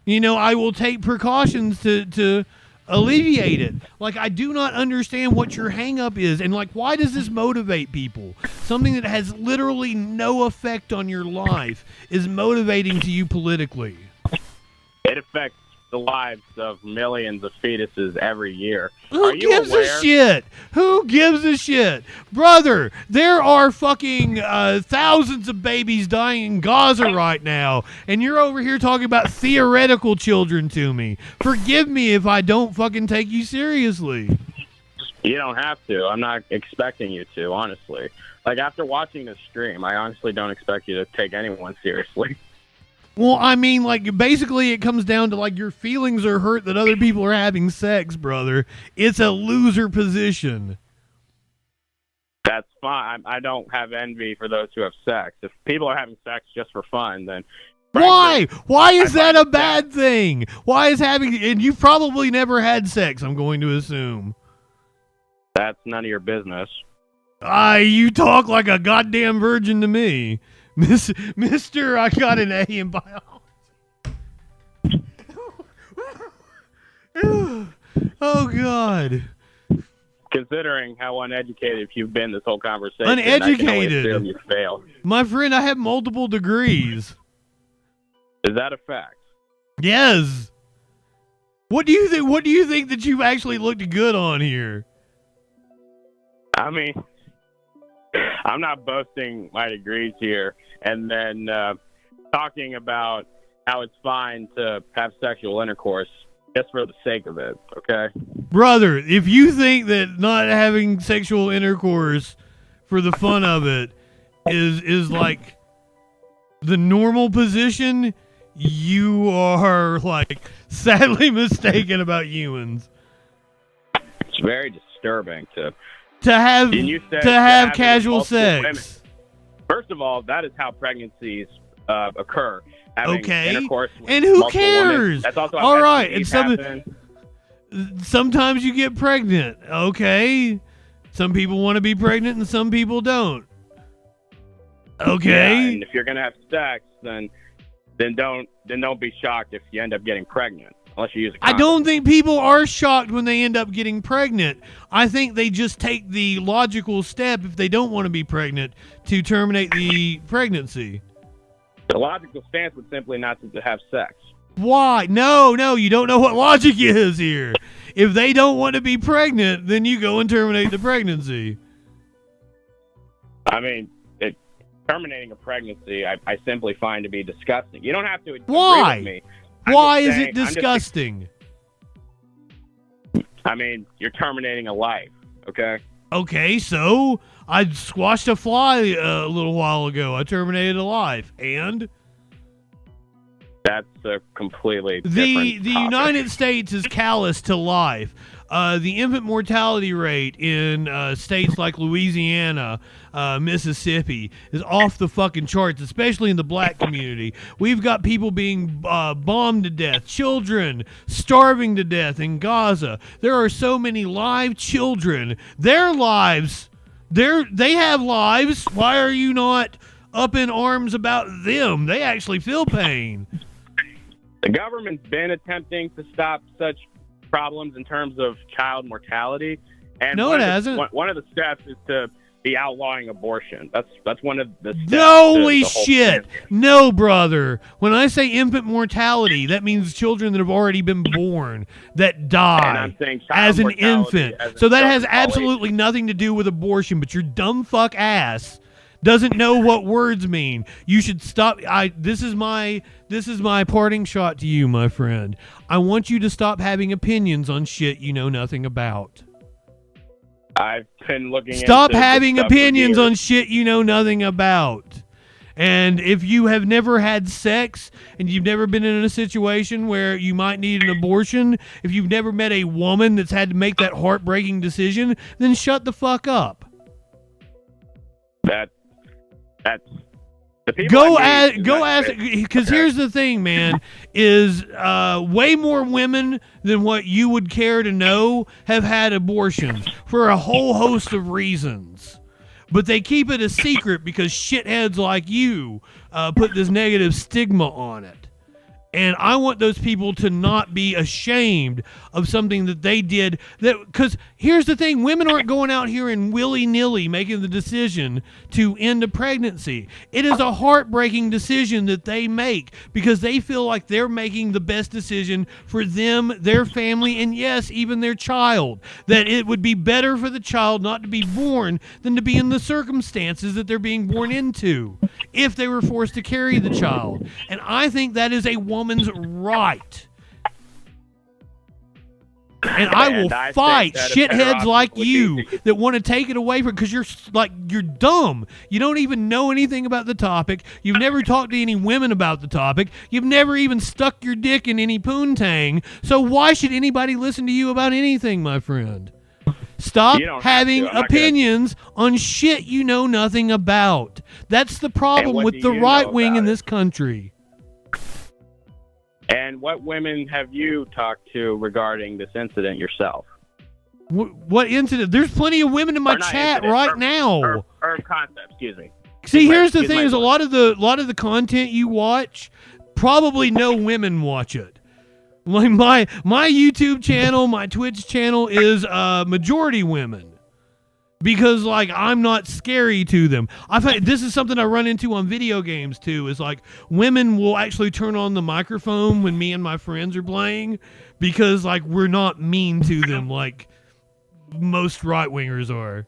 I will take precautions to alleviate it. Like, I do not understand what your hang-up is, and why does this motivate people? Something that has literally no effect on your life is motivating to you politically. It affects the lives of millions of fetuses every year. Who Are you gives aware? a shit? Who gives a shit? Brother, there are fucking thousands of babies dying in Gaza right now, and you're over here talking about theoretical children to me. Forgive me if I don't fucking take you seriously. You don't have to. I'm not expecting you to, honestly. After watching this stream, I honestly don't expect you to take anyone seriously. Well, I mean, basically it comes down to, your feelings are hurt that other people are having sex, brother. It's a loser position. That's fine. I don't have envy for those who have sex. If people are having sex just for fun, then... Why? Why is I that find a bad thing? Why is having... And you've probably never had sex, I'm going to assume. That's none of your business. You talk like a goddamn virgin to me. Mister, I got an A in biology. Oh, God. Considering how uneducated you've been this whole conversation, Uneducated? I can only assume you failed. My friend, I have multiple degrees. Is that a fact? Yes. What do you think? What do you think that you've actually looked good on here? I mean, I'm not boasting my degrees here and then talking about how it's fine to have sexual intercourse just for the sake of it, okay? Brother, if you think that not having sexual intercourse for the fun of it is like the normal position, you are sadly mistaken about humans. It's very disturbing to have and you said casual multiple sex. women. First of all, that is how pregnancies occur. Having Okay. intercourse with And who multiple women. cares? That's also how All right. STDs And happen. sometimes you get pregnant. Okay. Some people want to be pregnant and some people don't. Okay. Yeah, and if you're gonna have sex, then don't be shocked if you end up getting pregnant, unless you use a I condom. don't think people are shocked when they end up getting pregnant. I think they just take the logical step, if they don't want to be pregnant, to terminate the pregnancy. The logical stance would simply not to have sex. Why? No, you don't know what logic is here. If they don't want to be pregnant, then you go and terminate the pregnancy. I mean, terminating a pregnancy, I simply find to be disgusting. You don't have to agree Why? with me. Why just is saying- it disgusting? I mean, you're terminating a life, okay? Okay, so I squashed a fly a little while ago. I terminated a life. And? That's a completely The different topic. United States is callous to life. The infant mortality rate in states like Louisiana, Mississippi, is off the fucking charts, especially in the black community. We've got people being bombed to death, children starving to death in Gaza. There are so many live children. Their lives, they have lives. Why are you not up in arms about them? They actually feel pain. The government's been attempting to stop such problems in terms of child mortality, and No, it hasn't. One of the steps is to be outlawing abortion. That's one of the steps. Holy to the whole shit. thing. No, brother. When I say infant mortality, that means children that have already been born that And die I'm saying child as an mortality infant. as in So that has children. absolutely nothing to do with abortion, but your dumb fuck ass doesn't know what words mean. You should stop. This is my parting shot to you, my friend. I want you to stop having opinions on shit you know nothing about. I've been looking. Stop into this having stuff for opinions years. on shit you know nothing about. And if you have never had sex and you've never been in a situation where you might need an abortion, if you've never met a woman that's had to make that heartbreaking decision, then shut the fuck up. That's the people Go I meet ask, because here's the thing, man, is way more women than what you would care to know have had abortions for a whole host of reasons. But they keep it a secret because shitheads like you put this negative stigma on it. And I want those people to not be ashamed of something that they did. Because here's the thing, women aren't going out here and willy-nilly making the decision to end a pregnancy. It is a heartbreaking decision that they make because they feel like they're making the best decision for them, their family, and yes, even their child. That it would be better for the child not to be born than to be in the circumstances that they're being born into if they were forced to carry the child. And I think that is a woman's right. And I will fight shitheads like you that want to take it away from, because you're dumb. You don't even know anything about the topic. You've never talked to any women about the topic. You've never even stuck your dick in any poontang. So why should anybody listen to you about anything, my friend? Stop having opinions on shit you know nothing about. That's the problem with the right wing in this country. And what women have you talked to regarding this incident yourself? What incident? There's plenty of women in my chat right now. Or concept, excuse me. See, here's the thing: is a lot of the content you watch, probably no women watch it. Like my YouTube channel, my Twitch channel is majority women. Because, like, I'm not scary to them. I find this is something I run into on video games, too, is, like, women will actually turn on the microphone when me and my friends are playing because, like, we're not mean to them like most right-wingers are.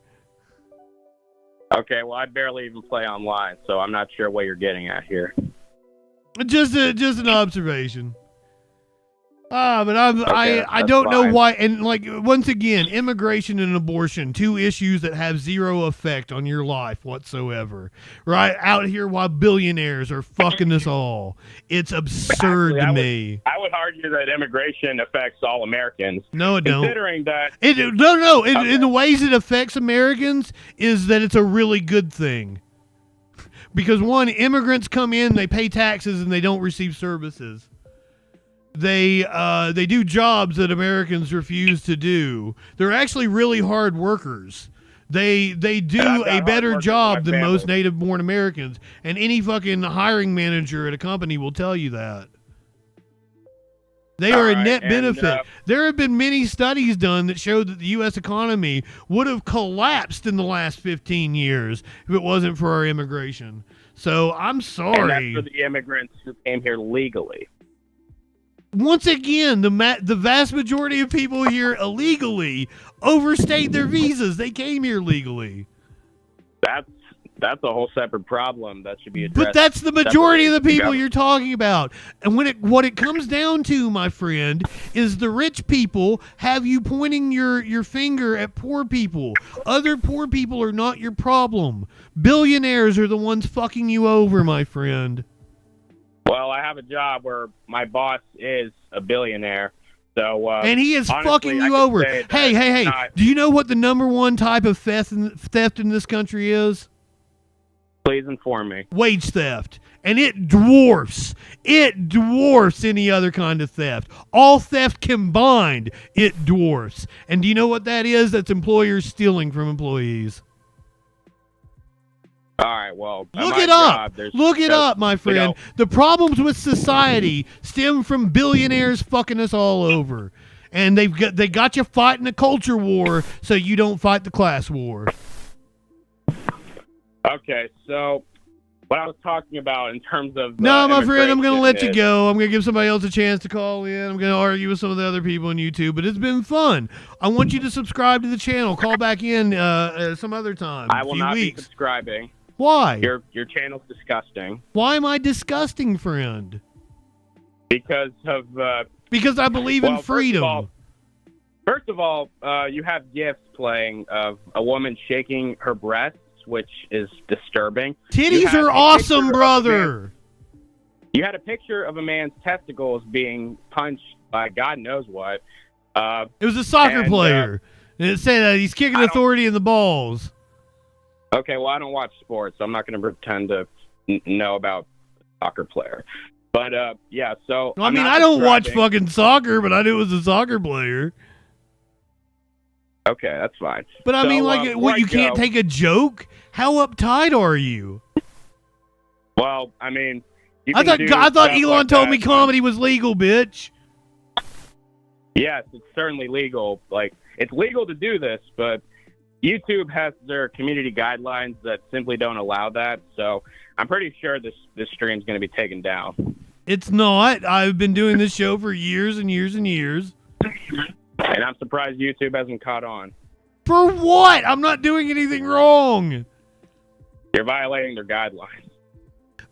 Okay, well, I barely even play online, so I'm not sure what you're getting at here. Just an observation. But I don't know why. And like, once again, immigration and abortion, two issues that have zero effect on your life whatsoever. Right out here while billionaires are fucking us all. It's absurd to me. I would argue that immigration affects all Americans. No, it don't. Considering that. In the ways it affects Americans is that it's a really good thing. Because one, immigrants come in, they pay taxes, and they don't receive services. They do jobs that Americans refuse to do. They're actually really hard workers. They do a better job than most native-born Americans, and any fucking hiring manager at a company will tell you that. They are a net benefit. There have been many studies done that show that the U.S. economy would have collapsed in the last 15 years if it wasn't for our immigration. So I'm sorry. And that's for the immigrants who came here legally. Once again, the vast majority of people here illegally overstayed their visas. They came here legally. That's a whole separate problem that should be addressed. But that's the majority of the people you're talking about. And what it comes down to, my friend, is the rich people have you pointing your finger at poor people. Other poor people are not your problem. Billionaires are the ones fucking you over, my friend. Well, I have a job where my boss is a billionaire, so and he is honestly, fucking you over. Hey! Do you know what the number one type of theft in this country is? Please inform me. Wage theft, and it dwarfs any other kind of theft. All theft combined, it dwarfs. And do you know what that is? That's employers stealing from employees. All right, well, look it up, my friend. The problems with society stem from billionaires fucking us all over, and they got you fighting a culture war so you don't fight the class war. Okay, so what I was talking about in terms of no, my friend, I'm gonna let you go. I'm gonna give somebody else a chance to call in. I'm gonna argue with some of the other people on YouTube, but it's been fun. I want you to subscribe to the channel. Call back in some other time. I will not be subscribing. Why? Your channel's disgusting. Why am I disgusting, friend? Because I believe in freedom. First of all, you have gifs playing of a woman shaking her breasts which is disturbing. Titties are awesome, brother. You had a picture of a man's testicles being punched by God knows what. It was a soccer player. And it said he's kicking authority in the balls. Okay, well, I don't watch sports, so I'm not going to pretend to know about a soccer player. But, yeah, so... Well, I mean, I don't watch fucking soccer, but I knew it was a soccer player. Okay, that's fine. But, I mean, like, what, you can't take a joke? How uptight are you? Well, I mean... I thought Elon told me comedy was legal, bitch. Yes, it's certainly legal. Like, it's legal to do this, but YouTube has their community guidelines that simply don't allow that. So I'm pretty sure this stream's going to be taken down. It's not. I've been doing this show for years and years and years. And I'm surprised YouTube hasn't caught on. For what? I'm not doing anything wrong. You're violating their guidelines.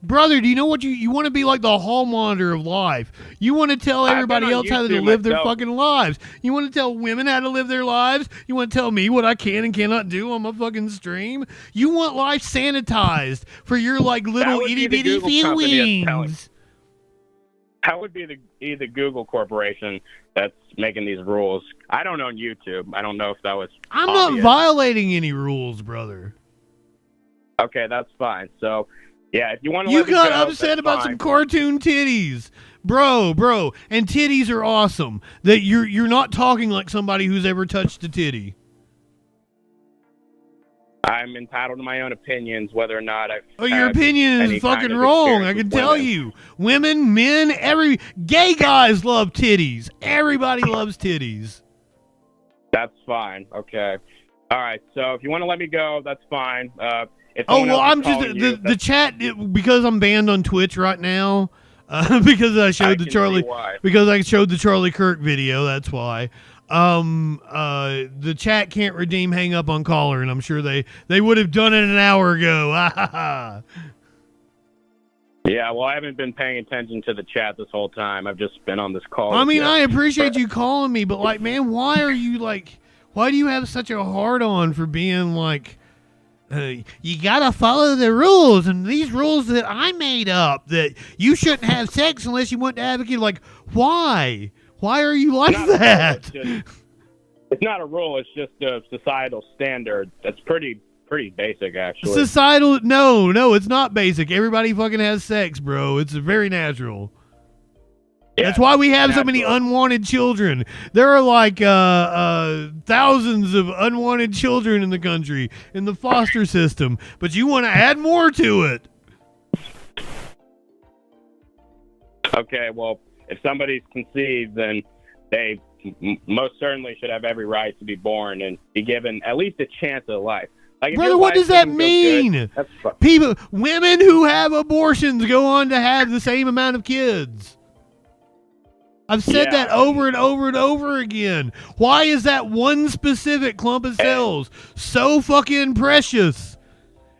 Brother, do you know what you want to be like the hall monitor of life? You want to tell everybody else how to live their fucking lives. You want to tell women how to live their lives. You want to tell me what I can and cannot do on my fucking stream. You want life sanitized for your like little itty bitty feelings. That would be the Google corporation that's making these rules. I don't own YouTube. I don't know if that was I'm not violating any rules, brother. Okay, that's fine. So, yeah, if you want to You got upset about some cartoon titties. Bro, and titties are awesome. That you're not talking like somebody who's ever touched a titty. I'm entitled to my own opinions, whether or not I've... Oh, your opinion is fucking wrong. I can tell you. Women, men, gay guys love titties. Everybody loves titties. That's fine. Okay. All right. So if you want to let me go, that's fine. I'm just the chat because I'm banned on Twitch right now. Because I showed the Charlie Kirk video. That's why. The chat can't redeem hang up on caller, and I'm sure they would have done it an hour ago. Yeah, well, I haven't been paying attention to the chat this whole time. I've just been on this call. I mean, I appreciate you calling me, but like, man, why do you have such a hard on for being like, you gotta follow the rules, and these rules that I made up that you shouldn't have sex unless you want to advocate? Like, why? Why are you like that? It's not a rule. It's just a societal standard. That's pretty basic, actually. Societal? No, it's not basic. Everybody fucking has sex, bro. It's very natural. Yeah, that's why we have so many unwanted children. There are like thousands of unwanted children in the country in the foster system, but you want to add more to it. Okay, well, if somebody's conceived, then they most certainly should have every right to be born and be given at least a chance at life. Like, brother, what does that mean? Women who have abortions go on to have the same amount of kids. I've said that over and over and over again. Why is that one specific clump of cells so fucking precious?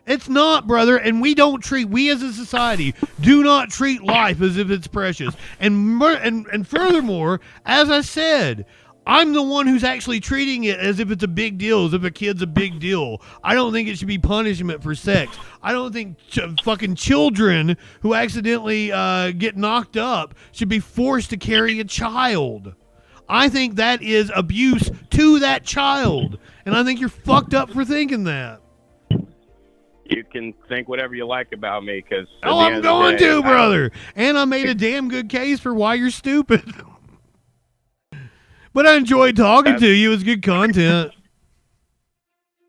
It's not, brother, and we as a society do not treat life as if it's precious. And furthermore, as I said, I'm the one who's actually treating it as if it's a big deal, as if a kid's a big deal. I don't think it should be punishment for sex. I don't think fucking children who accidentally get knocked up should be forced to carry a child. I think that is abuse to that child. And I think you're fucked up for thinking that. You can think whatever you like about me, because... Oh, I'm going to, brother. And I made a damn good case for why you're stupid. But I enjoyed talking to you. It was good content.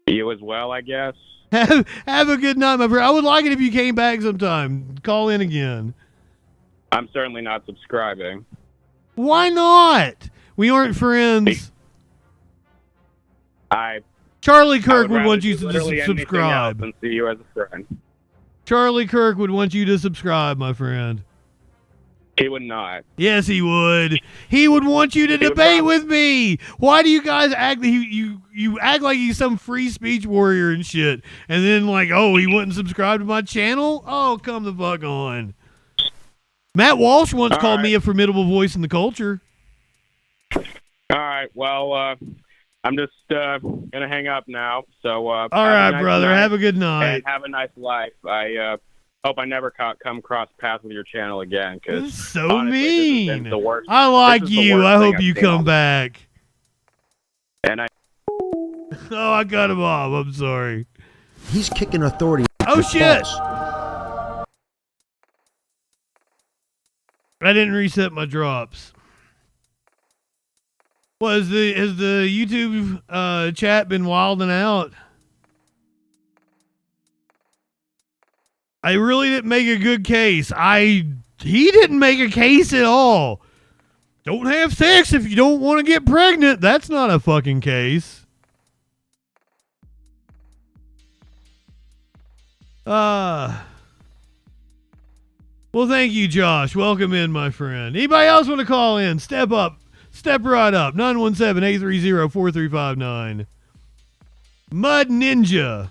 You as well, I guess. Have a good night, my friend. I would like it if you came back sometime. Call in again. I'm certainly not subscribing. Why not? We aren't friends. Charlie Kirk would want you to subscribe. And see you as a friend. Charlie Kirk would want you to subscribe, my friend. He would not. Yes, he would. He would want you to debate with me. Why do you guys act? You act like he's some free speech warrior and shit, and then like, oh, he wouldn't subscribe to my channel. Oh, come the fuck on. Matt Walsh once called me a formidable voice in the culture. All right. Well, I'm just gonna hang up now. So all right, brother. Have a good night. And have a nice life. I hope I never come cross paths with your channel again. Because so honestly, mean. This has been the worst. I like This is the you. worst I thing hope I've you seen come all- back. And I. Oh, I cut him off. I'm sorry. He's kicking authority. Oh shit! Balls. I didn't reset my drops. Has the YouTube chat been wilding out? I really didn't make a good case. He didn't make a case at all. Don't have sex if you don't want to get pregnant. That's not a fucking case. Well, thank you, Josh. Welcome in, my friend. Anybody else want to call in? Step up. Step right up. 917-830-4359. Mud Ninja.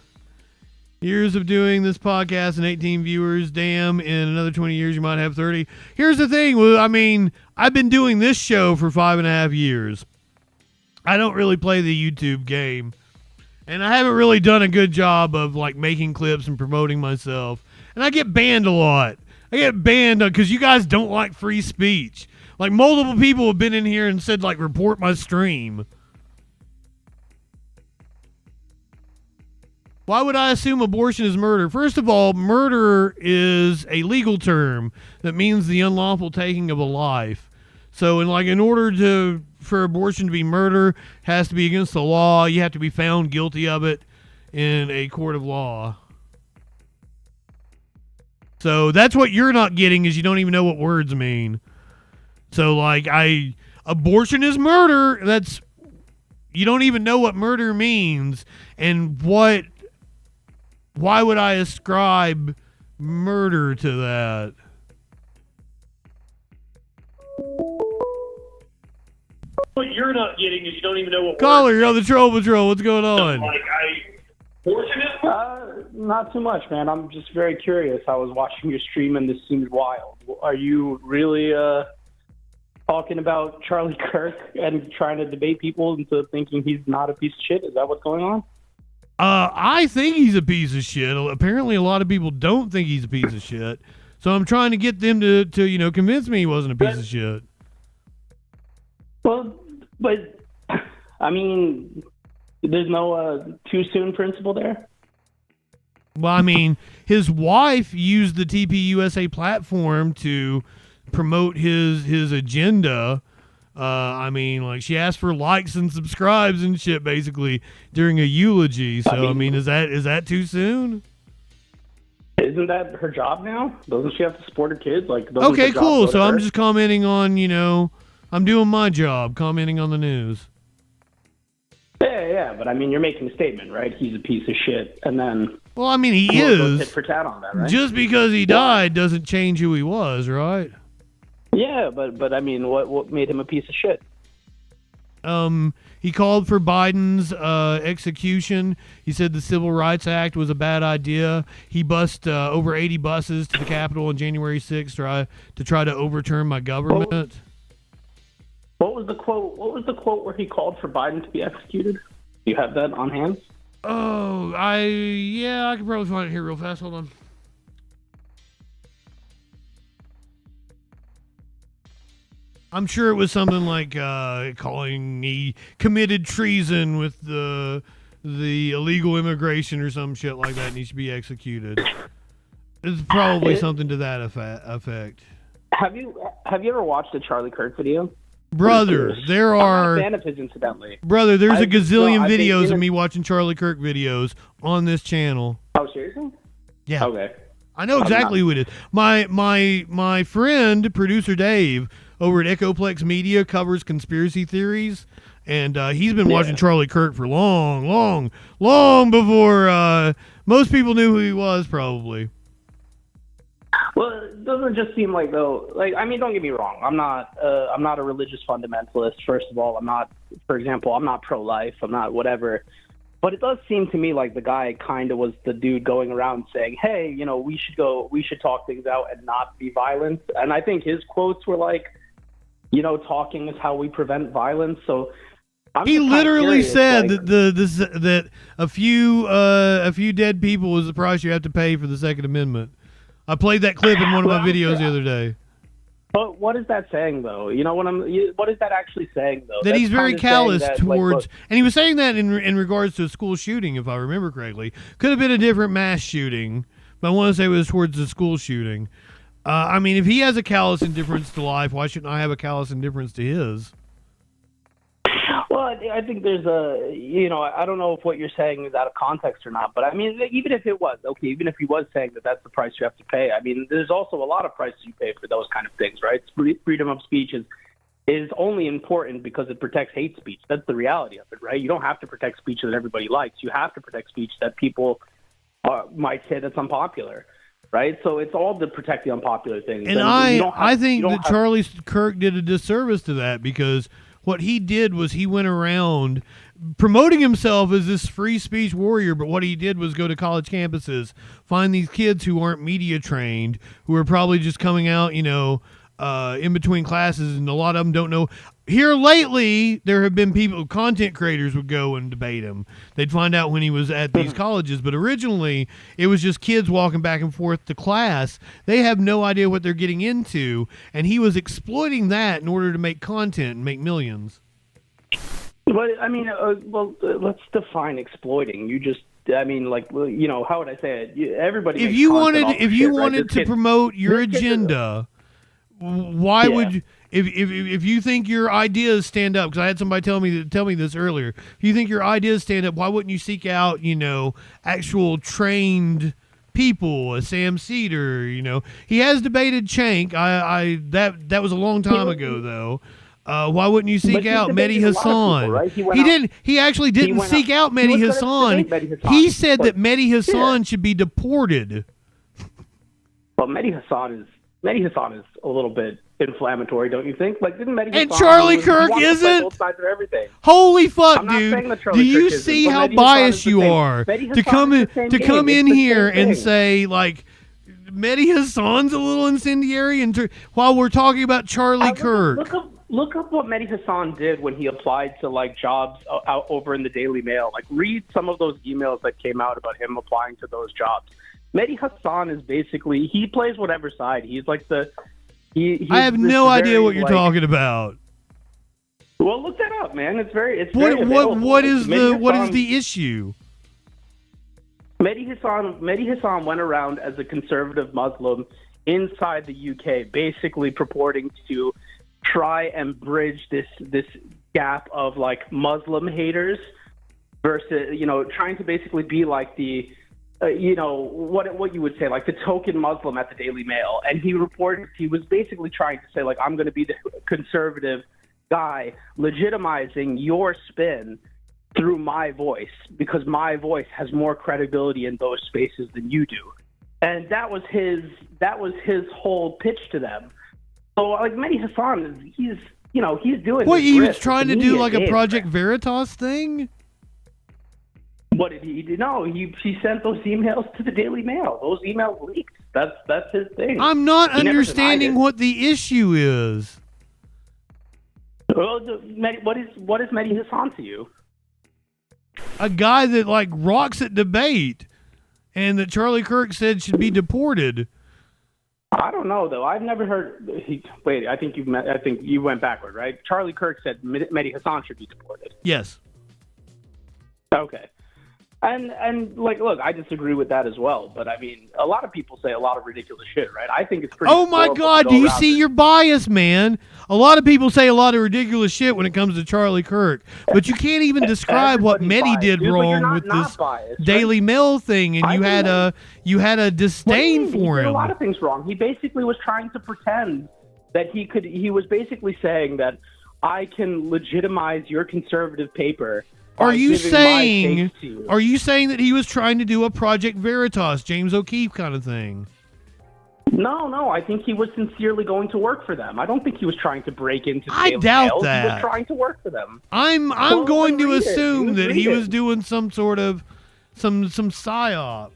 Years of doing this podcast and 18 viewers. Damn, in another 20 years you might have 30. Here's the thing. I mean, I've been doing this show for 5.5 years. I don't really play the YouTube game. And I haven't really done a good job of like making clips and promoting myself. And I get banned a lot. I get banned because you guys don't like free speech. Like multiple people have been in here and said like report my stream. Why would I assume abortion is murder? First of all, murder is a legal term that means the unlawful taking of a life. So in order for abortion to be murder, has to be against the law. You have to be found guilty of it in a court of law. So that's what you're not getting is you don't even know what words mean. So abortion is murder. You don't even know what murder means and why would I ascribe murder to that? What you're not getting is you don't even know what. Caller, you're on the Troll Patrol. What's going on? Not too much, man. I'm just very curious. I was watching your stream and this seemed wild. Are you really talking about Charlie Kirk and trying to debate people into thinking he's not a piece of shit? Is that what's going on? I think he's a piece of shit. Apparently, a lot of people don't think he's a piece of shit. So I'm trying to get them to convince me he wasn't a piece of shit. Well, but I mean, there's no too soon principle there. Well, I mean, his wife used the TPUSA platform to promote his agenda. I mean, she asked for likes and subscribes and shit basically during a eulogy. So I mean is that too soon? Isn't that her job now? Doesn't she have to support her kids? Okay, cool. So I'm just commenting on, I'm doing my job, commenting on the news. Yeah, but I mean, you're making a statement, right? He's a piece of shit, and then. Well, I mean, he we'll is. Tit for tat on that, right? Just because he died doesn't change who he was, right? Yeah, but I mean, what made him a piece of shit? He called for Biden's execution. He said the Civil Rights Act was a bad idea. He bussed over 80 buses to the Capitol on January 6th to try to overturn my government. What was the quote? What was the quote where he called for Biden to be executed? Do you have that on hand? Oh, I can probably find it here real fast. Hold on. I'm sure it was something like calling he committed treason with the illegal immigration or some shit like that, and he should be executed. It's probably something to that effect. Have you ever watched a Charlie Kirk video? Brother, there are. I'm not a fan of his, incidentally. Brother, there's a gazillion videos of me watching Charlie Kirk videos on this channel. Oh, seriously? Yeah. Okay. I know exactly who it is. My friend, producer Dave, over at Echoplex Media, covers conspiracy theories, and he's been watching Charlie Kirk for long before most people knew who he was, probably. Well, it doesn't just seem like though. I mean, don't get me wrong. I'm not a religious fundamentalist. First of all, I'm not. For example, I'm not pro-life. I'm not whatever. But it does seem to me like the guy kind of was the dude going around saying, "Hey, we should talk things out and not be violent." And I think his quotes were like, talking is how we prevent violence. So He literally said that a few dead people is the price you have to pay for the Second Amendment. I played that clip in one of my videos the other day. But what is that saying, though? You know what is that actually saying, though? That he's very callous towards, like, and he was saying that in regards to a school shooting, if I remember correctly. Could have been a different mass shooting, but I want to say it was towards the school shooting. I mean, if he has a callous indifference to life, why shouldn't I have a callous indifference to his? Well, I think there's I don't know if what you're saying is out of context or not, but I mean, even if it was, okay, even if he was saying that that's the price you have to pay, I mean, there's also a lot of prices you pay for those kind of things, right? Freedom of speech is only important because it protects hate speech. That's the reality of it, right? You don't have to protect speech that everybody likes. You have to protect speech that people might say that's unpopular. Right, so it's all to protect the unpopular things. And I think that Charlie Kirk did a disservice to that, because what he did was he went around promoting himself as this free speech warrior, but what he did was go to college campuses, find these kids who aren't media trained, who are probably just coming out, in between classes, and a lot of them don't know. Here lately, there have been content creators would go and debate him. They'd find out when he was at these colleges, but originally it was just kids walking back and forth to class. They have no idea what they're getting into, and he was exploiting that in order to make content and make millions. But I mean, let's define exploiting. How would I say it? Everybody. If you wanted to promote your agenda, why would you? If you think your ideas stand up, because I had somebody tell me this earlier, if you think your ideas stand up, why wouldn't you seek out actual trained people, a Sam Cedar? He has debated Chank. That was a long time ago though. Why wouldn't you seek out Mehdi Hassan? People, right? He actually didn't seek out Mehdi Hassan. He said that Mehdi Hassan should be deported. Well, Mehdi Hassan is a little bit inflammatory, don't you think? Like, didn't Mehdi Hassan? And Charlie Kirk isn't. Both sides of everything. Holy fuck, dude! Do you see how biased you are to come in here and say like Mehdi Hassan's a little incendiary, and while we're talking about Charlie Kirk? Look up what Mehdi Hassan did when he applied to like jobs out over in the Daily Mail. Like, read some of those emails that came out about him applying to those jobs. Mehdi Hassan is basically, he plays whatever side. He's like I have no idea what you're talking about. Well, look that up, man. What is the issue? Mehdi Hassan went around as a conservative Muslim inside the UK, basically purporting to try and bridge this gap of like Muslim haters versus trying to basically be like the what you would say, like the token Muslim at the Daily Mail. And he was basically trying to say, like, I'm going to be the conservative guy legitimizing your spin through my voice, because my voice has more credibility in those spaces than you do. And that was his whole pitch to them. So like Mehdi Hassan he's doing what he was trying to do, like a Project Veritas thing. What did he do? No, he sent those emails to the Daily Mail. Those emails leaked. That's his thing. I'm not understanding what the issue is. Well, what is Mehdi Hassan to you? A guy that like rocks at debate, and that Charlie Kirk said should be deported. I don't know though. I've never heard. I think you went backward, right? Charlie Kirk said Mehdi Hassan should be deported. Yes. Okay. And like, look, I disagree with that as well. But I mean, a lot of people say a lot of ridiculous shit, right? I think it's pretty. Oh my God! Do you see your bias, man? A lot of people say a lot of ridiculous shit when it comes to Charlie Kirk, but you can't even describe what Mehdi did wrong with this Daily Mail thing, and you had a disdain for him. He did a lot of things wrong. He basically was trying to pretend that he was basically saying that I can legitimize your conservative paper. Are you saying that he was trying to do a Project Veritas, James O'Keefe kind of thing? No. I think he was sincerely going to work for them. I don't think he was trying to break into the I Daily doubt Mail. that. He was trying to work for them. I'm going to assume that he was doing some sort of some psyop.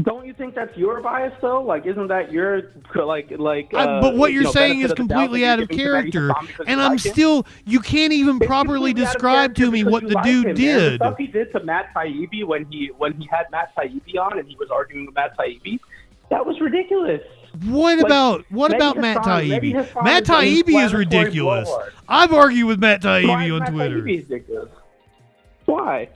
Don't you think that's your bias though? Like, isn't that your but what you're saying is completely out of character, and I'm still. You can't even properly describe to me what the dude did. The stuff he did to Matt Taibbi when he had Matt Taibbi on and he was arguing with Matt Taibbi, that was ridiculous. What about Matt Taibbi? Matt Taibbi is ridiculous. I've argued with Matt Taibbi on Twitter. Matt Taibbi is ridiculous? Why?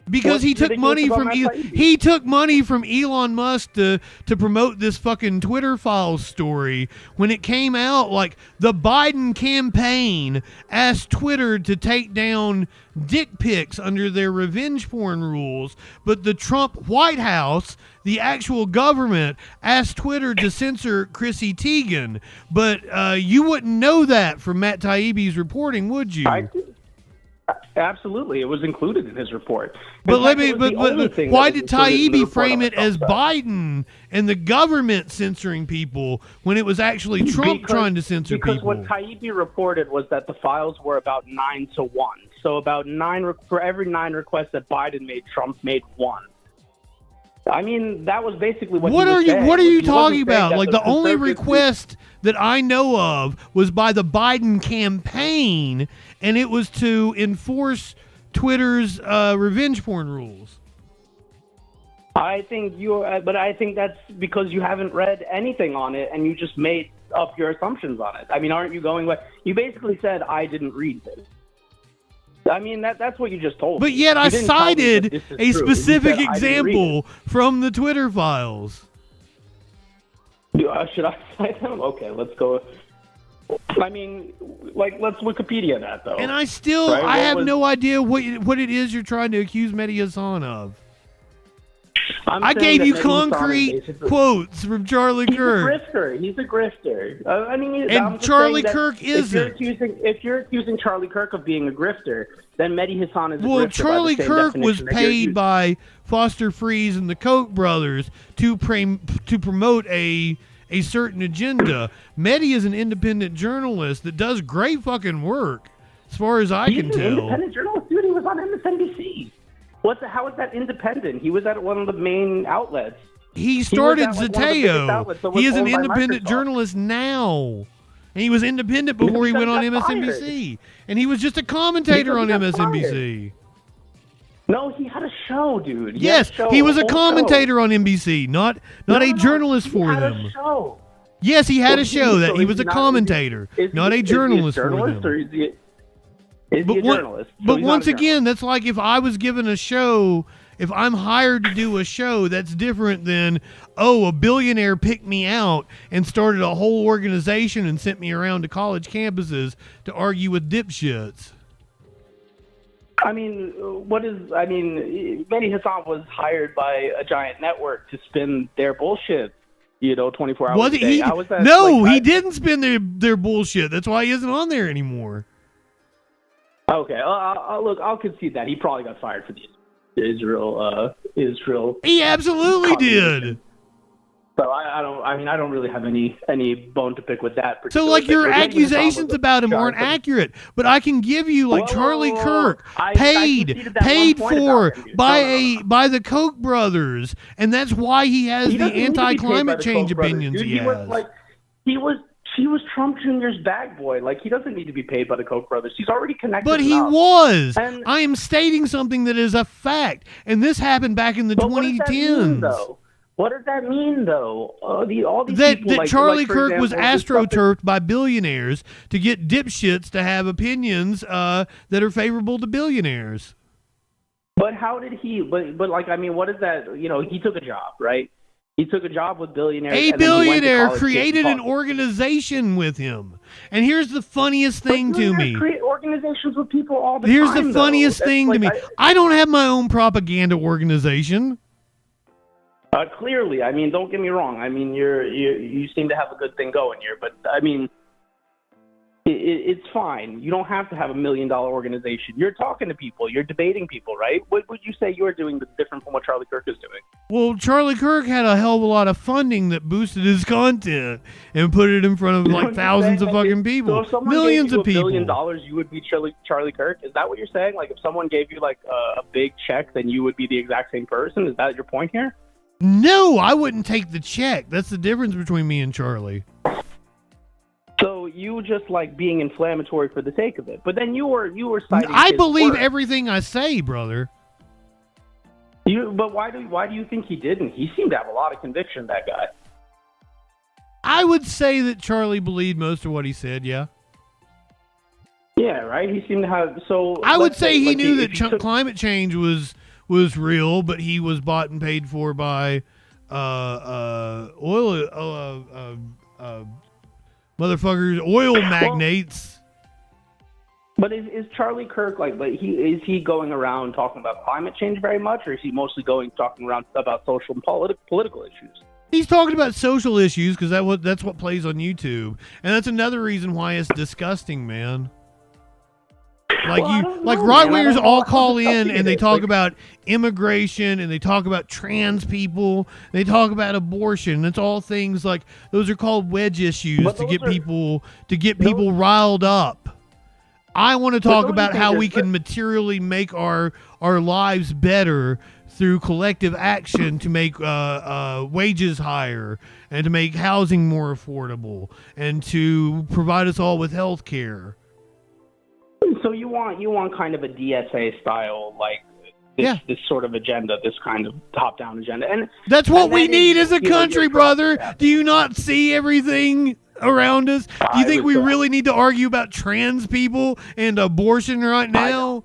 Because he took money from Elon Musk to promote this fucking Twitter Files story. When it came out, like, the Biden campaign asked Twitter to take down dick pics under their revenge porn rules, but the Trump White House, the actual government, asked Twitter to censor Chrissy Teigen. But you wouldn't know that from Matt Taibbi's reporting, would you? Absolutely, it was included in his report. But why did Taibbi frame it as Biden and the government censoring people when it was actually Trump trying to censor people? Because what Taibbi reported was that the files were about 9-1. So about for every 9 requests that Biden made, Trump made 1. I mean, that was basically what. What are you talking about? Like, the only request that I know of was by the Biden campaign, and it was to enforce Twitter's revenge porn rules. I think but I think that's because you haven't read anything on it, and you just made up your assumptions on it. I mean, aren't you going? You basically said I didn't read this. I mean, that's what you just told me. But yet I cited a specific example from the Twitter Files. Should I cite them? Okay, let's go. I mean, let's Wikipedia that, though. And I have no idea what it is you're trying to accuse Mehdi Hassan of. I gave you concrete quotes from Charlie Kirk. He's a grifter. And Charlie Kirk isn't. If you're accusing Charlie Kirk of being a grifter, then Mehdi Hassan is a grifter. Well, Charlie Kirk was paid by Foster Freeze and the Koch brothers to promote a certain agenda. Mehdi is an independent journalist that does great fucking work, as far as I can tell. He's an independent journalist, dude. He was on MSNBC. How is that independent? He was at one of the main outlets. He started Zateo. He is an independent journalist now. And he was independent before he went on MSNBC. And he was just a commentator on MSNBC. No, he had a show, dude. Yes, he was a commentator on NBC, not a journalist for them. He had a show. Yes, he had a show that he was a commentator, not a journalist for them. But once again, that's like if I was given a show, if I'm hired to do a show, that's different than, a billionaire picked me out and started a whole organization and sent me around to college campuses to argue with dipshits. I mean, Mehdi Hassan was hired by a giant network to spin their bullshit, 24 hours a day. He didn't spin their bullshit. That's why he isn't on there anymore. Okay, look, I'll concede that he probably got fired for the Israel. He absolutely did. So I don't really have any bone to pick with that. So your accusations about him aren't accurate, but I can give you Charlie Kirk paid for by the Koch brothers, and that's why he has the anti-climate change opinions he has. He was Trump Jr.'s bag boy. He doesn't need to be paid by the Koch brothers. He's already connected. But he was. And I am stating something that is a fact, and this happened back in the 2010s. What does that mean, though? All these people, that Charlie Kirk was astroturfed by billionaires to get dipshits to have opinions that are favorable to billionaires. But how did he? What is that? He took a job, right? He took a job with billionaires. A billionaire created an organization with him. And here's the funniest thing to me. Create organizations with people all the time. Here's the funniest thing to me. I don't have my own propaganda organization. Clearly, don't get me wrong. You seem to have a good thing going here, but it's fine. You don't have to have $1 million organization. You're talking to people. You're debating people, right? What would you say you're doing that's different from what Charlie Kirk is doing? Well, Charlie Kirk had a hell of a lot of funding that boosted his content and put it in front of thousands of fucking people, so millions of people. $1 million, you would be Charlie Kirk. Is that what you're saying? If someone gave you a big check, then you would be the exact same person. Is that your point here? No, I wouldn't take the check. That's the difference between me and Charlie. So you just like being inflammatory for the sake of it. But then you were citing I his believe work. everything I say, brother. But why do you think he didn't? He seemed to have a lot of conviction, that guy. I would say that Charlie believed most of what he said, yeah. Yeah, right? He semed to have... So I would say he like, knew if that you took- climate change was real, but he was bought and paid for by oil magnates. But is Charlie Kirk is he going around talking about climate change very much, or is he mostly talking around about social and political issues? He's talking about social issues because that's what plays on YouTube, and that's another reason why it's disgusting, man. Right wingers all call in and they talk about immigration and they talk about trans people, they talk about abortion. It's all things like those are called wedge issues to get people riled up. I want to talk about how we can materially make our lives better through collective action to make wages higher and to make housing more affordable and to provide us all with health care. So you want kind of a DSA style, this sort of agenda, this kind of top-down agenda. And that's what we need as a country, brother. Do you not see everything around us? Do you think we really need to argue about trans people and abortion right now?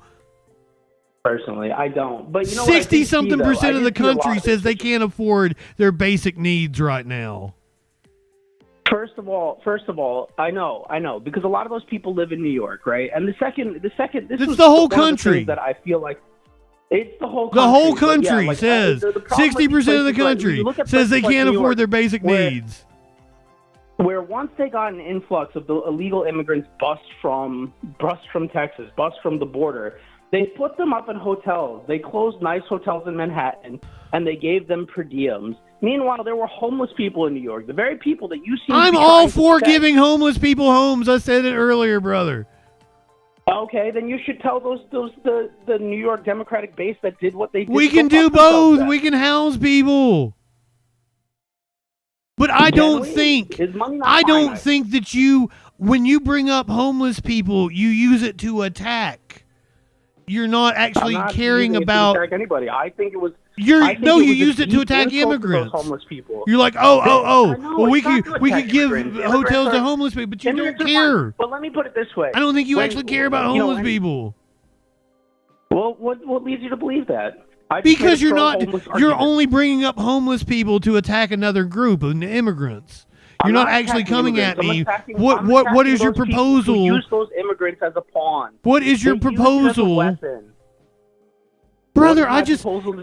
Personally, I don't. But 60-something% of the country says they can't afford their basic needs right now. First of all, I know, because a lot of those people live in New York, right? And the second, it's the whole country. That I feel like it's the whole country. The whole country says 60% of the country says they can't afford their basic needs. Where once they got an influx of the illegal immigrants bust from Texas, bust from the border, they put them up in hotels. They closed nice hotels in Manhattan, and they gave them per diems. Meanwhile, there were homeless people in New York. The very people that you seem to be all for protect. giving homeless people homes. I said it earlier, brother. Okay, then you should tell the New York Democratic base that did what they did. We can do both. We can house people. But I don't think that when you bring up homeless people, you use it to attack. You're not actually caring about to attack anybody. I think it was. You used it to attack immigrants. Homeless people. You're like, well, we could give hotels to homeless people, but you don't care. But let me put it this way: I don't think you actually care about homeless people. Well, what leads you to believe that? Because you're only bringing up homeless people to attack another group of immigrants. You're not actually coming at me. What is your proposal? Who use those immigrants as a pawn. What is your proposal? Brother,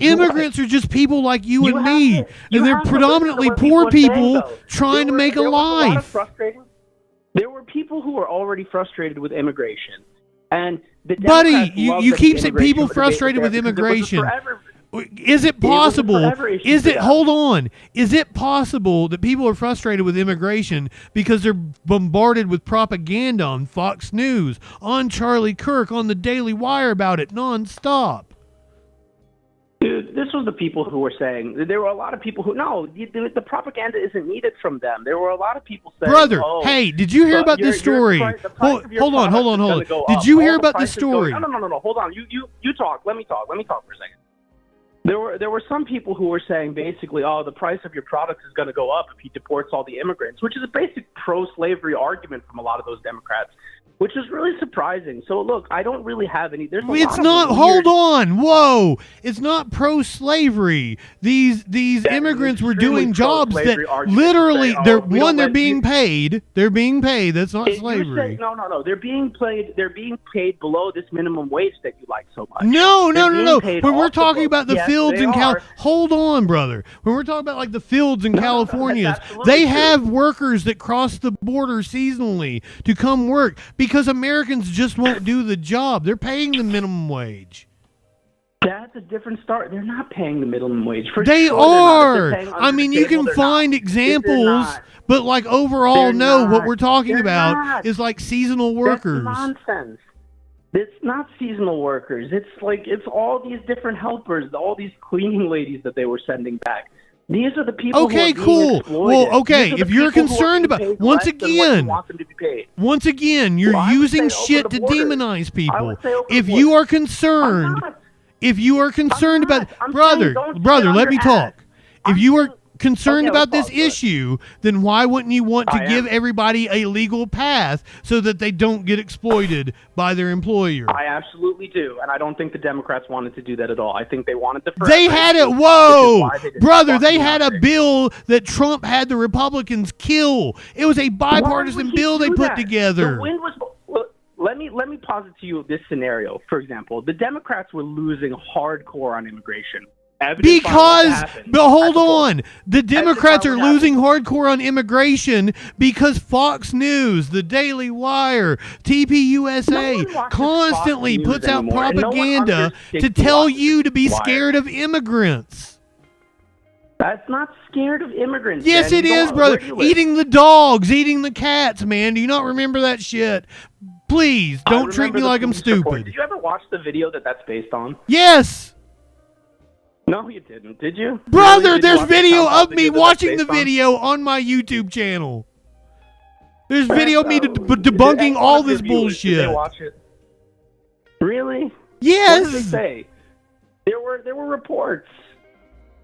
immigrants are just people like you and me, and they're predominantly poor people trying to make a life. There were people who were already frustrated with immigration, and buddy, you keep saying people frustrated with immigration. Is it possible? Hold on. Is it possible that people are frustrated with immigration because they're bombarded with propaganda on Fox News, on Charlie Kirk, on the Daily Wire about it nonstop? Dude, this was the people who were saying, there were a lot of people who, the propaganda isn't needed from them. There were a lot of people saying, brother, hey, did you hear about this story? Hold on. Did you hear about this story? No, hold on. You talk. Let me talk for a second. There were some people who were saying basically, the price of your products is going to go up if he deports all the immigrants, which is a basic pro-slavery argument from a lot of those Democrats, which is really surprising. So look, I don't really have any. It's not. Hold on. Whoa! It's not pro-slavery. These immigrants were doing jobs that literally they're being paid. They're being paid. That's not slavery. No. They're being paid. They're being paid below this minimum wage that you like so much. No. When we're talking about the fields in hold on, brother. When we're talking about like the fields in California, they have workers that cross the border seasonally to come work because Americans just won't do the job. They're paying the minimum wage. That's a different start. They're not paying the minimum wage. They are. I mean, you can find examples, but like overall, what we're talking about is like seasonal workers. That's nonsense. It's not seasonal workers. It's all these different helpers, all these cleaning ladies that they were sending back. These are the people Okay, who are being cool. exploited. Well, okay, These are the if you're people who are concerned being about paid once less than what you again, want them to be paid. once again, you're Well, I would using say open shit the to borders. demonize I people. would say open If the you borders. are concerned, if you are concerned about I'm brother, saying don't brother, sit on let your me ass. talk. If you are concerned Okay, about let's this talk, issue, then why wouldn't you want to I give am. everybody a legal path so that they don't get exploited by their employer? I absolutely do, and I don't think the Democrats wanted to do that at all. I think they wanted to. They had it. Whoa, brother! They had a bill that Trump had the Republicans kill. It was a bipartisan bill they put together. The wind was. Well, let me posit to you this scenario. For example, the Democrats were losing hardcore on immigration. Because, but hold on, the Democrats are losing hardcore on immigration because Fox News, the Daily Wire, TPUSA constantly puts out propaganda to tell you to be scared of immigrants. That's not scared of immigrants. Yes, man. it You is, don't brother. regulate. Eating the dogs, eating the cats, man. Do you not remember that shit? Please, I don't treat remember me the like I'm police report. stupid. Did you ever watch the video that's based on? Yes. No, you didn't. Did you? Brother, Really? Did you there's watch the video SoundCloud of me video that's watching the based on? video on my YouTube channel. There's video of me Did debunking any all one of your this viewers, did bullshit. they watch it? Really? Yes. What did they say? There were reports.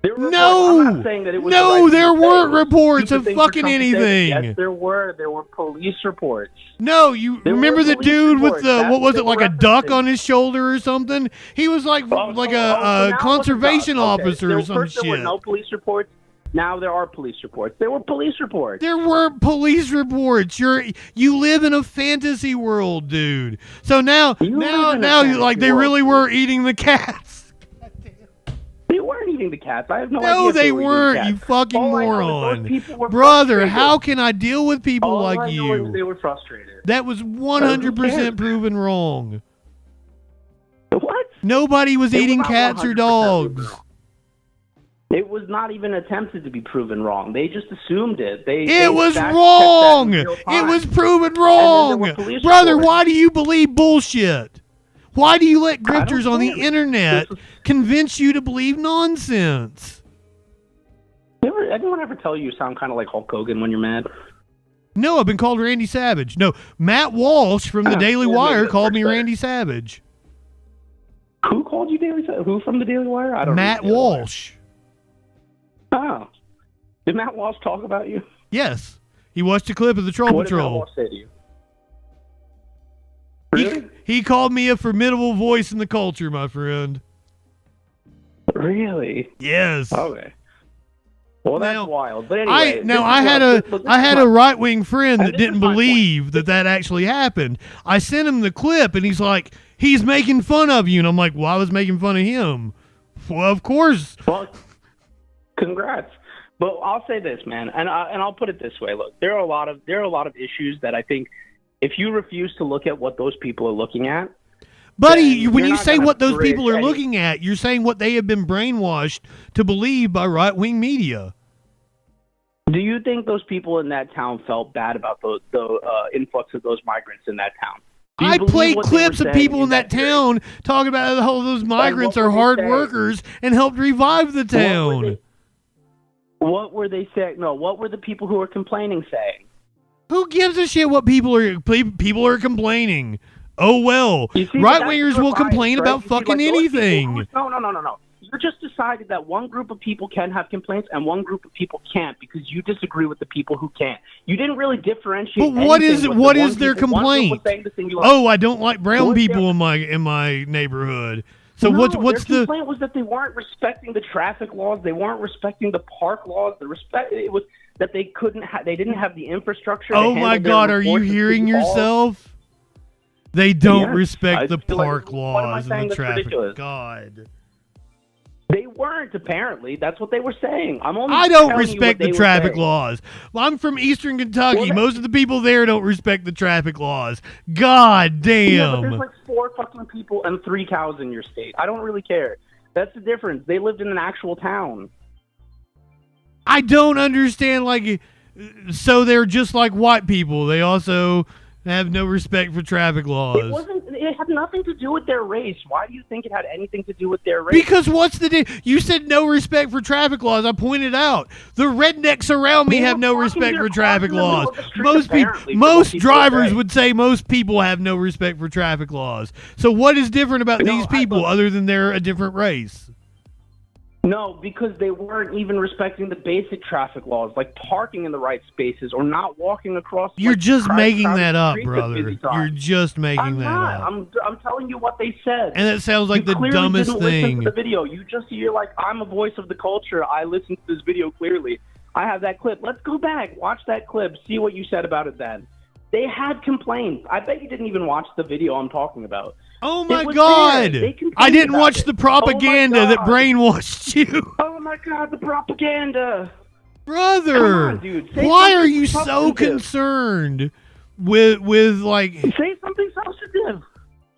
There were No. reports. I'm not saying that it was No, the right there thing to weren't say. reports Stupid of thing for fucking Trump to say. anything. Yes, there were. There were police reports. No, you There remember were the police dude with reports. the That's what was what it, like they a were duck referencing. on his shoulder or something? He was like So now a it was conservation a duck. officer Okay. or some First there were shit. no police reports. Now there are police reports. There were police reports. There weren't police reports. You live in a fantasy world, dude. So now live in a you like fantasy they world, really were eating the cats. They weren't eating the cats. I have no idea. No, if they were eating weren't, cats. you fucking All I know is moron. those people were Brother, frustrated. how can I deal with people All like I know is you? they were frustrated. That was Who 100% cares? proven wrong. What? Nobody was It was eating not cats or 100% dogs. proven wrong. It was not even attempted to be proven wrong. They just assumed it. They It was fact-checked that wrong. in real It time. was proven And then there wrong. were police Brother, reports. why do you believe bullshit? Why do you let I don't grifters on the care. internet convince you to believe nonsense? Anyone ever tell you sound kind of like Hulk Hogan when you're mad? No, I've been called Randy Savage. No, Matt Walsh from the Daily Yeah, Wire maybe called me that's Randy Savage. Who called you Daily? Who from the Daily Wire? I don't know. Matt Walsh. Oh. Did Matt Walsh talk about you? Yes. He watched a clip of the Troll What did Matt Patrol. Walsh say to you? He called me a formidable voice in the culture, my friend. Really? Yes. Okay. Well, that's wild. But I anyway, this is had what- I had a right wing friend that this is didn't my believe that actually happened. I sent him the clip, and he's like, "He's making fun of you," and I'm like, "Well, I was making fun of him." Well, of course. Well, congrats. But I'll say this, man, and I'll put it this way. Look, there are a lot of issues that I think if you refuse to look at what those people are looking at, Buddy, then when you're you not say gonna what those bridge people are any- looking at, you're saying what they have been brainwashed to believe by right wing media. Do you think those people in that town felt bad about the influx of those migrants in that town? Do you I believe played what they were clips of saying people in that town talking about how those migrants what are were they hard saying? workers and helped revive the town. What were they saying? No, what were the people who were complaining saying? Who gives a shit what people are complaining? Oh well, You see, but right that's wingers your will bias, complain right? about You see, fucking like, those people anything. No. You just decided that one group of people can have complaints and one group of people can't because you disagree with the people who can't. You didn't really differentiate. But what is anything with what the is one their people- one group was complaint? saying the thing you like. Oh, I don't like brown What people in my neighborhood. So No, what's their the complaint was that they weren't respecting the traffic laws. They weren't respecting the park laws. It was that they they didn't have the infrastructure. to Oh my handle their God, are you enforcement hearing to all. yourself? They don't Yes, I respect the feel like- park what am I laws saying and the that's traffic. ridiculous? God. They weren't, apparently. That's what they were saying. I'm only I don't telling you what respect they the were traffic saying. laws. Well, I'm from Eastern Kentucky. Well, Most of the people there don't respect the traffic laws. God damn. Yeah, but there's like 4 fucking people and 3 cows in your state. I don't really care. That's the difference. They lived in an actual town. I don't understand, like, so they're just like white people. They also have no respect for traffic laws. it had nothing to do with their race. Why do you think it had anything to do with their race? Because you said no respect for traffic laws. I pointed out the rednecks around me have no respect for traffic laws. Most drivers would say most people have no respect for traffic laws. So what is different about these people other than they're a different race? No, because they weren't even respecting the basic traffic laws, like parking in the right spaces or not walking across. You're just making that up, brother. You're just making that up. I'm telling you what they said. And it sounds like the dumbest thing. Listen to the video. You're like, I'm a voice of the culture. I listened to this video clearly. I have that clip. Let's go back, watch that clip, see what you said about it then. They had complaints. I bet you didn't even watch the video I'm talking about. Oh my God! I didn't watch the propaganda that brainwashed you. Oh my God, the propaganda! Brother, come on, dude. Why are you so concerned with like? Say something substantive.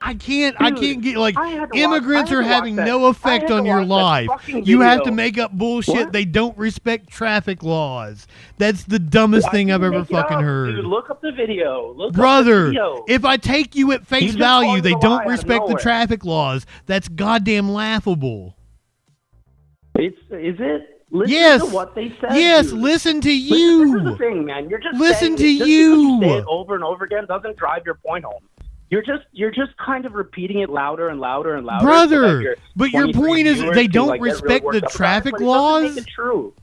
I can't get like immigrants are having no effect on your life. You have to make up bullshit. What? They don't respect traffic laws. That's the dumbest thing I've ever fucking heard. Dude, look up the video. Brother, if I take you at face value, they don't respect the traffic laws. That's goddamn laughable. Is it? Listen to what they said. Yes, dude. Listen to you. This is the thing, man. You're just listen to just you. Say it over and over again doesn't drive your point home. You're just kind of repeating it louder and louder and louder. Brother, but your point is they don't respect the traffic laws? Doesn't make it true.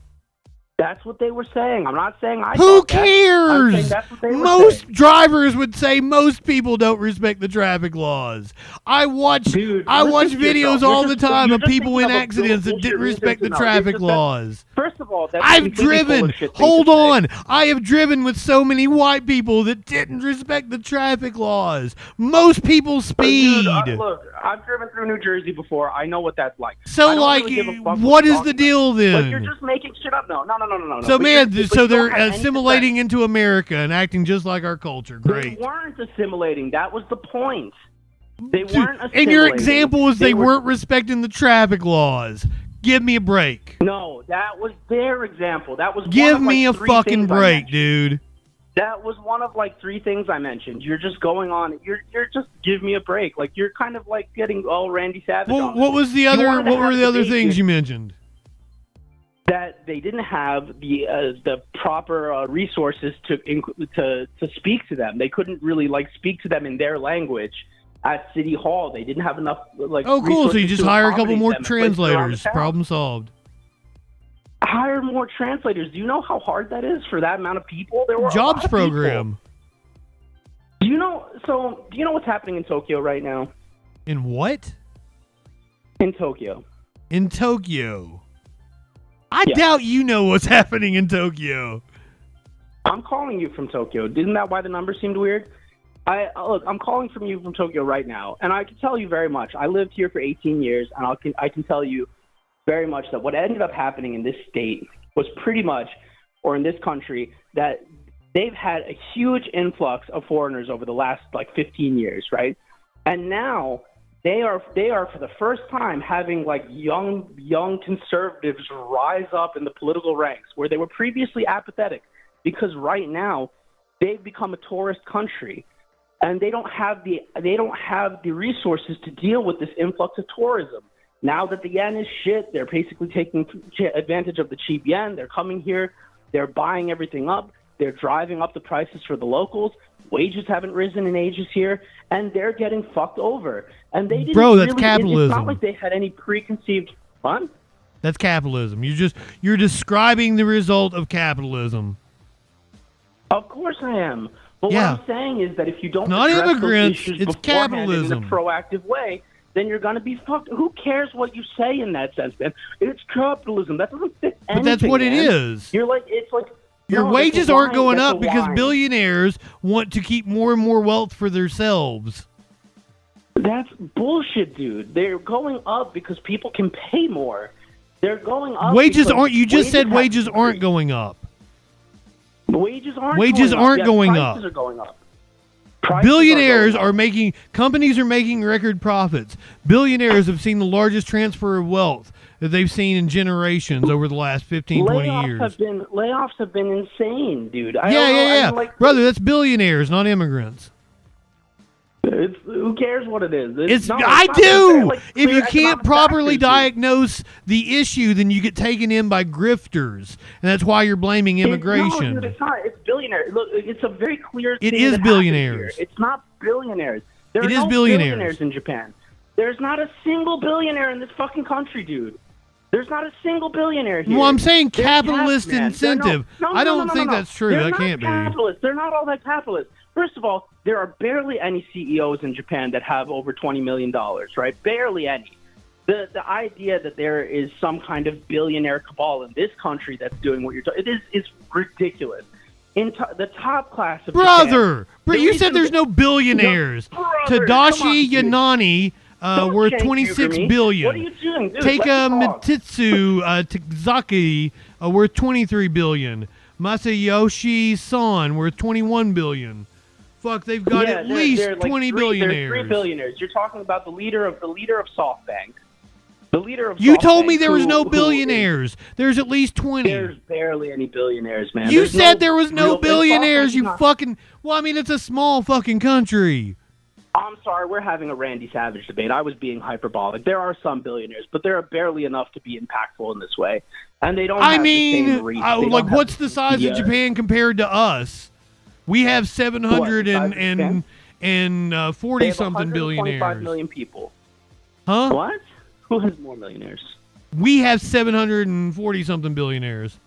That's what they were saying. I'm not saying I Who cares? That's what they were most saying. drivers would say most people don't respect the traffic laws. I watch videos all the time of people in accidents that didn't respect the traffic laws. First of all, that's I've driven. Hold on. I have driven with so many white people that didn't respect the traffic laws. Most people speed. Dude, look, I've driven through New Jersey before. I know what that's like. So, like, what is the deal then? Like, you're just making shit up. No. So, man, so they're assimilating into America and acting just like our culture. Great. They weren't assimilating. That was the point. They weren't assimilating. And your example is they weren't respecting the traffic laws. Give me a break. No, that was their example. That was Give me a fucking break, dude. That was one of like 3 things I mentioned. You're just going on. You're just give me a break. Like you're kind of like getting all Randy Savage. Well, what was the other? What were the other things you mentioned? That they didn't have the proper resources to speak to them. They couldn't really like speak to them in their language at City Hall. They didn't have enough like. Oh, cool! So you just hire a couple more translators. Problem solved. Hire more translators. Do you know how hard that is for that amount of people? There were jobs program. Do you know? So do you know what's happening in Tokyo right now? In what? In Tokyo. In Tokyo. I doubt you know what's happening in Tokyo. I'm calling you from Tokyo. Isn't that why the number seemed weird? Look, I'm calling from you from Tokyo right now, and I can tell you very much. I lived here for 18 years, and I can tell you very much that what ended up happening in this state was pretty much, or in this country, that they've had a huge influx of foreigners over the last like 15 years, right? And now they are for the first time having like young conservatives rise up in the political ranks where they were previously apathetic, because right now they've become a tourist country and they don't have the resources to deal with this influx of tourism. Now that the yen is shit, they're basically taking advantage of the cheap yen. They're coming here, they're buying everything up, they're driving up the prices for the locals. Wages haven't risen in ages here, and they're getting fucked over. And they didn't. Bro, that's capitalism. It's not like they had any preconceived fun. That's capitalism. You're describing the result of capitalism. Of course I am. But what I'm saying is that if you don't not address immigrants, those issues it's beforehand capitalism in a proactive way, then you're going to be fucked. Who cares what you say in that sense, man? It's capitalism. That doesn't fit anything. But that's what it is. You're like, it's like. Your wages aren't going up because billionaires want to keep more and more wealth for themselves. That's bullshit, dude. They're going up because people can pay more. They're going up. Wages aren't. You just said wages aren't going up. Wages aren't. Wages aren't going up. Prices are going up. Billionaires are making. Companies are making record profits. Billionaires have seen the largest transfer of wealth that they've seen in generations over the last 15, 20 years. Layoffs have been insane, dude. Yeah. Brother, that's billionaires, not immigrants. Who cares what it is? I do. If you can't properly diagnose the issue, then you get taken in by grifters, and that's why you're blaming immigration. No, dude, it's not. It's billionaires. Look, it's a very clear. It thing is that billionaires. Here. It's not billionaires. There It are is no billionaires in Japan. There's not a single billionaire in this fucking country, dude. There's not a single billionaire here. Well, I'm saying They're capitalist caps, man. incentive. I don't think that's true. They're That not can't be. capitalist. They're not all that capitalist. First of all, there are barely any CEOs in Japan that have over $20 million, right? Barely any. The idea that there is some kind of billionaire cabal in this country that's doing what you're talking, it's ridiculous. In the top class of Brother, Japan, you said there's no billionaires. Tadashi Yanani, worth $26 billion. What are you doing, dude? Take Mitsutsu Takazaki, worth $23 billion. Masayoshi Son, worth $21 billion. Fuck, they've got at least they're 20 There's billionaires. 3 billionaires. You're talking about the leader of SoftBank. The leader of You SoftBank, told me there was no who- billionaires. There's at least 20. There's barely any billionaires, man. You There's said there was no real- billionaires, you SoftBank's not- fucking... Well, I mean, it's a small fucking country. I'm sorry, we're having a Randy Savage debate. I was being hyperbolic. There are some billionaires, but there are barely enough to be impactform in this way. And they don't have the same reach. They don't like, have what's the size media. of Japan compared to us? We have 740 something billionaires. 125 million people. Huh? What? Who has more millionaires? We have 740 something billionaires.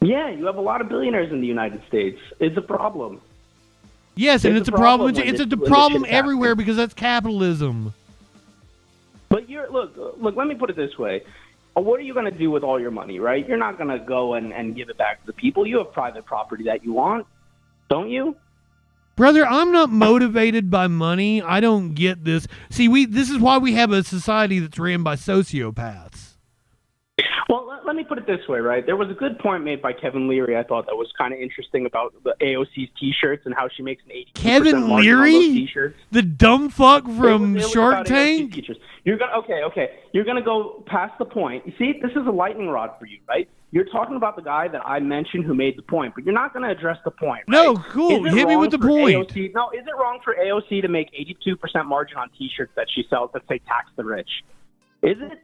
Yeah, you have a lot of billionaires in the United States. It's a problem. Yes, and it's a problem. when It's a when problem shit's happening. everywhere because that's capitalism. But look. Let me put it this way: what are you going to do with all your money? Right? You're not going to go and give it back to the people. You have private property that you want, don't you? Brother, I'm not motivated by money. I don't get this. See, this is why we have a society that's ran by sociopaths. Well, let me put it this way, right? There was a good point made by Kevin Leary. I thought that was kind of interesting about the AOC's T-shirts and how she makes an 80% Kevin margin on those Leary? T-shirts. The dumb fuck from It was Shark about AOC Tank? T-shirts. You're gonna okay. You're gonna go past the point. You see, this is a lightning rod for you, right? You're talking about the guy that I mentioned who made the point, but you're not going to address the point. Right? No, cool. Is it Hit me wrong with the for point. AOC, no, is it wrong for AOC to make 82% margin on T-shirts that she sells that say "tax the rich"? Is it?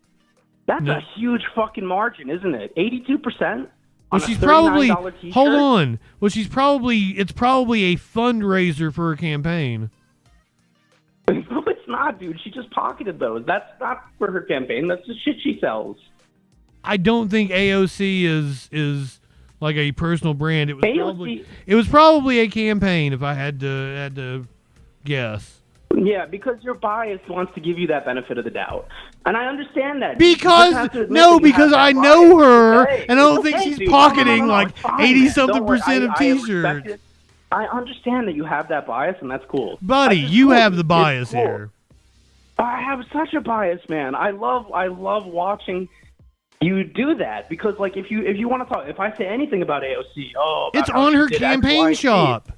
That's a huge fucking margin, isn't it? 82%. Well, she's probably hold on. Well, it's probably a fundraiser for her campaign. No, it's not, dude. She just pocketed those. That's not for her campaign. That's the shit she sells. I don't think AOC is like a personal brand. It was probably a campaign if I had to guess. Yeah, because your bias wants to give you that benefit of the doubt. And I understand that. Because I know her and I don't think she's pocketing like 80-something% of T-shirts. I understand that you have that bias, and that's cool. Buddy, you have the bias here. I have such a bias, man. I love watching you do that because, like, if you want to talk, if I say anything about AOC, it's on her campaign shop.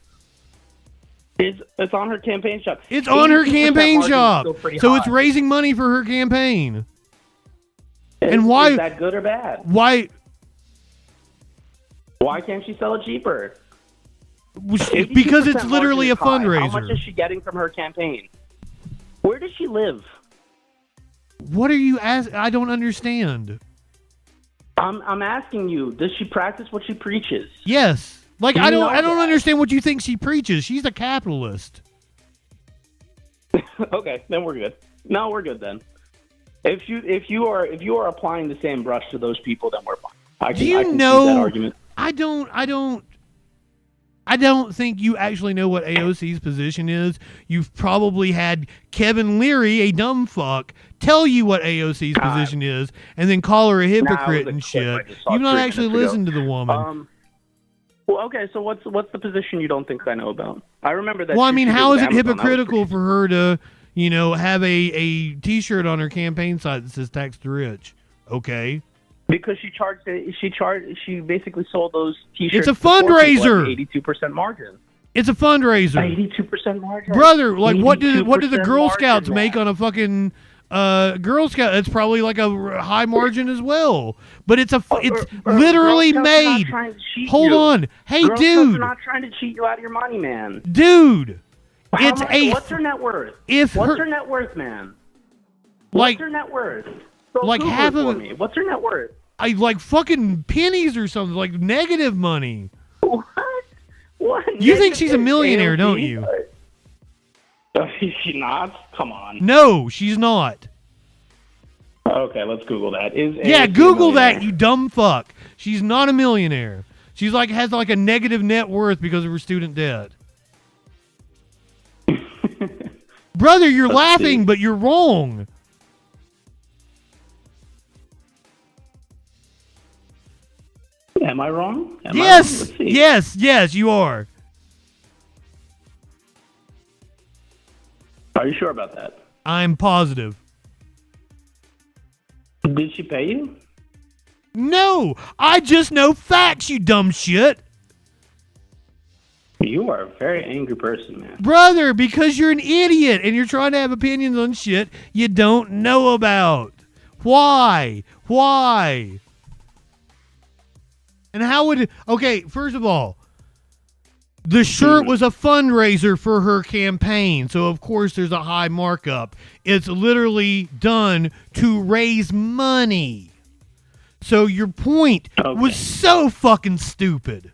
It's on her campaign shop. It's on her campaign shop. So it's raising money for her campaign. And why is that good or bad? Why can't she sell it cheaper? Because it's literally a fundraiser. How much is she getting from her campaign? Where does she live? What are you asking? I don't understand. I'm asking you. Does she practice what she preaches? Yes. Like I don't understand what you think she preaches. She's a capitalist. Okay, then we're good. No, we're good then. If you are applying the same brush to those people, then we're fine. I can see that argument. I don't think you actually know what AOC's position is. You've probably had Kevin Leary, a dumb fuck, tell you what AOC's position is, and then call her a hypocrite and shit. You've not actually listened to the woman. Well, okay, so what's the position you don't think I know about? I remember that. Well, I mean, how is it hypocritical for her to, have a T-shirt on her campaign site that says "Tax the Rich"? Okay. Because she basically sold those T-shirts. It's a fundraiser. 82% margin. It's a fundraiser. 82% margin. Brother, like what do the Girl Scouts make on a fucking Girl Scout? It's probably like a high margin as well. But it's literally made. Hold on. Hey, Girl dude. Scouts are not trying to cheat you out of your money, man. Dude. What's her net worth? What's her net worth, man? What's her net worth? So like Google half it of for it. me. What's her net worth? Like fucking pennies or something, like negative money. What? You think she's a millionaire, don't you? Is she not? Come on. No, she's not. Okay, let's Google that. Yeah, Google that, you dumb fuck. She's not a millionaire. She's like has like a negative net worth because of her student debt. Brother, you're laughing, but you're wrong. Am I wrong? Yes, yes, you are. Are you sure about that? I'm positive. Did she pay you? No, I just know facts, you dumb shit. You are a very angry person, man. Brother, because you're an idiot and you're trying to have opinions on shit you don't know about. Why? Why? And how would... Okay, first of all, the shirt was a fundraiser for her campaign, so of course there's a high markup. It's literally done to raise money. So your point was so fucking stupid.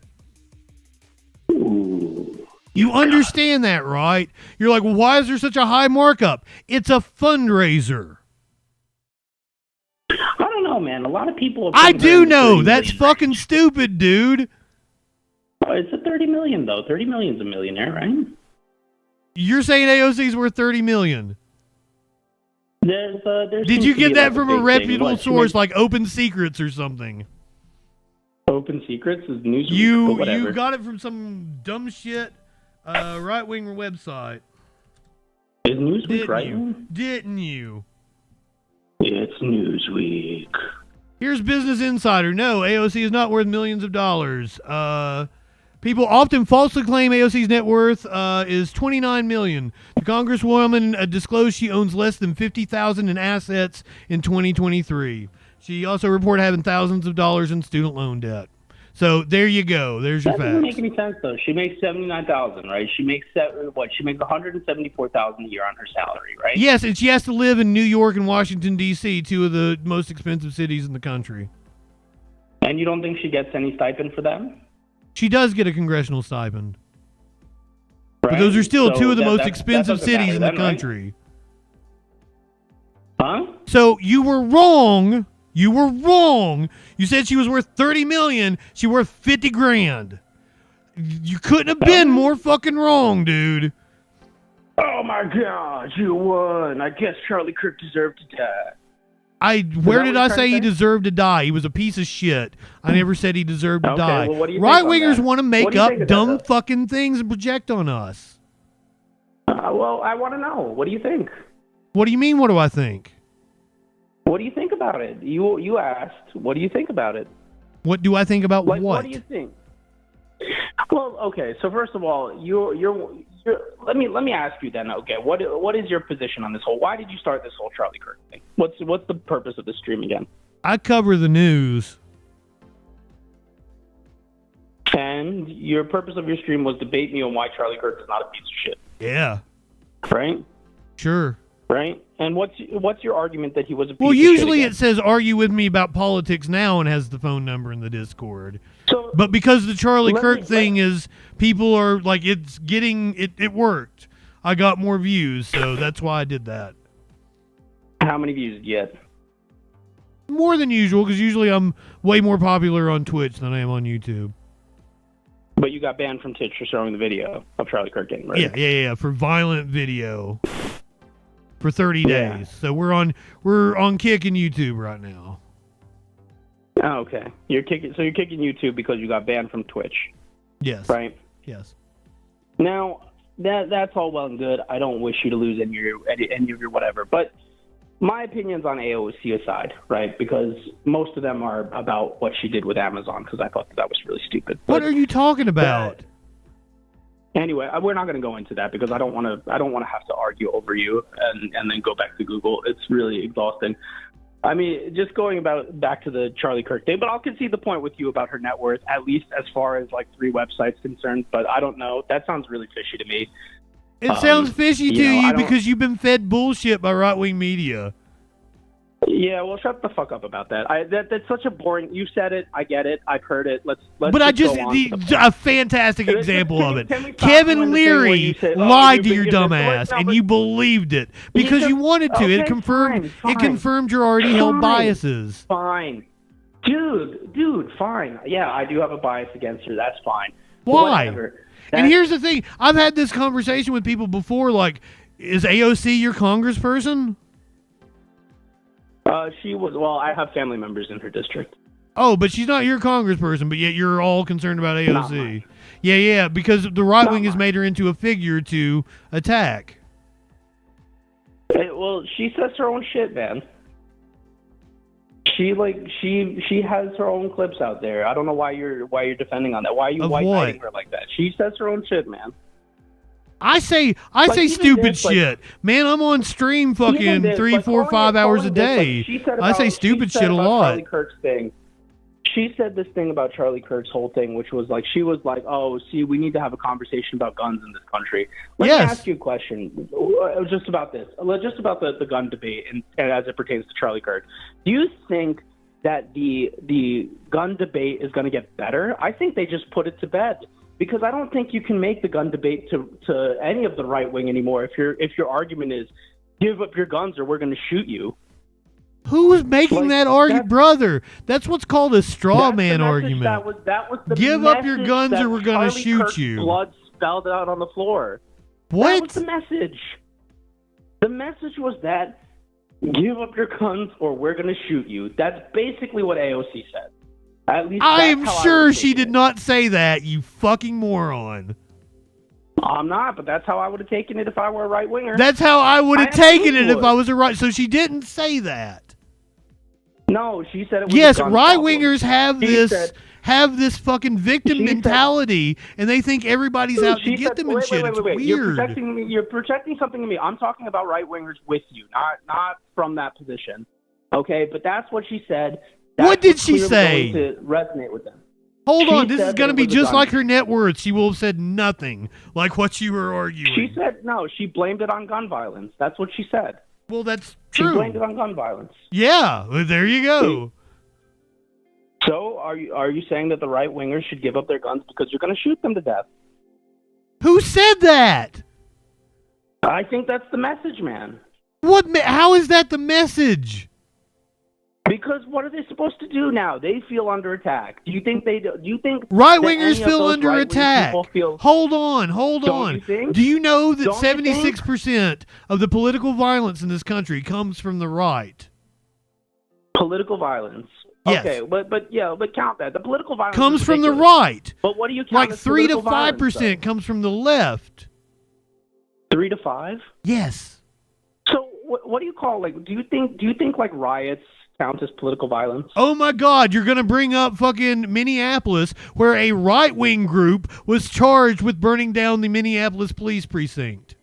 You understand that, right? You're like, well, why is there such a high markup? It's a fundraiser. I don't know, man. A lot of people... I do know. That's fucking stupid, dude. Oh, it's a 30 million, though. 30 million's a millionaire, right? You're saying AOC's worth 30 million. There's Did you get that from a reputable source like Open Secrets or something? Open Secrets is Newsweek. You got it from some dumb shit right-wing website. Is Newsweek right? Didn't you? It's Newsweek. Here's Business Insider. No, AOC is not worth millions of dollars. People often falsely claim AOC's net worth is $29 million. The Congresswoman disclosed she owns less than $50,000 in assets in 2023. She also reported having thousands of dollars in student loan debt. So there you go. There's your facts. That doesn't make any sense, though. She makes $79,000, right? She makes She makes $174,000 a year on her salary, right? Yes, and she has to live in New York and Washington, D.C., two of the most expensive cities in the country. And you don't think she gets any stipend for that? She does get a congressional stipend. Right? But those are still two of the most that expensive doesn't cities matter in the then, right? country. Huh? So you were wrong. You were wrong. You said she was worth $30 million. She worth 50 grand. You couldn't have been more fucking wrong, dude. Oh my God, you won. I guess Charlie Kirk deserved to die. Where did I say he deserved to die? He was a piece of shit. I never said he deserved to die. Well, what do you think on Right-wingers that? want to What make do you up think of dumb that, fucking things and project on us. Well, I want to know. What do you think? What do you mean, what do I think? What do you think about it? You asked. What do you think about it? What do I think about Like, what? what do you think? Well, okay. So first of all, let me ask you then. Okay, what is your position on this whole? Why did you start this whole Charlie Kirk thing? What's the purpose of the stream again? I cover the news. And your purpose of your stream was debate me on why Charlie Kirk is not a piece of shit. Yeah. Right? Sure. Right? And what's your argument that he was a piece Well, of shit usually again? it says argue with me about politics now and has the phone number in the Discord. But because the Charlie Kirk thing is people are like it's getting it worked. I got more views, so that's why I did that. How many views did you get? More than usual, because usually I'm way more popular on Twitch than I am on YouTube. But you got banned from Twitch for showing the video of Charlie Kirk getting murdered. Yeah, for violent video. For 30 days. So we're on Kick and YouTube right now. Oh, okay. You're kicking YouTube because you got banned from Twitch. Yes. Right? Yes. Now, that's all well and good. I don't wish you to lose any of your whatever. But my opinions on AOC aside, right? Because most of them are about what she did with Amazon, because I thought that was really stupid. What are you talking about? Anyway, we're not going to go into that because I don't want to have to argue over you and then go back to Google. It's really exhausting. I mean, just going back to the Charlie Kirk thing, but I'll concede the point with you about her net worth, at least as far as like 3 websites concerned. But I don't know. That sounds really fishy to me. It sounds fishy to I you don't- because you've been fed bullshit by right-wing media. Yeah, well, shut the fuck up about that. That's such a boring. You said it. I get it. I've heard it. Let's. But I just go on to the a fantastic example of it. can we stop Kevin doing the thing where you Leary say, oh, lied to you your think it's dumb this way? ass, No, and but- you believed it because you wanted to. It Okay, confirmed. fine. It confirmed your already held Fine. biases. Fine, dude, fine. Yeah, I do have a bias against her. That's fine. Why? Whatever. And here's the thing: I've had this conversation with people before. Like, is AOC your congressperson? She was. Well, I have family members in her district. Oh, but she's not your congressperson, but yet you're all concerned about Not AOC. mine. Yeah, because the right Not wing has mine. made her into a figure to attack. Well, she says her own shit, man. She has her own clips out there. I don't know why you're defending on that. Why are you Of white what? knighting her like that? She says her own shit, man. I say even stupid this, like- shit. Man, I'm on stream fucking Even this, 3, like, 4, calling 5 it- hours a calling this, like, day. she said I say about- stupid she said shit a about lot. Charlie Kirk's thing. She said this thing about Charlie Kirk's whole thing, which was like, she was like, oh, see, we need to have a conversation about guns in this country. Let me Yes. ask you a question just about this, just about the gun debate and as it pertains to Charlie Kirk. Do you think that the gun debate is going to get better? I think they just put it to bed. Because I don't think you can make the gun debate to any of the right wing anymore if your argument is give up your guns or we're going to shoot you. Who was making that argument, brother? That's what's called a straw That's the man message argument. That was the Give up your message guns that or we're gonna Charlie shoot Kirk's you. Blood spelled out on the floor. What? That was the message. The message was that give up your guns or we're going to shoot you. That's basically what AOC said. At least I that's am how sure would she take did not say that, you fucking moron. I'm not, but that's how I would have taken it if I were a right winger. That's how I would have I taken it absolutely if would. I was a right. So she didn't say that. No, she said it was Yes, a gun right problem. wingers have She this said- fucking victim she said- mentality, and they think everybody's out to She get said- them and wait, shit. Wait, It's wait. weird. You're projecting something to me. I'm talking about right wingers with you, not from that position. Okay, but that's what she said. That's What did what's she clearly say? going to resonate with them. Hold She on, this said is going to that be it was a just gun. like her net worth. She will have said nothing like what you were arguing. She said no. She blamed it on gun violence. That's what she said. Well, that's She true. blamed it on gun violence. Yeah, well, there you go. So are you saying that the right wingers should give up their guns because you're going to shoot them to death? Who said that? I think that's the message, man. How is that the message? Because what are they supposed to do now? They feel under attack. Do you think right that wingers any of feel those under right-wing attack? people feel- Hold on. Don't you think? Do you know that Don't you think? 76% of the political violence in this country comes from the right? Political violence. Yes. Okay, but count that. The political violence Comes is from the ridiculous. right. But what do you count Like as 3 to political violence, 5% comes from the left. 3 to 5? Yes. So what do you call, like, do you think like riots count as political violence? Oh my God, you're going to bring up fucking Minneapolis, where a right-wing group was charged with burning down the Minneapolis police precinct.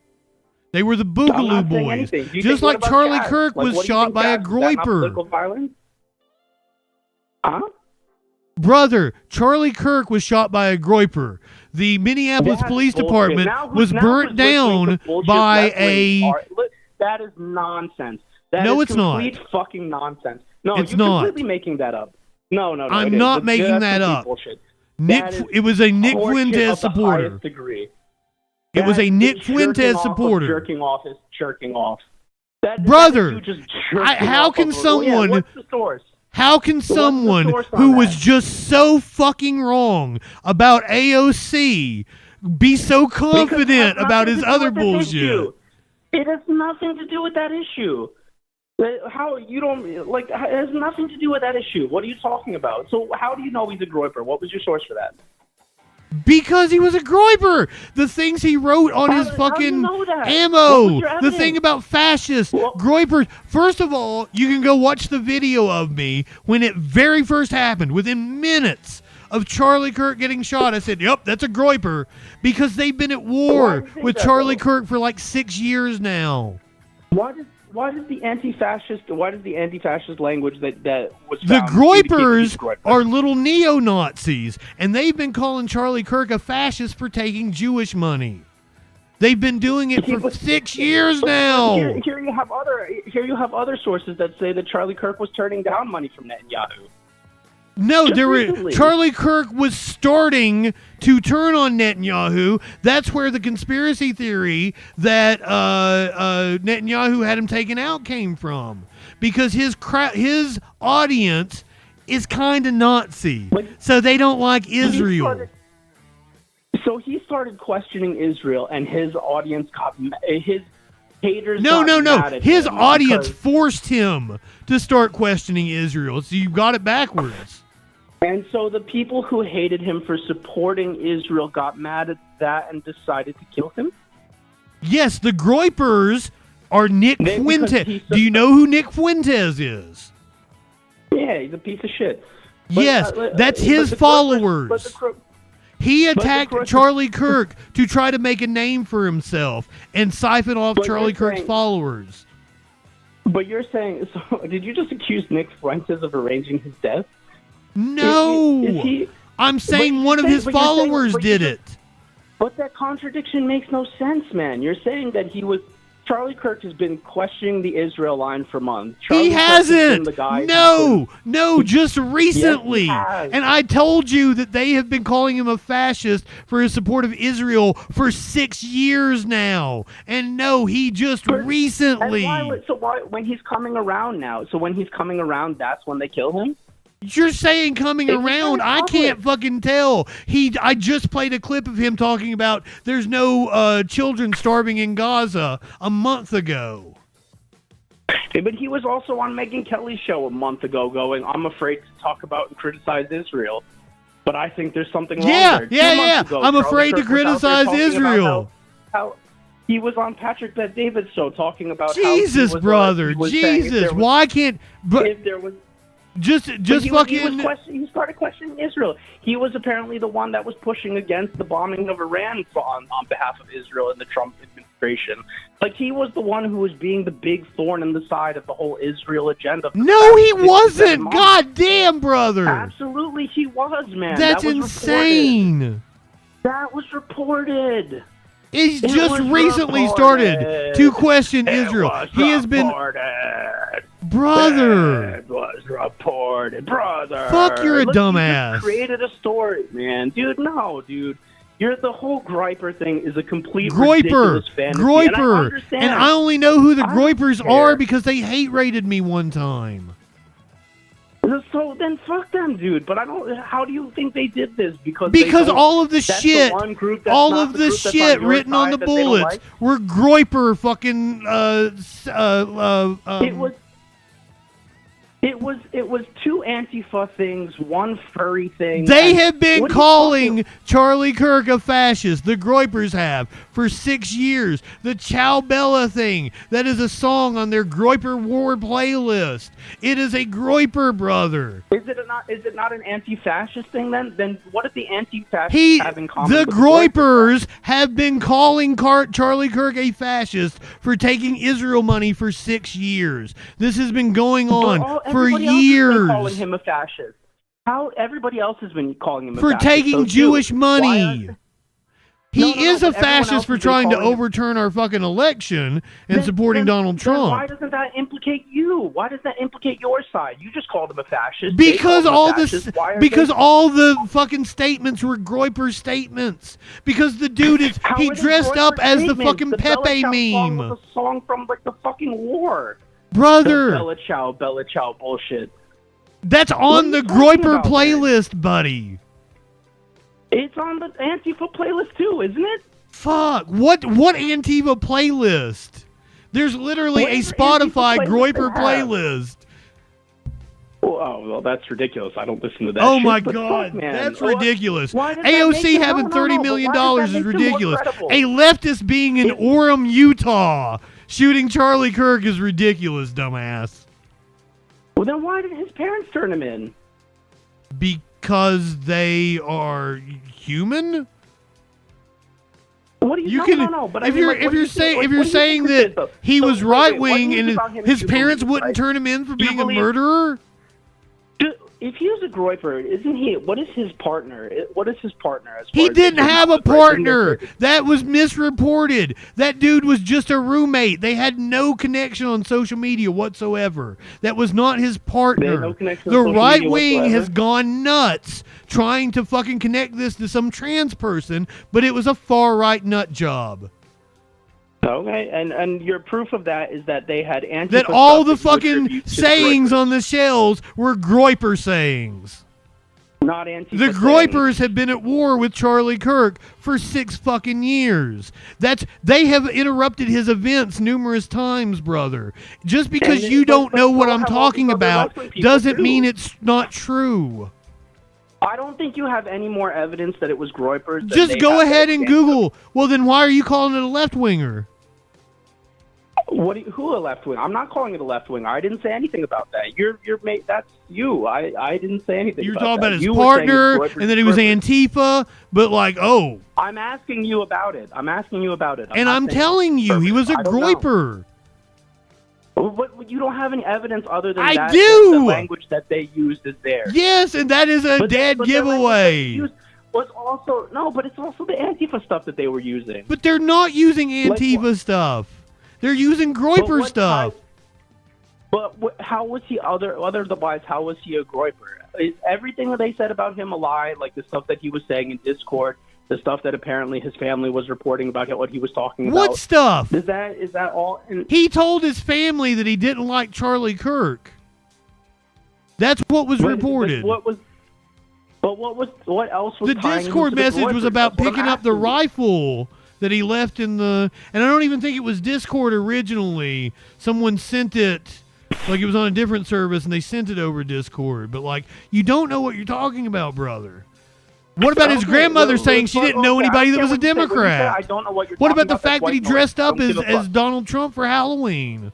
They were the I'm Boogaloo not saying Boys. anything. Do you Just think- what like about Charlie Chaz? Kirk Like, was what do you shot think, by a Chaz? Is that not groiper. political violence? Huh? Brother, Charlie Kirk was shot by a groiper. The Minneapolis That's Police bullshit. Department Now was who's burnt listening down to bullshit by left-wing a... Look, that is nonsense. That No, is it's not. complete fucking nonsense. No, It's you're not. completely making that up. No. I'm it is. not making That's that complete up. Bullshit. Nick, That is it was a Nick horseshit Fuentes of the supporter. highest degree. It was a That Nick is Fuentes jerking off of supporter. Jerking off is jerking off. Brother, that is you just jerking how off can of a- someone... what's the source? How can So what's the someone source on who that? was just so fucking wrong about AOC be so Because it has confident about nothing his to do other with this bullshit? issue. It has nothing to do with that issue. How you don't like? It has nothing to do with that issue. What are you talking about? So how do you know he's a groiper? What was your source for that? Because he was a groiper. The things he wrote on his How do fucking you know that? What ammo. was your The evidence? thing about fascists, groipers. First of all, you can go watch the video of me when it very first happened. Within minutes of Charlie Kirk getting shot, I said, "Yep, that's a groiper," because they've been at Why war do you think with that, Charlie though? Kirk for like 6 years now. Why does the anti-fascist language that was The found indicate that he's a groipers groiper? are little neo-Nazis, and they've been calling Charlie Kirk a fascist for taking Jewish money. They've been doing it for 6 years now. Here you have other sources that say that Charlie Kirk was turning down money from Netanyahu. No, recently. Charlie Kirk was starting to turn on Netanyahu. That's where the conspiracy theory that Netanyahu had him taken out came from, because his audience is kind of Nazi, so they don't like Israel. So he started questioning Israel, and his audience his haters. No. Mad at His him audience because- forced him to start questioning Israel. So you got it backwards. And so the people who hated him for supporting Israel got mad at that and decided to kill him? Yes, the Groypers are Nick Fuentes. Do you know who Nick Fuentes is? Yeah, he's a piece of shit. But, Yes, that's his followers. He attacked Charlie Kirk to try to make a name for himself and siphon off Charlie Kirk's followers. But you're saying, so did you just accuse Nick Fuentes of arranging his death? No, I'm saying one of his followers did it. But that contradiction makes no sense, man. You're saying that Charlie Kirk has been questioning the Israel line for months. He hasn't. No, just recently. Yes, and I told you that they have been calling him a fascist for his support of Israel for 6 years now. And no, he just recently. Why, when he's coming around now, that's when they kill him? You're saying coming around. I can't fucking tell. I just played a clip of him talking about there's no children starving in Gaza a month ago. Yeah, but he was also on Megyn Kelly's show a month ago going, I'm afraid to talk about and criticize Israel. But I think there's something wrong there. 2 months ago, I'm Charlie afraid Kirk to was out there criticize talking Israel. about how he was on Patrick Bet-David's show talking about Jesus, brother. Jesus. Why can't... If there was... Just fucking... He started questioning Israel. He was apparently the one that was pushing against the bombing of Iran on behalf of Israel in the Trump administration. Like, he was the one who was being the big thorn in the side of the whole Israel agenda. No, he wasn't! God damn, brother! Absolutely, he was, man. That's that was insane! Reported. That was reported. He's just recently started to question Israel. He has been... Brother! It was reported. Brother! Fuck, you're a You dumbass. just created a story, man. Dude, no, dude. The whole Groyper thing is a complete ridiculous fantasy. Groyper! And I only know who the Groypers are because they hate rated me one time. So then fuck them, dude. But how do you think they did this? Because all of the shit, written on the bullets were Groyper fucking It was two Antifa things, one furry thing. They have been calling Charlie Kirk a fascist. The Groypers have for 6 years. The Ciao Bella thing, that is a song on their Groyper War playlist. It is a Groyper, brother. Is it not an anti-fascist thing then? Then what does the anti-fascists have in common? The with Groypers have been calling Charlie Kirk a fascist for taking Israel money for 6 years. This has been going on for years. Else has been calling him a fascist. How everybody else has been calling him a for fascist. taking Jewish money. He is a but everyone fascist else for has been trying to calling him- overturn our fucking election and supporting Donald Trump. Why doesn't that implicate you? Why does that implicate your side? You just called him a fascist. Because all this, all the fucking statements were Groyper statements. Because the dude he dressed up as the fucking Pepe meme. Was a song from like the fucking war. Brother. The Bella Ciao bullshit. That's on the Groyper playlist, buddy. It's on the Antifa playlist too, isn't it? Fuck. What Antifa playlist? There's literally a Spotify Groyper playlist. Oh, well, that's ridiculous. I don't listen to that. Oh shit, my but God, fuck, man. that's ridiculous. Why does that AOC make having $30 million is ridiculous. credible? A leftist being in Orem, Utah, shooting Charlie Kirk is ridiculous, dumbass. Well, then why did his parents turn him in? Because they are human. What do you? No. But if you're saying that he was right wing and his parents wouldn't turn him in for being a murderer. if he was a groiper, isn't he? What is his partner? What is his partner? As far He as didn't have a partner. Right? That was misreported. That dude was just a roommate. They had no connection on social media whatsoever. That was not his partner. No connection on The social right media wing whatsoever? has gone nuts trying to fucking connect this to some trans person, but it was a far right nut job. Okay, and your proof of that is that they had Antifa That all the stuff that you fucking attribute to the sayings groipers. on the shelves were groiper sayings. Not Antifa The sayings. groipers have been at war with Charlie Kirk for 6 fucking years. They have interrupted his events numerous times, brother. Just because And you then- don't but know so what I'm have all talking these other about wrestling people doesn't too. mean it's not true. I don't think you have any more evidence that it was groipers. than Just they go have ahead that and Antifa. Google. Well, then why are you calling it a left winger? Who a left wing? I'm not calling it a left wing. I didn't say anything about that. You're mate. That's you. I didn't say anything. You're about talking that. about his You were saying partner, it's groipers, and that he was groipers. Antifa, but like, oh. I'm asking you about it. I'm And not I'm saying telling you, he was a I don't know. groiper. But you don't have any evidence other than I that. do! The language that they used is there. Yes, and that is a But dead but the language that they giveaway. used was also but it's also the Antifa stuff that they were using. But they're not using Like Antifa what? stuff. They're using groiper stuff. How was he otherwise? How was he a groiper? Is everything that they said about him a lie? Like the stuff that he was saying in Discord, the stuff that apparently his family was reporting about what he was talking about. What stuff? Is that all? He told his family that he didn't like Charlie Kirk. That's what was reported. What else was The tying him Discord to the message was groipers? about That's what I'm picking up the asking you. rifle that he left in the... And I don't even think it was Discord originally. Someone sent it... Like it was on a different service and they sent it over Discord. But like, you don't know what you're talking about, brother. What about his grandmother saying she didn't know anybody that was a Democrat? I don't know what you're What talking about the about. That's fact that he white noise. dressed up I don't give a as fuck. Donald Trump for Halloween?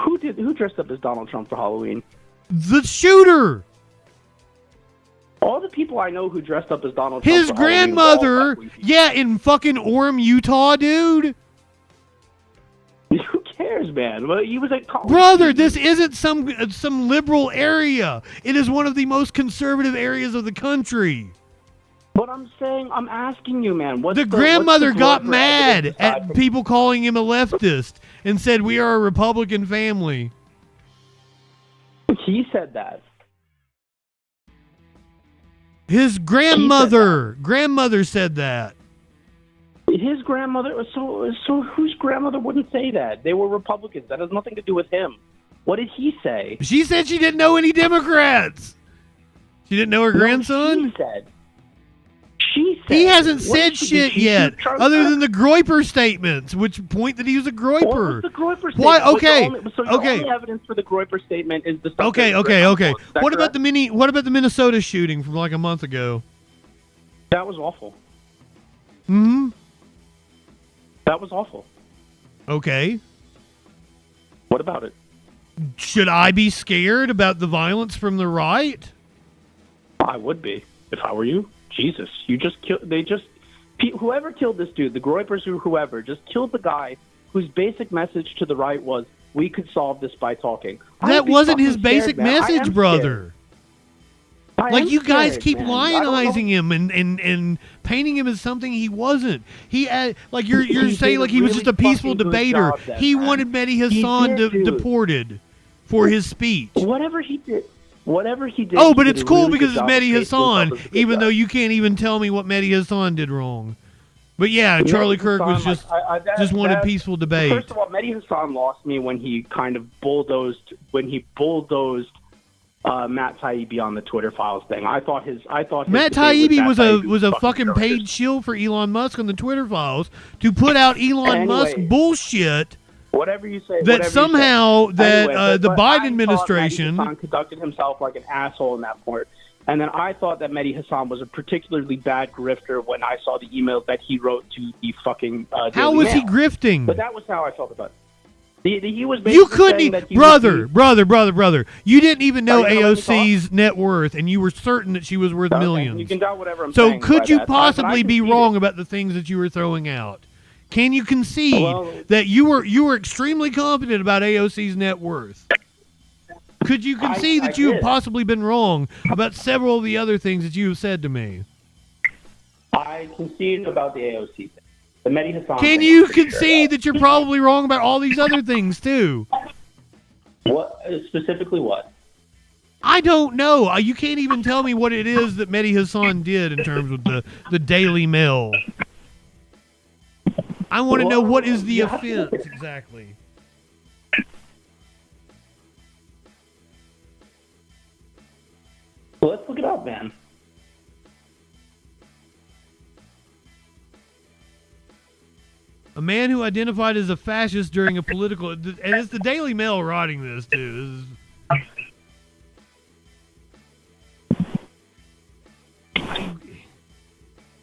Who dressed up as Donald Trump for Halloween? The shooter. All the people I know who dressed up as Donald Trump His for Halloween were all grandmother, left-wing people. yeah, in fucking Orem, Utah, dude. Who cares, man? Well, he was at college. Brother, this isn't some liberal area. It is one of the most conservative areas of the country. But I'm asking you, man. The grandmother got mad at people calling him a leftist and said, "We are a Republican family." He said that. His grandmother said that. His grandmother. So whose grandmother wouldn't say that? They were Republicans. That has nothing to do with him. What did he say? She said she didn't know any Democrats. She didn't know her grandson? She said. He hasn't What said did she- shit did she yet, shoot Charlie other Kirk? than the groiper statements, which point that he was a groiper. What was the groiper Why? statement? Okay, The only evidence for the groiper statement is the stuff. Okay. that was written on What books. Is that about correct? What about the Minnesota shooting from like a month ago? That was awful. Hmm. That was awful. Okay. What about it? Should I be scared about the violence from the right? I would be if I were you. Jesus, you just killed. Whoever killed this dude, the groipers or whoever, just killed the guy whose basic message to the right was, "We could solve this by talking." That wasn't his fucking basic scared, man. I am message, scared. brother. Like, you guys keep man. I don't know. lionizing him and painting him as something he wasn't. Like you're He saying did like a he was really just a peaceful fucking good debater. job then, He man. wanted Mehdi He Hassan did, dude. deported for his speech. Whatever he did. Oh, but he it's did a cool really because good it's job Mehdi of Hassan, facing himself as a good even guy. though you can't even tell me what Mehdi Hassan did wrong. But yeah, Charlie Kirk was Hassan, just just wanted peaceful debate. First of all, Mehdi Hassan lost me when he kind of bulldozed Matt Taibbi on the Twitter files thing. I thought Matt debate with Taibbi Matt was a Taibbi fucking atrocious. paid shield for Elon Musk on the Twitter files to put out Elon Musk bullshit. Whatever you say. That whatever you somehow say. that Anyway, the but Biden I thought administration. Mehdi Hassan conducted himself like an asshole in that part. And then I thought that Mehdi Hassan was a particularly bad grifter when I saw the emails that he wrote to the fucking How Daily was he Mail. grifting? But that was how I felt about it. He was You basically couldn't, saying that he brother. You didn't even know Are you gonna let me AOC's net worth, and you were certain that she was worth Okay, millions. you can doubt whatever I'm So saying could by you that. But I possibly be conceded. wrong about the things that you were throwing out? Can you concede Well- that you were extremely confident about AOC's net worth? Could you concede that you have did. possibly been wrong about several of the other things that you have said to me? I concede about the AOC thing. The Mehdi Hassan Can thing, you I'm pretty concede that you're probably wrong about all these other things too? What specifically? What? I don't know. You can't even tell me what it is that Mehdi Hassan did in terms of the Daily Mail. I want to know what is the offense exactly. Well, let's look it up, man. A man who identified as a fascist during a political... And it's the Daily Mail writing this, too.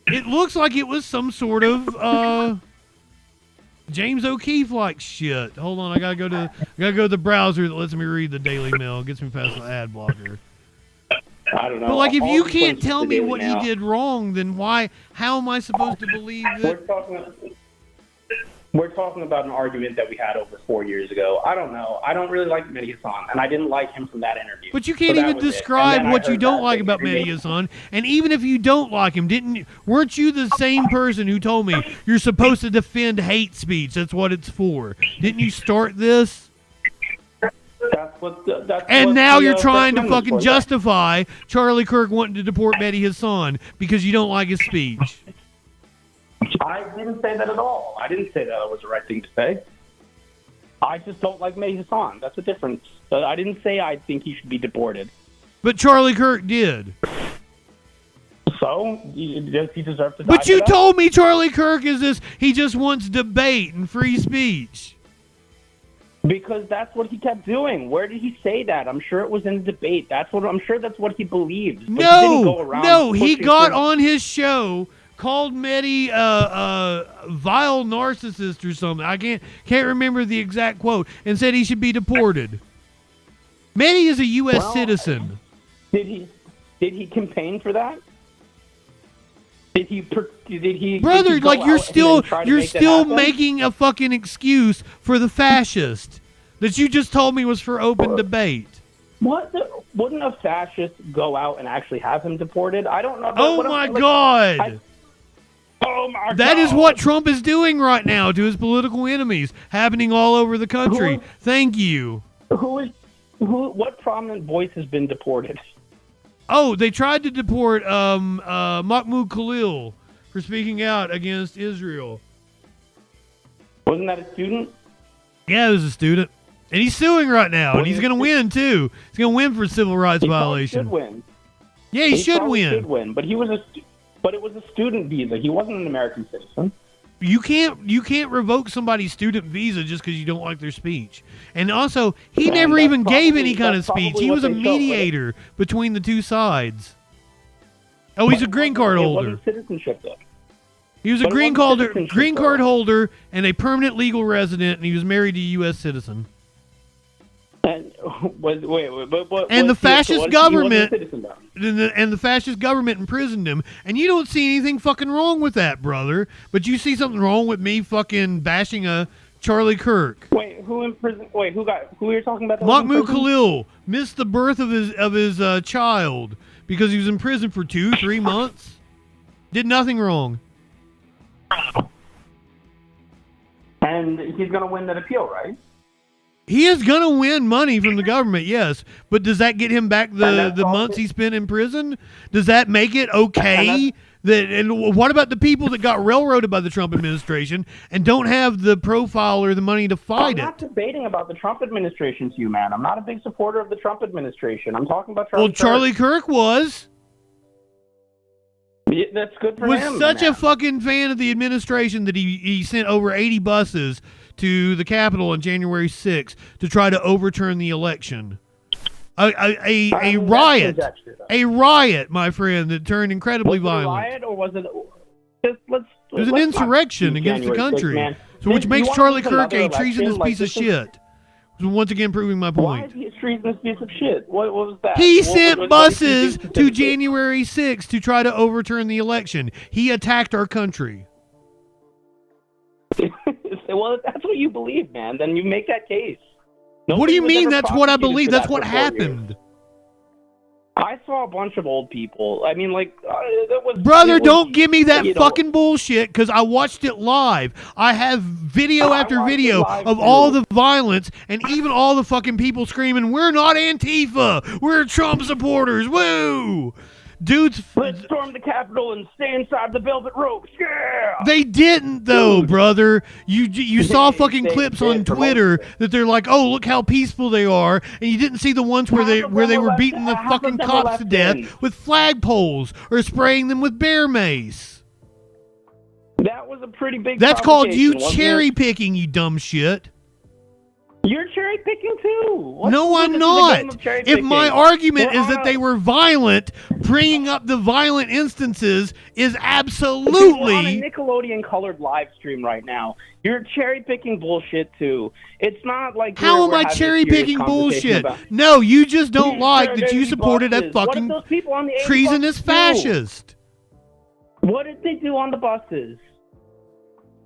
It looks like it was some sort of James O'Keefe-like shit. Hold on, I gotta go to the browser that lets me read the Daily Mail. It gets me past the ad blocker. I don't know. But like, if All you the can't places tell the me Daily what Mail. he did wrong, then how am I supposed to believe that? We're talking about an argument that we had over 4 years ago. I don't know. I don't really like Mehdi Hassan, and I didn't like him from that interview. But you can't So that even was it. describe And then what I you heard don't that like thing about every Mehdi day. Hassan. And even if you don't like him, weren't you the same person who told me you're supposed to defend hate speech? That's what it's for. Didn't you start this? And now you're trying to fucking justify Charlie Kirk wanting to deport Mehdi Hassan because you don't like his speech. I didn't say that at all. I didn't say that was the right thing to say. I just don't like Mehdi Hassan. That's the difference. I didn't say I think he should be deported. But Charlie Kirk did. So, does he deserve to die? But you for that? told me Charlie Kirk is this, he just wants debate and free speech. Because that's what he kept doing. Where did he say that? I'm sure it was in the debate. I'm sure that's what he believes. But he didn't go around he pushing got for- on his show, called Mehdi a vile narcissist or something. I can't remember the exact quote, and said he should be deported. Mehdi is a U.S. citizen. Did he campaign for that? Did he? Brother, did he go like you're out and then try to make that happen? making a fucking excuse for the fascist that you just told me was for open debate. Wouldn't a fascist go out and actually have him deported? I don't know. Oh my God! Oh my God! That is what Trump is doing right now to his political enemies, happening all over the country. Thank you. What prominent voice has been deported? Oh, they tried to deport Mahmoud Khalil for speaking out against Israel. Wasn't that a student? Yeah, it was a student. And he's suing right now, and he's going to win, too. He's going to win for civil rights violation. He should win. Yeah, he should probably win. Should win, but it was a student visa. He wasn't an American citizen. You can't revoke somebody's student visa just because you don't like their speech. And also, he never even gave any kind of speech. He was a mediator between the two sides. Oh, he's a green card holder. It wasn't citizenship, though. He was a green card holder and a permanent legal resident, and he was married to a U.S. citizen. And the fascist government and the fascist government imprisoned him, and you don't see anything fucking wrong with that, brother. But you see something wrong with me fucking bashing a Charlie Kirk. Wait, who in prison? Wait, who you're talking about? Mahmoud Khalil missed the birth of his child because he was in prison for 2-3 months. Did nothing wrong. And he's going to win that appeal, right? He is going to win money from the government, yes. But does that get him back the months he spent in prison? Does that make it okay? And what about the people that got railroaded by the Trump administration and don't have the profile or the money to fight it? I'm not debating about the Trump administration to you, man. I'm not a big supporter of the Trump administration. I'm talking about Charlie Kirk was. Yeah, that's good for him. Was such a fucking fan of the administration that he sent over 80 buses to the Capitol on January 6th to try to overturn the election. A riot, my friend, that turned incredibly violent. Was it a riot, or was it? It was an insurrection against the country, which makes Charlie Kirk a treasonous piece of shit. Once again, proving my point. Why is he a treasonous piece of shit? What was that? He sent buses to January 6th to try to overturn the election. He attacked our country. Well, if that's what you believe, man, then you make that case. What do you was mean? ever That's what I prosecuted believe. for That's that what for 4 years. happened. I saw a bunch of old people. I mean, like, that was... Brother, it was, don't give me that you know, fucking bullshit, because I watched it live. I have video after watched it video live, of too. all the violence and even all the fucking people screaming, "We're not Antifa! We're Trump supporters! Woo!" Dudes... Let's storm the Capitol and stay inside the velvet ropes. Yeah! They didn't, though, brother. You saw fucking clips on Twitter that they're like, "Oh, look how peaceful they are," and you didn't see the ones where they were beating the fucking cops to death with flagpoles or spraying them with bear mace. That was a pretty big That's called you provocation, wasn't cherry it? picking, you dumb shit. You're cherry picking too. What's No, the I'm difference in the game not. of cherry If my picking? argument We're is that on they were violent, bringing up the violent instances is We're on a absolutely... Nickelodeon colored live stream right now. You're cherry picking bullshit too. It's not like How am we're I having a cherry serious picking conversation bullshit? about- No, you just don't like that you dirty supported a buses. What fucking did those people on the 80 treasonous buses do? fascist. What did they do on the buses?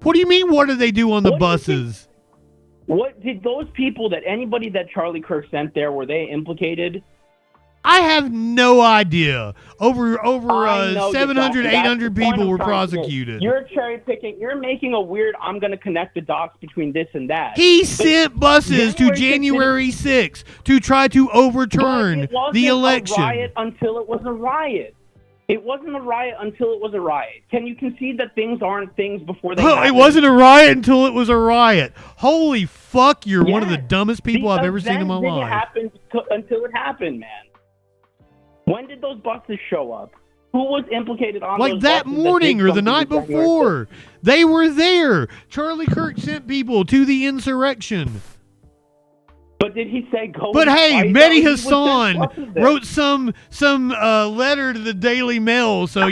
What do you mean, what did they do on the What do you think- buses? What did those people anybody that Charlie Kirk sent there, were they implicated? I have no idea. Over I know you 700, don't. That's 800 the point people I'm were trying to make. prosecuted. You're cherry picking. You're making a weird, I'm going to connect the dots between this and that. He But sent buses to January 6th to try to overturn But it wasn't the election. a riot until it was a riot. It wasn't a riot until it was a riot. Can you concede that things aren't things before they happen? It wasn't a riot until it was a riot. Holy fuck, you're one of the Yes. dumbest people I've The ever seen in my event didn't life. happen until it happened, man. When did those buses show up? Who was implicated on Like those that buses morning did or the something night to January before. They were there. Charlie Kirk sent people to the insurrection. 6th? But did he say go? But and hey, fight? Mehdi No, he was Hassan sent buses there. wrote some letter to the Daily Mail, so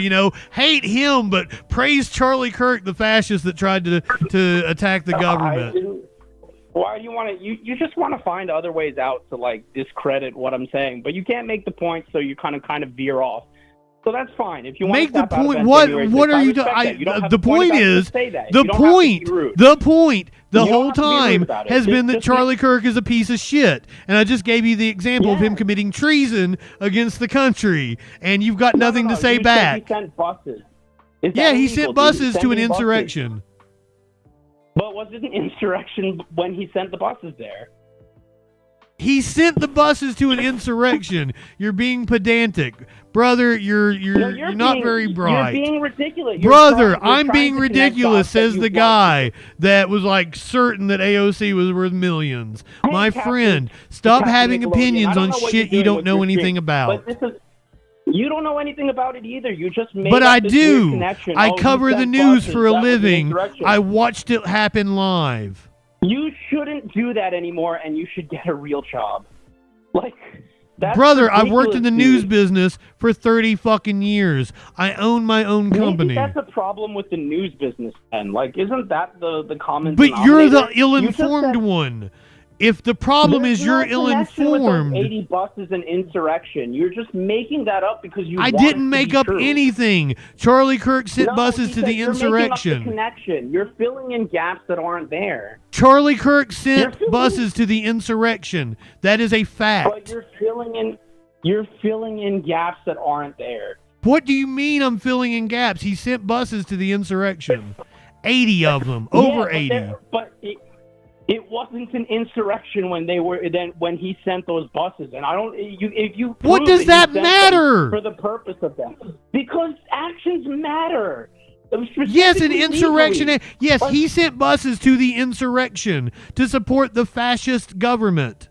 hate him, but praise Charlie Kirk, the fascist that tried to attack the government. Why do you want to? You just want to find other ways out to discredit what I'm saying, but you can't make the point, so you kind of veer off. So that's fine. If you want Make to the step out of point. that What January what 6th, are I you respect doing? that. You don't have The to point point about it to is say that. the You don't have to point. be rude. The point. The You don't whole have to be rude time about it. has been that Just Charlie Kirk is a piece of shit, and I just gave you the example of him committing treason against the country, and you've got nothing to say you said back. He sent buses. Is that Yeah, he illegal, sent dude? buses to an Sending buses. insurrection. But was it an insurrection when he sent the buses there? He sent the buses to an insurrection. You're being pedantic, brother. You're not very bright. You're being ridiculous. You're Brother, trying- you're I'm trying being to connect ridiculous, dots that says you the want. guy that was certain that AOC was worth millions. My Captain- friend, stop Captain having Nickelodeon, opinions I don't on know what shit you're you doing don't with know your anything stream, about. But you don't know anything about it either. You just made But up I this weird do. connection. I Oh, you cover the sent news buses. for a That was an living. insurrection. I watched it happen live. You shouldn't do that anymore, and you should get a real job. That's Brother, I've worked in the ridiculous, news dude. business for 30 fucking years. I own my own company. Maybe that's a problem with the news business then. Isn't that the common But you're the denominator? ill-informed one. If the problem There's is you're no connection with those ill-informed, 80 buses and insurrection. You're just making that up because you I want it didn't to make be up true. anything. Charlie Kirk sent No, buses he to said the you're making up the insurrection. connection. You're filling in gaps that aren't there. Charlie Kirk sent You're filling- buses to the insurrection. That is a fact. But you're filling in gaps that aren't there. What do you mean I'm filling in gaps? He sent buses to the insurrection. 80 of them. Over 80. But it wasn't an insurrection when when he sent those buses, and I don't. If you What prove does he that sent them matter? for the purpose of that? Because actions matter. Yes, an Specifically insurrection. legally. Yes, But- he sent buses to the insurrection to support the fascist government.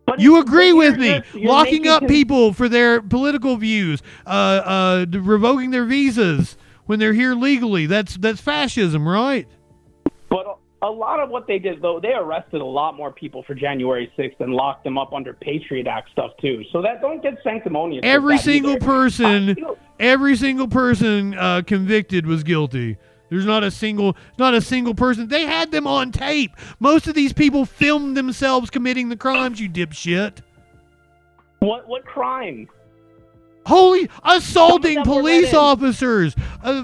But You agree with me? you're Locking making up him- people for their political views, revoking their visas when they're here legally. That's fascism, right? But a lot of what they did, though, they arrested a lot more people for January 6th and locked them up under Patriot Act stuff too. So that don't get sanctimonious. with Every that single either. person convicted was guilty. There's not a single person. They had them on tape. Most of these people filmed themselves committing the crimes, you dipshit. What crime? Assaulting police officers,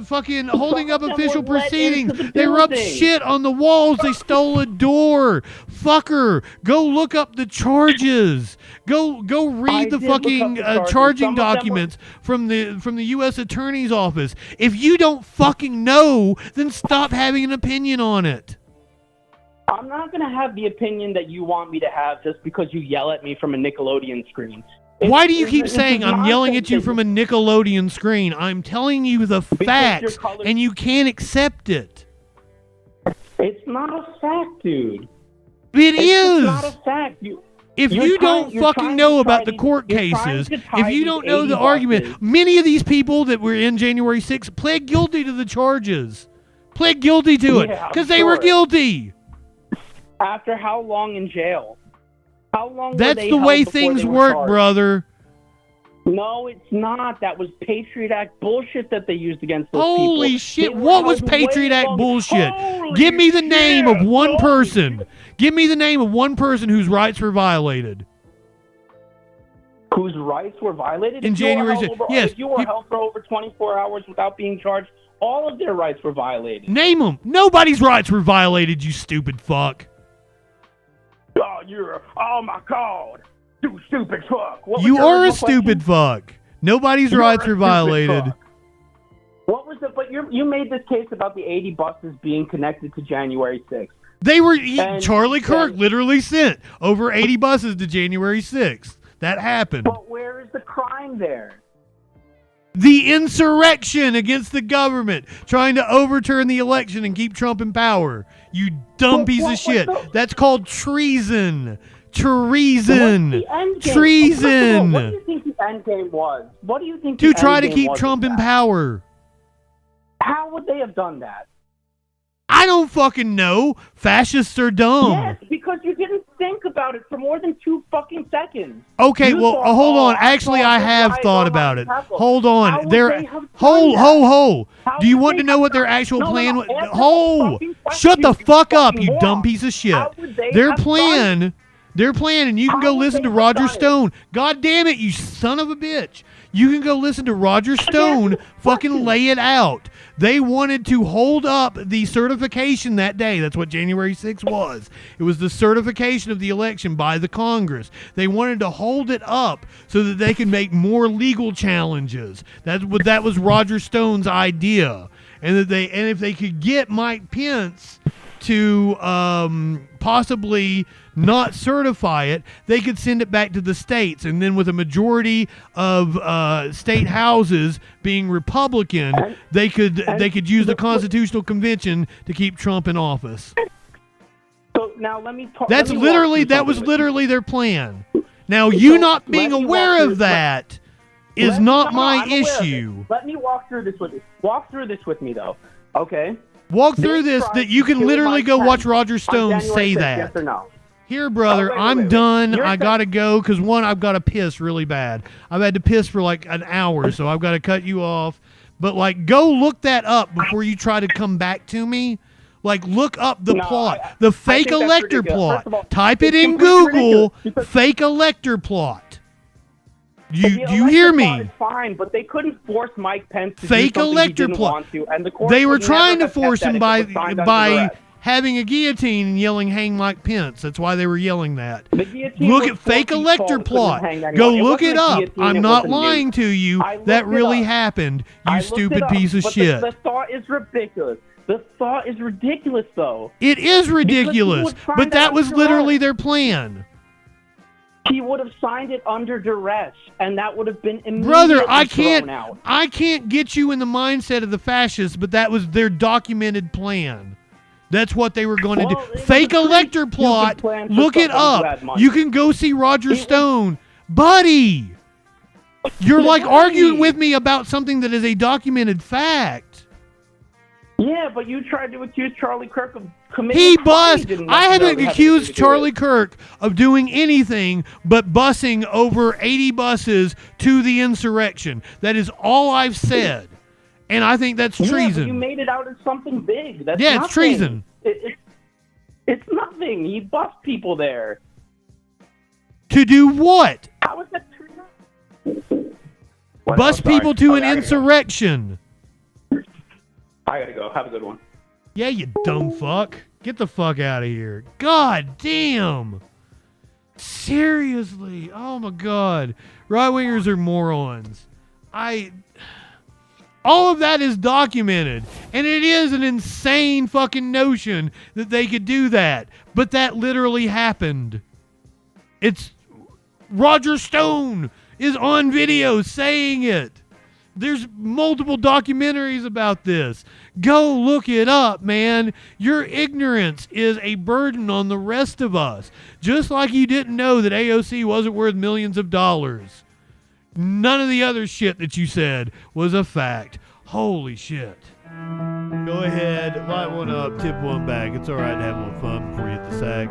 fucking holding up official proceedings. They rubbed shit on the walls. They stole a door. Fucker, go look up the charges. Go read the fucking charging documents from the U.S. Attorney's Office. If you don't fucking know, then stop having an opinion on it. I'm not going to have the opinion that you want me to have just because you yell at me from a Nickelodeon screen. Why do you keep saying I'm yelling at you from a Nickelodeon screen? I'm telling you the facts, and you can't accept it. It's not a fact, dude. It is. It's not a fact. If you don't fucking know about the court cases, if you don't know the argument, many of these people that were in January 6th pled guilty to the charges. Pled guilty to it because they were guilty. After how long in jail? How long? That's the way things work, brother. No, it's not. That was Patriot Act bullshit that they used against those people. Holy shit. What was Patriot Act bullshit? Give me the name of one person. Give me the name of one person whose rights were violated. Whose rights were violated? In January 6th. Yes. If you were held for over 24 hours without being charged, all of their rights were violated. Name them. Nobody's rights were violated, you stupid fuck. Oh my God. You stupid fuck. You are a stupid fuck. Nobody's rights are violated. What was it? But you made this case about the 80 buses being connected to January 6th. They were. Charlie Kirk literally sent over 80 buses to January 6th. That happened. But where is the crime there? The insurrection against the government, trying to overturn the election and keep Trump in power. You dumb piece of shit. That's called treason. Treason. Treason. What do you think the end game was? What do you think to try to keep Trump in power. How would they have done that? I don't fucking know. Fascists are dumb. Yes, because you didn't think about it for more than 2 fucking seconds. Okay, hold on. Actually, I have thought about it. Hold on. Ho. Do you want to know what their actual plan was? Ho! Shut the fuck up, you dumb piece of shit. Their plan, and you can go listen to Roger Stone. God damn it, you son of a bitch. You can go listen to Roger Stone fucking lay it out. They wanted to hold up the certification that day. That's what January 6th was. It was the certification of the election by the Congress. They wanted to hold it up so that they could make more legal challenges. That was Roger Stone's idea. And if they could get Mike Pence to possibly not certify it, they could send it back to the states, and then with a majority of state houses being Republican, they could use the Constitutional Convention to keep Trump in office. So now let me talk. That was literally their plan. Now you not being aware of that is not my issue. Let me walk through this with you. Walk through this with me, though. Okay. Walk through this that you can literally go watch Roger Stone say that. Yes or no? Here, brother, I'm done. I got to go because, one, I've got to piss really bad. I've had to piss for like an hour, so I've got to cut you off. But, like, go look that up before you try to come back to me. Like, look up the plot. The fake elector plot. All, type it in Google, fake elector plot. Do you hear me? Is fine, but they couldn't force Mike Pence to fake do something elector he didn't plot. Want to, and the they were trying to force him by having a guillotine and yelling "Hang Mike Pence." That's why they were yelling that. Look at fake elector plot. Go look it up. I'm not lying to you. That really happened. You stupid piece of shit. The thought is ridiculous. The thought is ridiculous, though. It is ridiculous, but that was literally their plan. He would have signed it under duress, and that would have been immediately Brother, thrown out. I can't get you in the mindset of the fascists, but that was their documented plan. That's what they were going to do. Fake elector plot. Look it up. You can go see Roger Stone. Buddy, you're like arguing with me about something that is a documented fact. Yeah, but you tried to accuse Charlie Kirk of committing crimes. I haven't accused Charlie Kirk of doing anything but busing over 80 buses to the insurrection. That is all I've said. And I think that's treason. But you made it out as something big. That's it's treason. It's nothing. He bussed people there. To do what? How is that treason? Bust people to an insurrection. I gotta go. Have a good one. Yeah, you dumb fuck. Get the fuck out of here. God damn. Seriously. Oh my God. Right-wingers are morons. All of that is documented. And it is an insane fucking notion that they could do that. But that literally happened. It's Roger Stone is on video saying it. There's multiple documentaries about this. Go look it up, man. Your ignorance is a burden on the rest of us. Just like you didn't know that AOC wasn't worth millions of dollars. None of the other shit that you said was a fact. Holy shit. Go ahead, light one up, tip one back. It's all right to have a little fun before you hit the sack.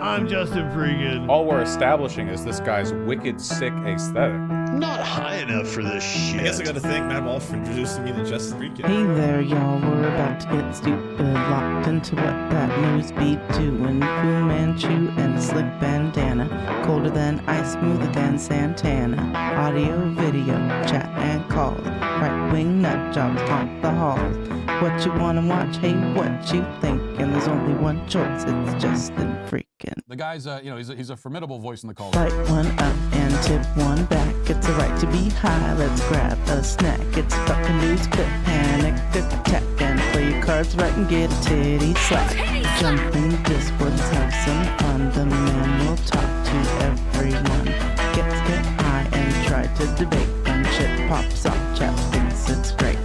I'm JustinFREAKIN. All we're establishing is this guy's wicked sick aesthetic. Not high enough for this shit. I guess I gotta thank Matt Wolf for introducing me to JustinFREAKIN. Hey there, y'all. We're about to get stupid, locked into what that news beat doing. Fu Manchu and a slick bandana, colder than ice, smoother than Santana. Audio, video, chat and calls. Right-wing nut jobs haunt the halls. What you wanna watch? Hey, what you think? And there's only one choice. It's JustinFREAKIN. The guy's, he's a formidable voice in the call. Light one up and tip one back. It's a right to be high. Let's grab a snack. It's fucking news, quit panic, attack, and play your cards right and get a titty slap. Jump in discourse, have some fun. The man will talk to everyone. Get high and try to debate. When shit pops off, chat thinks it's great.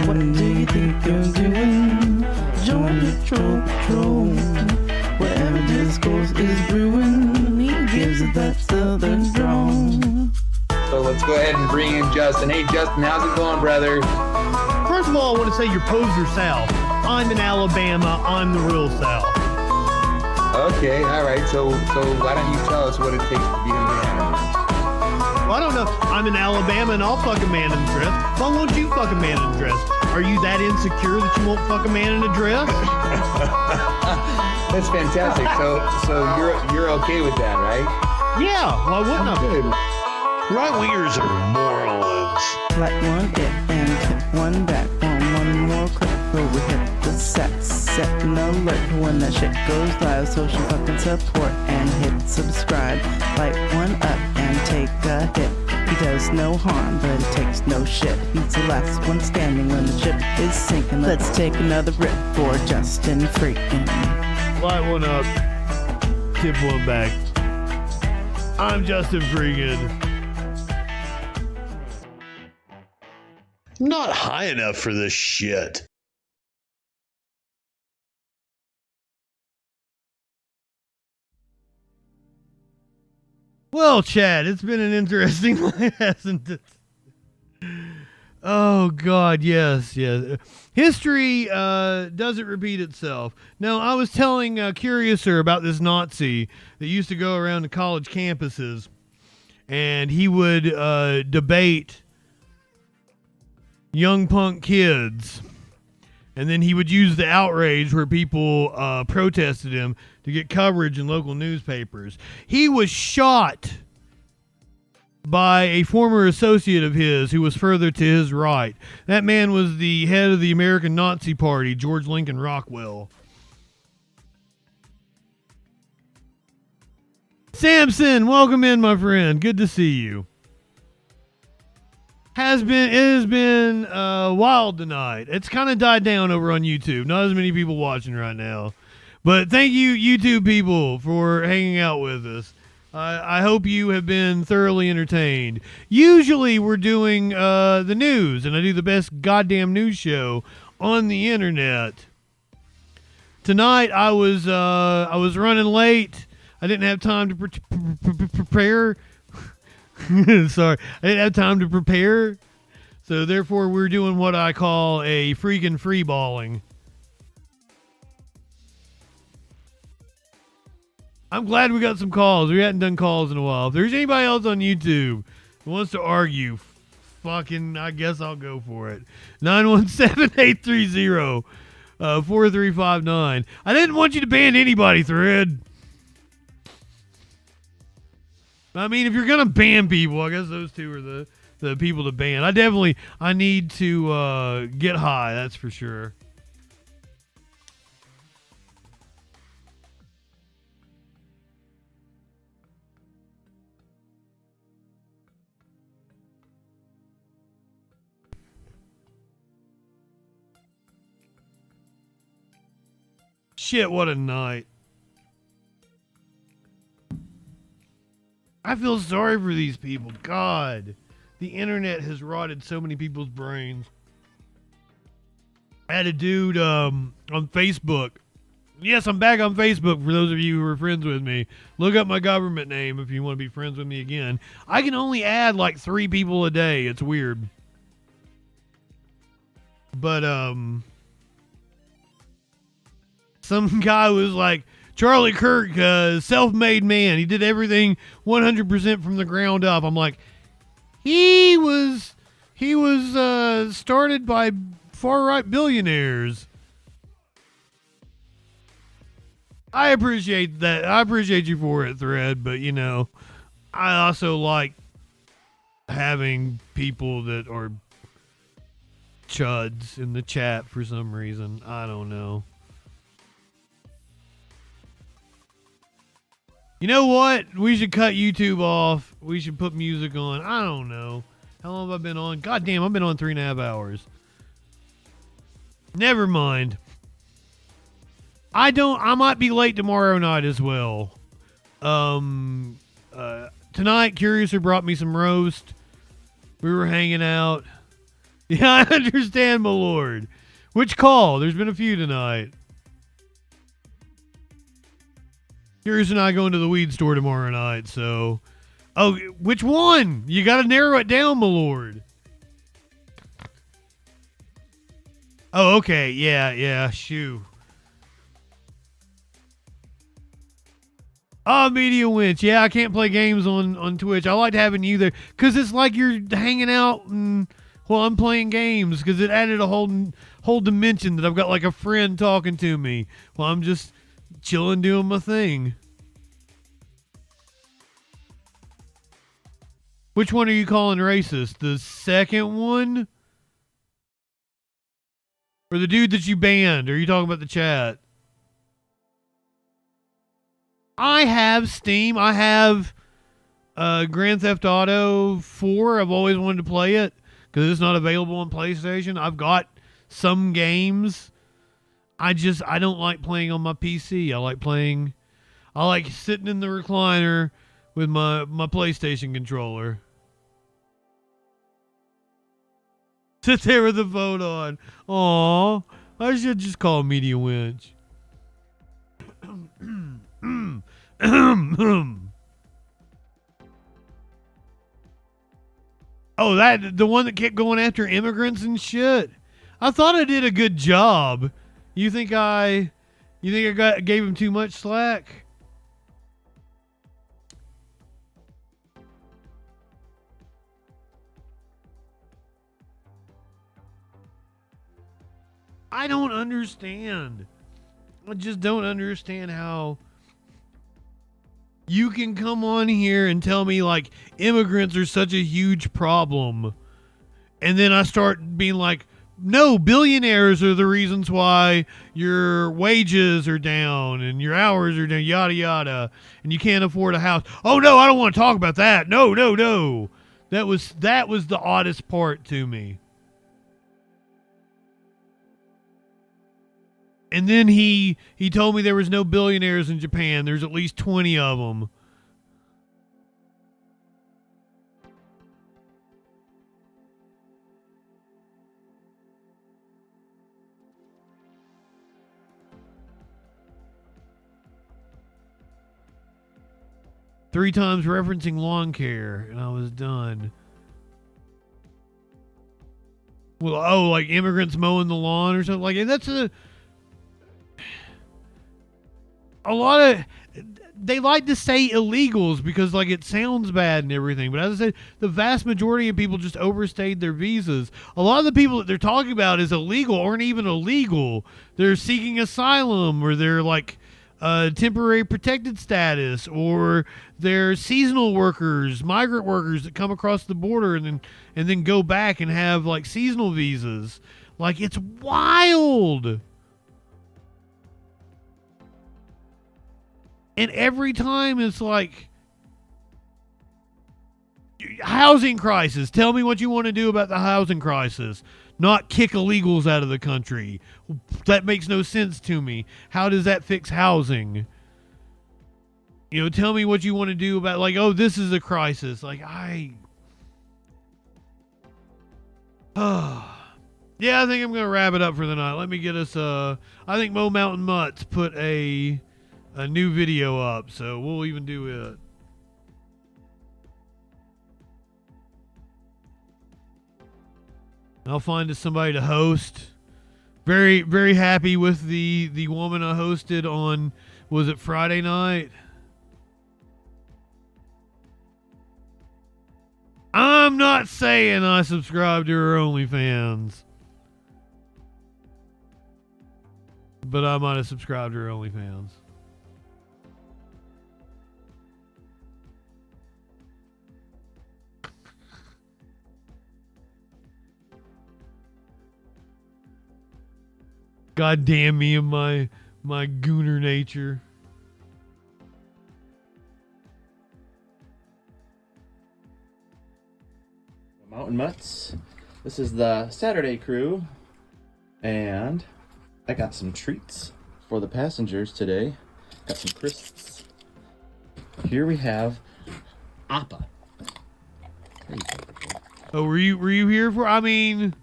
What do you think you're doing? Join the troll patrol. Whatever discourse is brewing, he gives it that southern drawl. So let's go ahead and bring in Justin. Hey, Justin, how's it going, brother? First of all, I want to say you're poser South. I'm in Alabama. I'm the real South. Okay, all right. So why don't you tell us what it takes to be a man? Well, I don't know. I'm in Alabama and I'll fuck a man in a dress. Why won't you fuck a man in a dress? Are you that insecure that you won't fuck a man in a dress? That's fantastic. So you're okay with that, right? Yeah. Why wouldn't I? Right-wingers are morons. Light one it and hit one back. One more click before we hit the set an alert when that shit goes live. Social fucking support and hit subscribe. Light one up and take a hit. He does no harm, but it takes no shit. He's the last one standing when the ship is sinking. Let's take another rip for JustinFREAKIN. Light one up, tip one back. I'm JustinFREAKIN. Not high enough for this shit. Well, Chad, it's been an interesting night, hasn't it? Oh, God, yes. History doesn't repeat itself. Now, I was telling Curiouser about this Nazi that used to go around to college campuses, and he would debate young punk kids, and then he would use the outrage where people protested him to get coverage in local newspapers. He was shot by a former associate of his who was further to his right. That man was the head of the American Nazi Party, George Lincoln Rockwell. Samson, welcome in, my friend. Good to see you. It has been wild tonight. It's kind of died down over on YouTube. Not as many people watching right now. But thank you, YouTube people, for hanging out with us. I hope you have been thoroughly entertained. Usually we're doing the news, and I do the best goddamn news show on the internet. Tonight I was running late. I didn't have time to prepare. Sorry, I didn't have time to prepare. So therefore, we're doing what I call a freaking free balling. I'm glad we got some calls. We hadn't done calls in a while. If there's anybody else on YouTube who wants to argue, fucking, I guess I'll go for it. 917-830-4359. I didn't want you to ban anybody, Thread. I mean, if you're gonna ban people, I guess those two are the people to ban. I need to get high. That's for sure. Shit, what a night. I feel sorry for these people. God, the internet has rotted so many people's brains. I had a dude on Facebook. Yes, I'm back on Facebook for those of you who are friends with me. Look up my government name if you want to be friends with me again. I can only add like 3 people a day. It's weird. But, some guy was like, Charlie Kirk, self-made man. He did everything 100% from the ground up. I'm like, he was started by far-right billionaires. I appreciate that. I appreciate you for it, Thread. But, you know, I also like having people that are chuds in the chat for some reason. I don't know. You know what? We should cut YouTube off. We should put music on. I don't know. How long have I been on? God damn, I've been on 3.5 hours. Never mind. I might be late tomorrow night as well. Tonight, Curiouser brought me some roast. We were hanging out. Yeah, I understand, my lord. Which call? There's been a few tonight. Curious and I going to the weed store tomorrow night, so... Oh, which one? You gotta narrow it down, my lord. Oh, okay. Yeah, shoo. Oh, Media Winch. Yeah, I can't play games on Twitch. I liked having you there, because it's like you're hanging out and... Well, I'm playing games, because it added a whole dimension that I've got like a friend talking to me while I'm just... chilling, doing my thing. Which one are you calling racist? The second one? Or the dude that you banned? Or are you talking about the chat? I have Steam. I have Grand Theft Auto 4. I've always wanted to play it because it's not available on PlayStation. I've got some games. I don't like playing on my PC. I like sitting in the recliner with my PlayStation controller. Sit there with the phone on. Aw, I should just call Media Winch. Oh, the one that kept going after immigrants and shit? I thought I did a good job. You think I gave him too much slack? I don't understand. I just don't understand how you can come on here and tell me like immigrants are such a huge problem. And then I start being like, no, billionaires are the reasons why your wages are down and your hours are down, yada, yada, and you can't afford a house. Oh, no, I don't want to talk about that. No. That was the oddest part to me. And then he told me there was no billionaires in Japan. There's at least 20 of them. Three times referencing lawn care, and I was done. Well, like immigrants mowing the lawn or something like that. That's a lot of, they like to say illegals because like it sounds bad and everything. But as I said, the vast majority of people just overstayed their visas. A lot of the people that they're talking about as illegal aren't even illegal. They're seeking asylum or they're like temporary protected status, or they're seasonal workers, migrant workers that come across the border and then go back and have like seasonal visas. Like, it's wild. And every time it's like, housing crisis. Tell me what you want to do about the housing crisis. Not kick illegals out of the country. That makes no sense to me. How does that fix housing? You know, tell me what you want to do about, like, oh, this is a crisis. Like, yeah, I think I'm going to wrap it up for the night. Let me get us, I think Mo Mountain Mutts put a new video up, so we'll even do it. I'll find us somebody to host. Very, very happy with the woman I hosted on, was it Friday night? I'm not saying I subscribe to her OnlyFans, but I might have subscribed to her OnlyFans. God damn me and my gooner nature. Mountain Mutts. This is the Saturday crew, and I got some treats for the passengers today. Got some crisps. Here we have Appa. Oh, were you here for? I mean,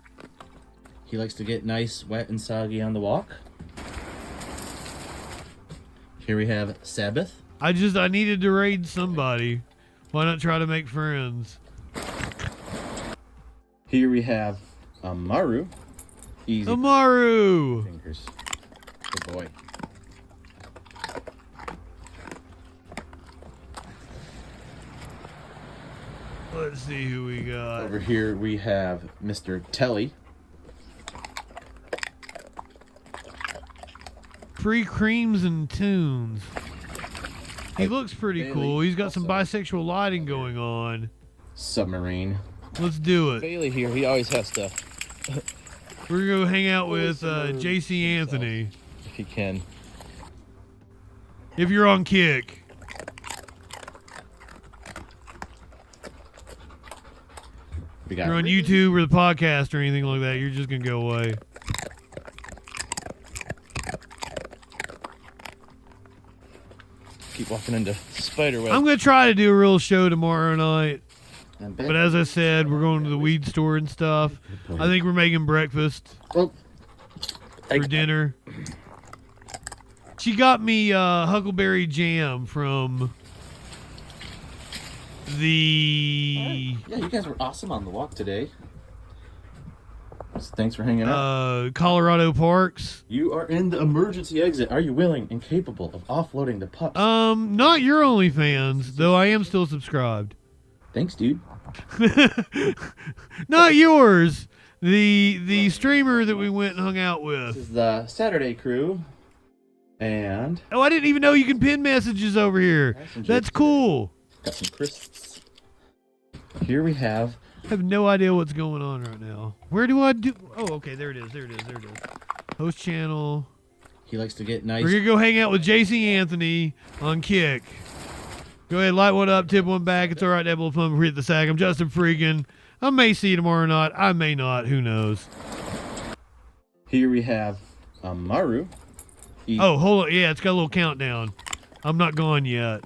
he likes to get nice, wet, and soggy on the walk. Here we have Sabbath. I needed to raid somebody. Why not try to make friends? Here we have Amaru. Easy. Amaru! Fingers. Good boy. Let's see who we got. Over here we have Mr. Telly. Free creams and tunes. He looks pretty Bailey, cool. He's got some also. bisexual lighting going on. Submarine. Let's do it. Bailey here, he always has to. We're going to go hang out with JC Anthony. If he can. If you're on Kick. If you're on YouTube or the podcast or anything like that, you're just going to go away. Keep walking into spiderweb. I'm going to try to do a real show tomorrow night. But as I said, we're going to the weed store and stuff. I think we're making breakfast for dinner. She got me huckleberry jam from the... Yeah, you guys were awesome on the walk today. Thanks for hanging out. Colorado Parks. You are in the emergency exit. Are you willing and capable of offloading the pups? Not your OnlyFans, though I am still subscribed. Thanks, dude. Not yours. The streamer that we went and hung out with. This is the Saturday crew. And... Oh, I didn't even know you can pin messages over here. That's cool. Got some crisps. Here we have... I have no idea what's going on right now. Where do I do... Oh, okay, there it is. Host channel. He likes to get nice... We're going to go hang out with JC Anthony on Kick. Go ahead, light one up, tip one back. It's all right to have a little fun before we hit the sack. I'm JustinFREAKIN. I may see you tomorrow night. I may not. Who knows? Here we have Amaru. Oh, hold on. Yeah, it's got a little countdown. I'm not gone yet.